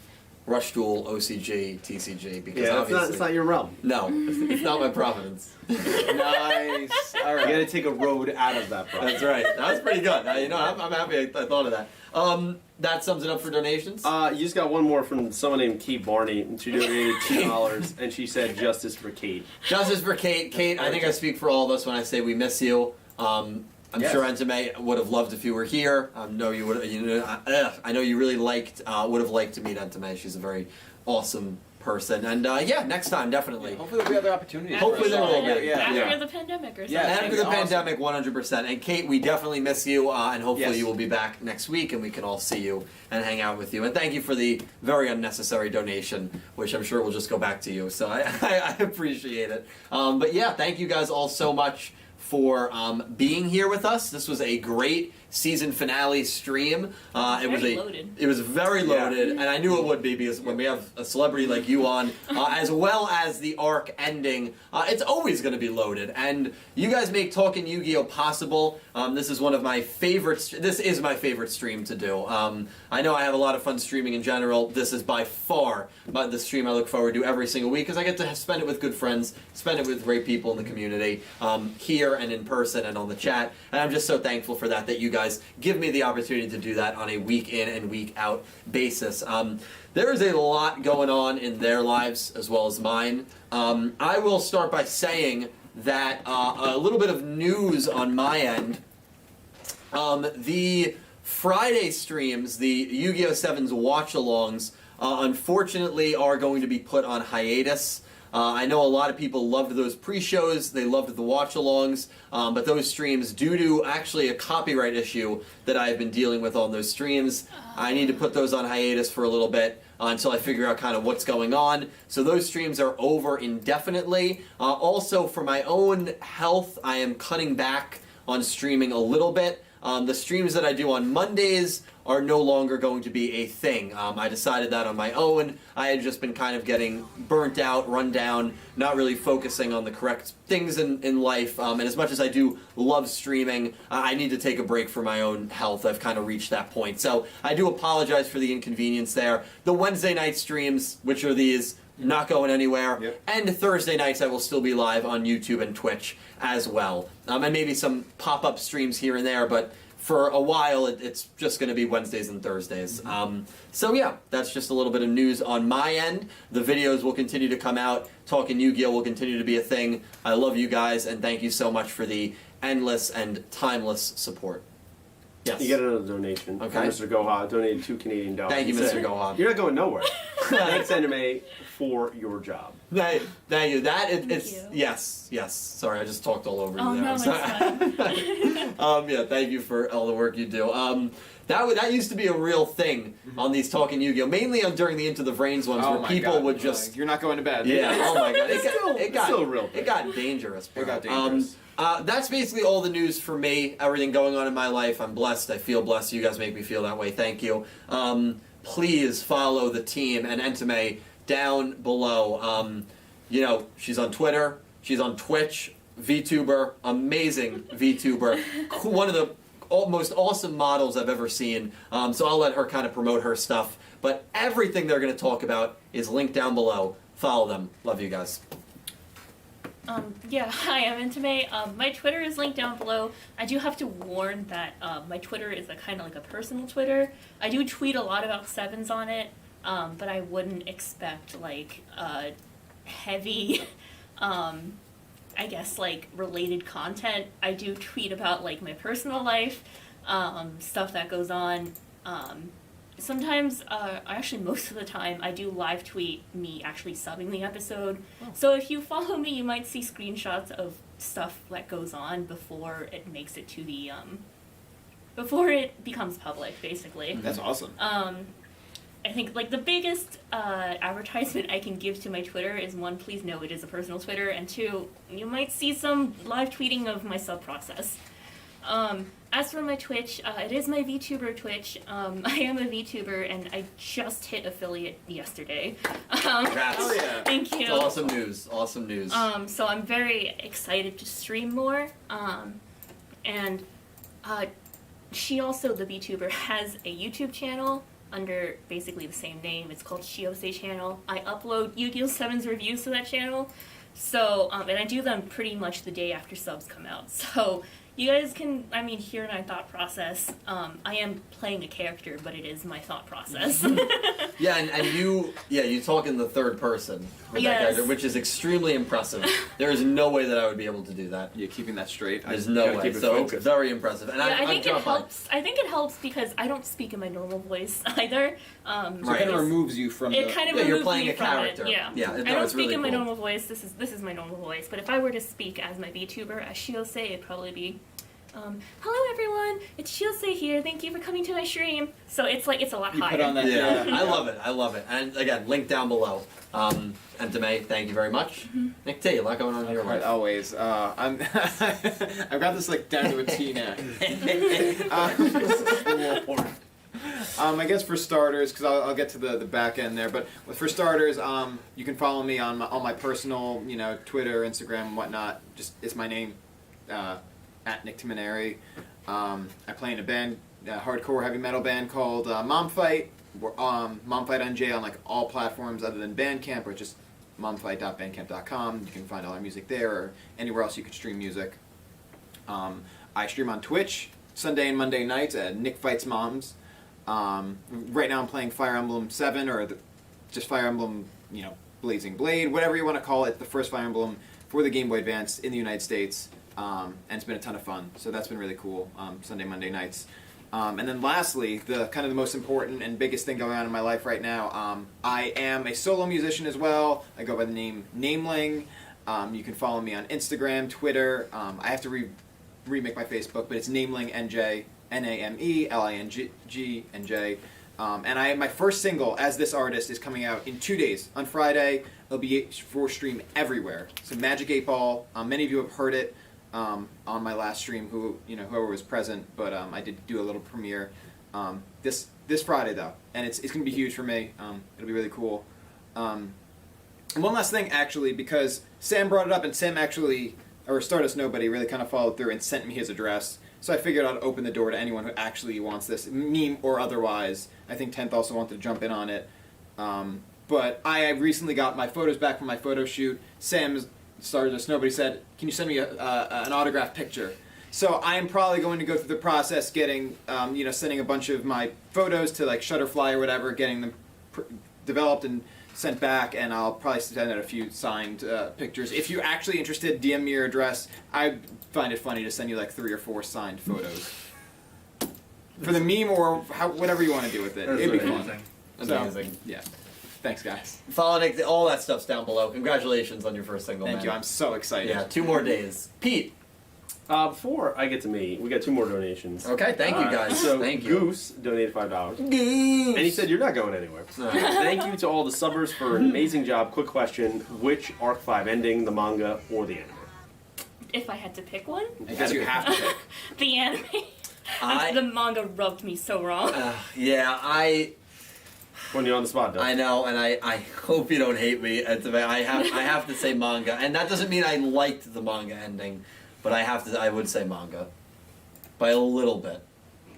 Rush Duel, OCG, TCG because
Yeah,
obviously
it's not your realm.
no, it's not my providence.
Nice. All
You
right.
gotta take a road out of that problem.
That's right. That's pretty good. I'm happy I thought of that. That sums it up for donations.
You just got one more from someone named Kate Barney, and she donated $2, and she said justice for Kate.
Justice for Kate. Kate, I think I speak for all of us when I say we miss you. I'm
Yes.
sure Entame would have loved if you were here. I know you would. I know you really would have liked to meet Entame. She's a very awesome person, and yeah, next time definitely.
Hopefully there'll be other opportunities.
Hopefully there will be.
Yeah.
After
Yeah.
the pandemic or something.
Yeah.
After the
Awesome.
pandemic, 100%. And Kate, we definitely miss you, and hopefully
Yes.
you will be back next week, and we can all see you and hang out with you. And thank you for the very unnecessary donation, which I'm sure will just go back to you. So I appreciate it. But yeah, thank you guys all so much for being here with us. This was a great season finale stream. It was
Very loaded.
It was very loaded, and I knew it would be because when we have a celebrity like you on, as well as the arc ending, it's always going to be loaded. And you guys make Talkin' Yu-Gi-Oh possible. This is one of my favorites. This is my favorite stream to do. I know I have a lot of fun streaming in general. This is by far the stream I look forward to every single week because I get to spend it with good friends, spend it with great people in the community. Here here and in person and on the chat. And I'm just so thankful for that you guys give me the opportunity to do that on a week in and week out basis. There is a lot going on in their lives as well as mine. I will start by saying that a little bit of news on my end. The Friday streams, the Yu-Gi-Oh! 7's watch-alongs, unfortunately are going to be put on hiatus. I know a lot of people loved those pre-shows, they loved the watch-alongs, but those streams, due to actually a copyright issue that I've been dealing with on those streams, I need to put those on hiatus for a little bit until I figure out kind of what's going on. So those streams are over indefinitely. Also, for my own health, I am cutting back on streaming a little bit. The streams that I do on Mondays are no longer going to be a thing. I decided that on my own. I had just been kind of getting burnt out, run down, not really focusing on the correct things in life. And as much as I do love streaming, I need to take a break for my own health. I've kind of reached that point. So I do apologize for the inconvenience there. The Wednesday night streams, which are these, not going anywhere.
Yep.
And Thursday nights I will still be live on YouTube and Twitch as well. And maybe some pop-up streams here and there, but for a while it's just going to be Wednesdays and Thursdays. So yeah, that's just a little bit of news on my end. The videos will continue to come out. Talking Yu-Gi-Oh! Will continue to be a thing. I love you guys, and thank you so much for the endless and timeless support. Yes.
You get another donation.
Okay.
From Mr. Goha donated $2 Canadian.
Thank you,
He
Mr.
said,
Goha.
You're not going nowhere. Thanks, Entame, for your job.
Thank you.
Thank
It's
you.
yes. Sorry, I just talked all over you
Oh
there.
no,
I'm
it's
sorry.
fine.
Yeah, thank you for all the work you do. That used to be a real thing on these Talking Yu-Gi-Oh! Mainly during the Into the Vrains ones,
Oh
where
my
people
God.
would just
You're not going to bed.
yeah. Oh my God, it got
still a real thing.
It got dangerous. Bro.
It got dangerous.
That's basically all the news for me. Everything going on in my life. I'm blessed. I feel blessed. You guys make me feel that way. Thank you. Please follow the team and Entame down below. You know, she's on Twitter. She's on Twitch. VTuber. Amazing VTuber. One of the most awesome models I've ever seen. So I'll let her kind of promote her stuff. But everything they're going to talk about is linked down below. Follow them. Love you guys.
Yeah, hi, I'm Entame. My Twitter is linked down below. I do have to warn that my Twitter is a kind of like a personal Twitter. I do tweet a lot about sevens on it, but I wouldn't expect like heavy, I guess like related content. I do tweet about like my personal life, stuff that goes on. Sometimes, actually most of the time, I do live tweet me actually subbing the episode. So if you follow me, you might see screenshots of stuff that goes on before it makes it to the, before it becomes public, basically.
That's awesome.
I think like the biggest advertisement I can give to my Twitter is one, please know it is a personal Twitter, and two, you might see some live tweeting of my sub process. As for my Twitch, it is my VTuber Twitch. I am a VTuber, and I just hit affiliate yesterday.
Congrats.
Oh yeah.
Thank you.
It's awesome news. Awesome news.
So I'm very excited to stream more. And she also, the VTuber, has a YouTube channel under basically the same name. It's called Shiosei Channel. I upload Yu-Gi-Oh! 7's reviews to that channel. So, and I do them pretty much the day after subs come out. So you guys can, I mean, hear my thought process. I am playing a character, but it is my thought process.
Yeah, and you talk in the third person with that
Yes.
character, which is extremely impressive. There is no way that I would be able to do that.
You're keeping that straight.
There's
I
no
gotta
way.
keep it
So
focused.
it's very impressive. And
Yeah, I
I'm
think it
drunk on-
helps. I think it helps because I don't speak in my normal voice either.
So
Right.
it kind of removes you from
It
the.
kind of
Yeah, you're
removes
playing
me
a
from
character.
It. Yeah,
Yeah,
I
no,
don't
it's
speak
really
in my
cool.
normal voice. This is my normal voice. But if I were to speak as my VTuber, as Shiosei, it'd probably be, "Hello everyone, it's Shiosei here. Thank you for coming to my stream." So it's like it's a lot
You
higher.
put on that.
Yeah, I love it. I love it. And again, link down below. Entame, thank you very much. Nick T, a lot going on in your
Right,
life.
always. I'm. I've got this like down to a T now. I guess for starters, because I'll get to the back end there, but for starters, you can follow me on my personal, Twitter, Instagram, and whatnot. Just it's my name, at Nick Timoneri. I play in a band, hardcore heavy metal band called Mom Fight. We're Mom Fight on J on like all platforms other than Bandcamp, or just momfight.bandcamp.com. You can find all our music there, or anywhere else you could stream music.
I stream on Twitch Sunday and Monday nights at Nick Fights Moms. Right now I'm playing Fire Emblem 7 or just Fire Emblem, Blazing Blade, whatever you want to call it, the first Fire Emblem for the Game Boy Advance in the United States. And it's been a ton of fun. So that's been really cool, Sunday, Monday nights. And then lastly, the most important and biggest thing going on in my life right now, I am a solo musician as well. I go by the name Nameling. You can follow me on Instagram, Twitter. I have to remake my Facebook, but it's Nameling NJ, NAMELING NJ. My first single as this artist is coming out in 2 days. On Friday, it'll be for stream everywhere. So Magic 8 Ball. Many of you have heard it on my last stream. Whoever was present, but I did do a little premiere this Friday though, and it's gonna be huge for me. It'll be really cool. And one last thing, actually, because Sam brought it up, and Sam actually, or Stardust Nobody, really kind of followed through and sent me his address. So I figured I'd open the door to anyone who actually wants this, meme or otherwise. I think 10th also wanted to jump in on it. But I recently got my photos back from my photo shoot. Sam, Stardust Nobody, said, can you send me an autographed picture? So I am probably going to go through the process getting, sending a bunch of my photos to like Shutterfly or whatever, getting them developed and sent back, and I'll probably send out a few signed pictures. If you're actually interested, DM me your address. I find it funny to send you like 3 or 4 signed photos. For the meme or whatever you want to do with it.
That's
It'd be
amazing.
fun.
Amazing.
Yeah. Thanks, guys.
Follow Nick. All that stuff's down below. Congratulations on your first single.
Thank
man.
you. I'm so excited.
Yeah, 2 more days. Pete.
Before I get to me, we got 2 more donations.
Okay, thank you guys.
So
thank you.
Goose donated $5.
Goose.
And he said you're not going anywhere. Thank you to all the subbers for an amazing job. Quick question: which Arc 5 ending, the manga or the anime?
If I had to pick one,
I guess you have to pick.
the anime. The manga rubbed me so wrong.
When you're on the spot, though.
I know, and I hope you don't hate me. I have to say manga, and that doesn't mean I liked the manga ending, but I would say manga, by a little bit.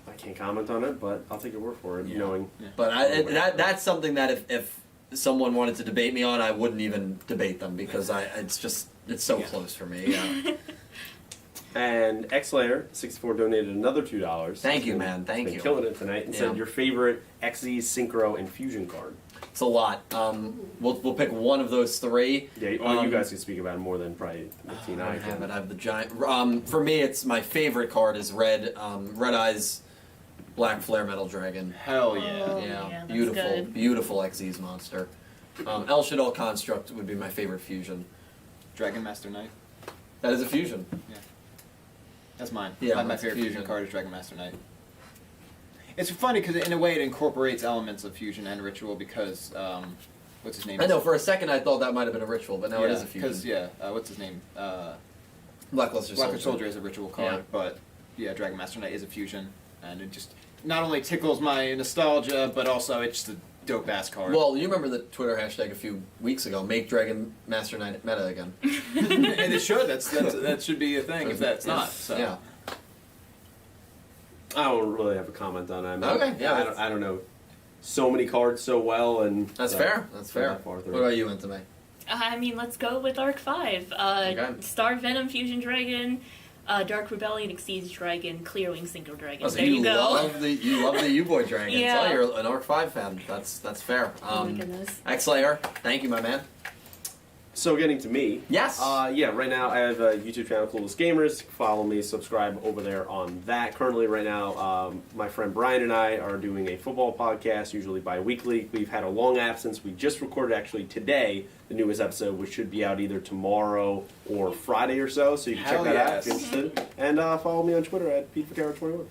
I can't comment on it, but I'll take your word for it, knowing.
Yeah.
But that's something that if someone wanted to debate me on, I wouldn't even debate them because it's so close for me. Yeah.
And XLayer64 donated another $2.
Thank you, man. Thank
Been
you.
killing it tonight, and said your favorite XZ Synchro and Fusion card.
It's a lot. We'll pick one of those 3.
Yeah, well, you guys can speak about it more than probably Nick and
I
I
have
can.
it. I have the giant. For me, it's my favorite card is Red Eyes Black Flare Metal Dragon.
Hell yeah.
Oh,
Yeah,
that's
beautiful,
good.
beautiful Xyz monster. El Shaddai Construct would be my favorite fusion.
Dragon Master Knight.
That is a fusion.
That's mine.
Yeah,
my
that's
favorite
fusion.
fusion card is Dragon Master Knight. It's funny because in a way it incorporates elements of fusion and ritual because what's his name?
I know. For a second, I thought that might have been a ritual, but now it is a fusion.
Because what's his name?
Blackluster
Soldier is a ritual card,
Yeah.
but Dragon Master Knight is a fusion, and it just not only tickles my nostalgia, but also it's just a dope ass card.
Well, you remember the Twitter hashtag a few weeks ago? Make Dragon Master Knight meta again.
and it should. That should be a thing. If that's not, so.
Yeah.
I don't really have a comment on it.
Okay, yeah,
I don't know so many cards so well, and
That's
so
fair. That's fair.
not far through.
What about you, Entame?
I mean, let's go with Arc 5.
Okay.
Star Venom Fusion Dragon, Dark Rebellion Exceeds Dragon, Clearwing Synchro Dragon.
Oh, so
there you go.
love the U-Boy Dragon.
Yeah.
Oh, you're an Arc 5 fan. That's fair.
Oh my goodness.
X-Layer, thank you, my man.
So getting to me.
Yes.
Right now I have a YouTube channel, Clueless Gamers. Follow me, subscribe over there on that. Currently, right now, my friend Brian and I are doing a football podcast, usually bi-weekly. We've had a long absence. We just recorded, actually, today, the newest episode, which should be out either tomorrow or Friday or so you can
Hell
check that out
yes.
if you're interested. And follow me on Twitter at PeteFacaro21.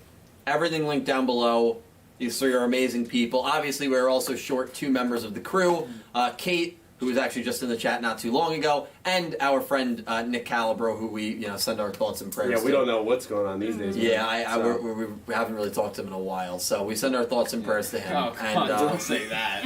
Everything linked down below. These 3 are amazing people. Obviously, we're also short 2 members of the crew. Kate, who was actually just in the chat not too long ago, and our friend Nick Calabro, who we send our thoughts and prayers
Yeah,
to.
we don't know what's going on these days.
Yeah,
So-
we haven't really talked to him in a while, so we send our thoughts and prayers to him.
Oh, come on, don't say that.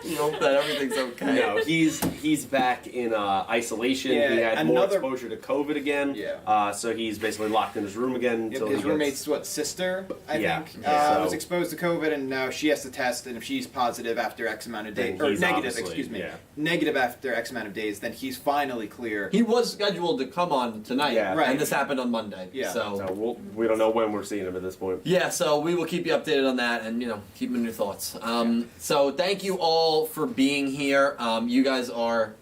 You hope that everything's okay.
No, he's back in isolation.
Yeah,
he had more
another-
exposure to COVID again.
Yeah.
So he's basically locked in his room again.
Yep,
until he
his
gets-
roommate's sister, I
Yeah,
think,
yeah.
was
So-
exposed to COVID, and now she has to test, and if she's positive after X amount of days,
Then
or
he's
negative,
obviously-
excuse me,
yeah.
negative after X amount of days, then he's finally clear.
He was scheduled to come on tonight,
Yeah.
Right.
and this happened on Monday.
Yeah.
So we don't know when we're seeing him at this point.
Yeah, so we will keep you updated on that, and keep them in your thoughts. So thank you all for being here. You guys are.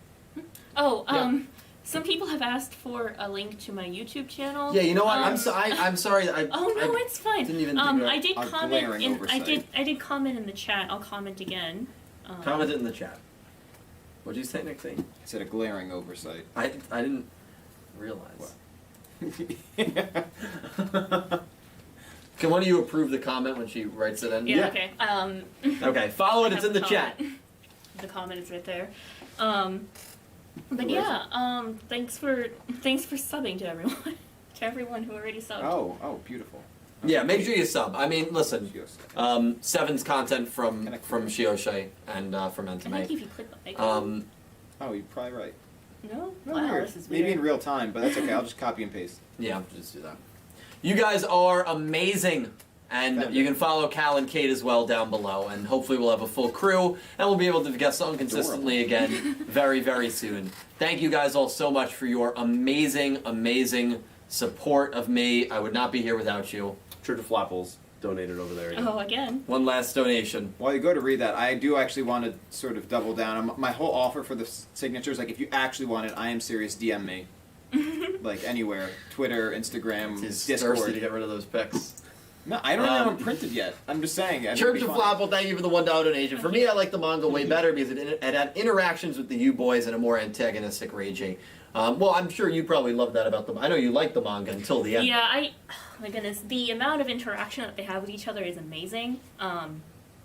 Oh,
Yeah.
some people have asked for a link to my YouTube channel.
Yeah, you know what?
Um,
I'm sorry.
Oh no, it's fine.
didn't even think
I did
a
comment
glaring
in
oversight.
I did comment in the chat. I'll comment again.
Comment it in the chat. What'd you say, Nick?
I said a glaring oversight.
I didn't realize. Can one of you approve the comment when she writes it in?
Yeah. Okay.
Okay, follow it.
I
It's
have
in the chat.
comment. The comment is right there. But yeah. Thanks for subbing to everyone. To everyone who already subbed.
Oh, beautiful.
Yeah, make sure you sub. I mean, listen.
Yugioh.
Sevens content from
Connect
Shioshai and from
I think
Entame.
if you click the icon.
Oh, you're probably right.
No.
Oh,
Wow,
weird.
this is weird.
Maybe in real time, but that's okay. I'll just copy and paste.
Yeah, just do that. You guys are amazing. And
Thank
you
you.
can follow Cal and Kate as well down below. And hopefully we'll have a full crew and we'll be able to get something consistently again very, very soon. Thank you guys all so much for your amazing, amazing support of me. I would not be here without you.
Church of Flapples donated over there.
Oh, again.
One last donation.
While you go to read that, I do actually want to sort of double down. My whole offer for the signatures, like if you actually want it, I am serious, DM me. Like anywhere. Twitter, Instagram,
He's
Discord.
thirsty to get rid of those pics.
No, I don't have them printed yet. I'm just saying. I think
Church
it'd
of
be fun.
Flapple, thank you for the $1 donation. For me, I like the manga way better because it had interactions with the U-boys in a more antagonistic raging. Well, I'm sure you probably love that about them. I know you like the manga until the end.
Yeah, oh my goodness, the amount of interaction that they have with each other is amazing.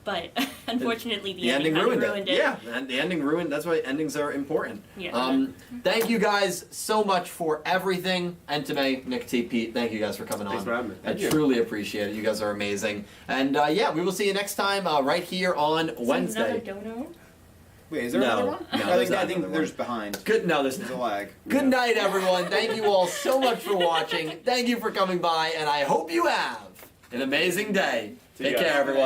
But unfortunately, the ending kind of ruined it.
Yeah, and the ending ruined. That's why endings are important.
Yeah.
Thank you guys so much for everything. Entame, Nick T, Pete, thank you guys for coming
Thanks
on.
for having me.
I truly appreciate it. You guys are amazing. And yeah, we will see you next time right here on Wednesday.
Another dono?
Wait, is there
No.
another one?
No,
I
there's
think,
not
I think
another
there's
one.
behind.
Good. No, there's
There's a lag.
Good night, everyone. Thank you all so much for watching. Thank you for coming by, and I hope you have an amazing day.
See you
Take
guys.
care, everyone.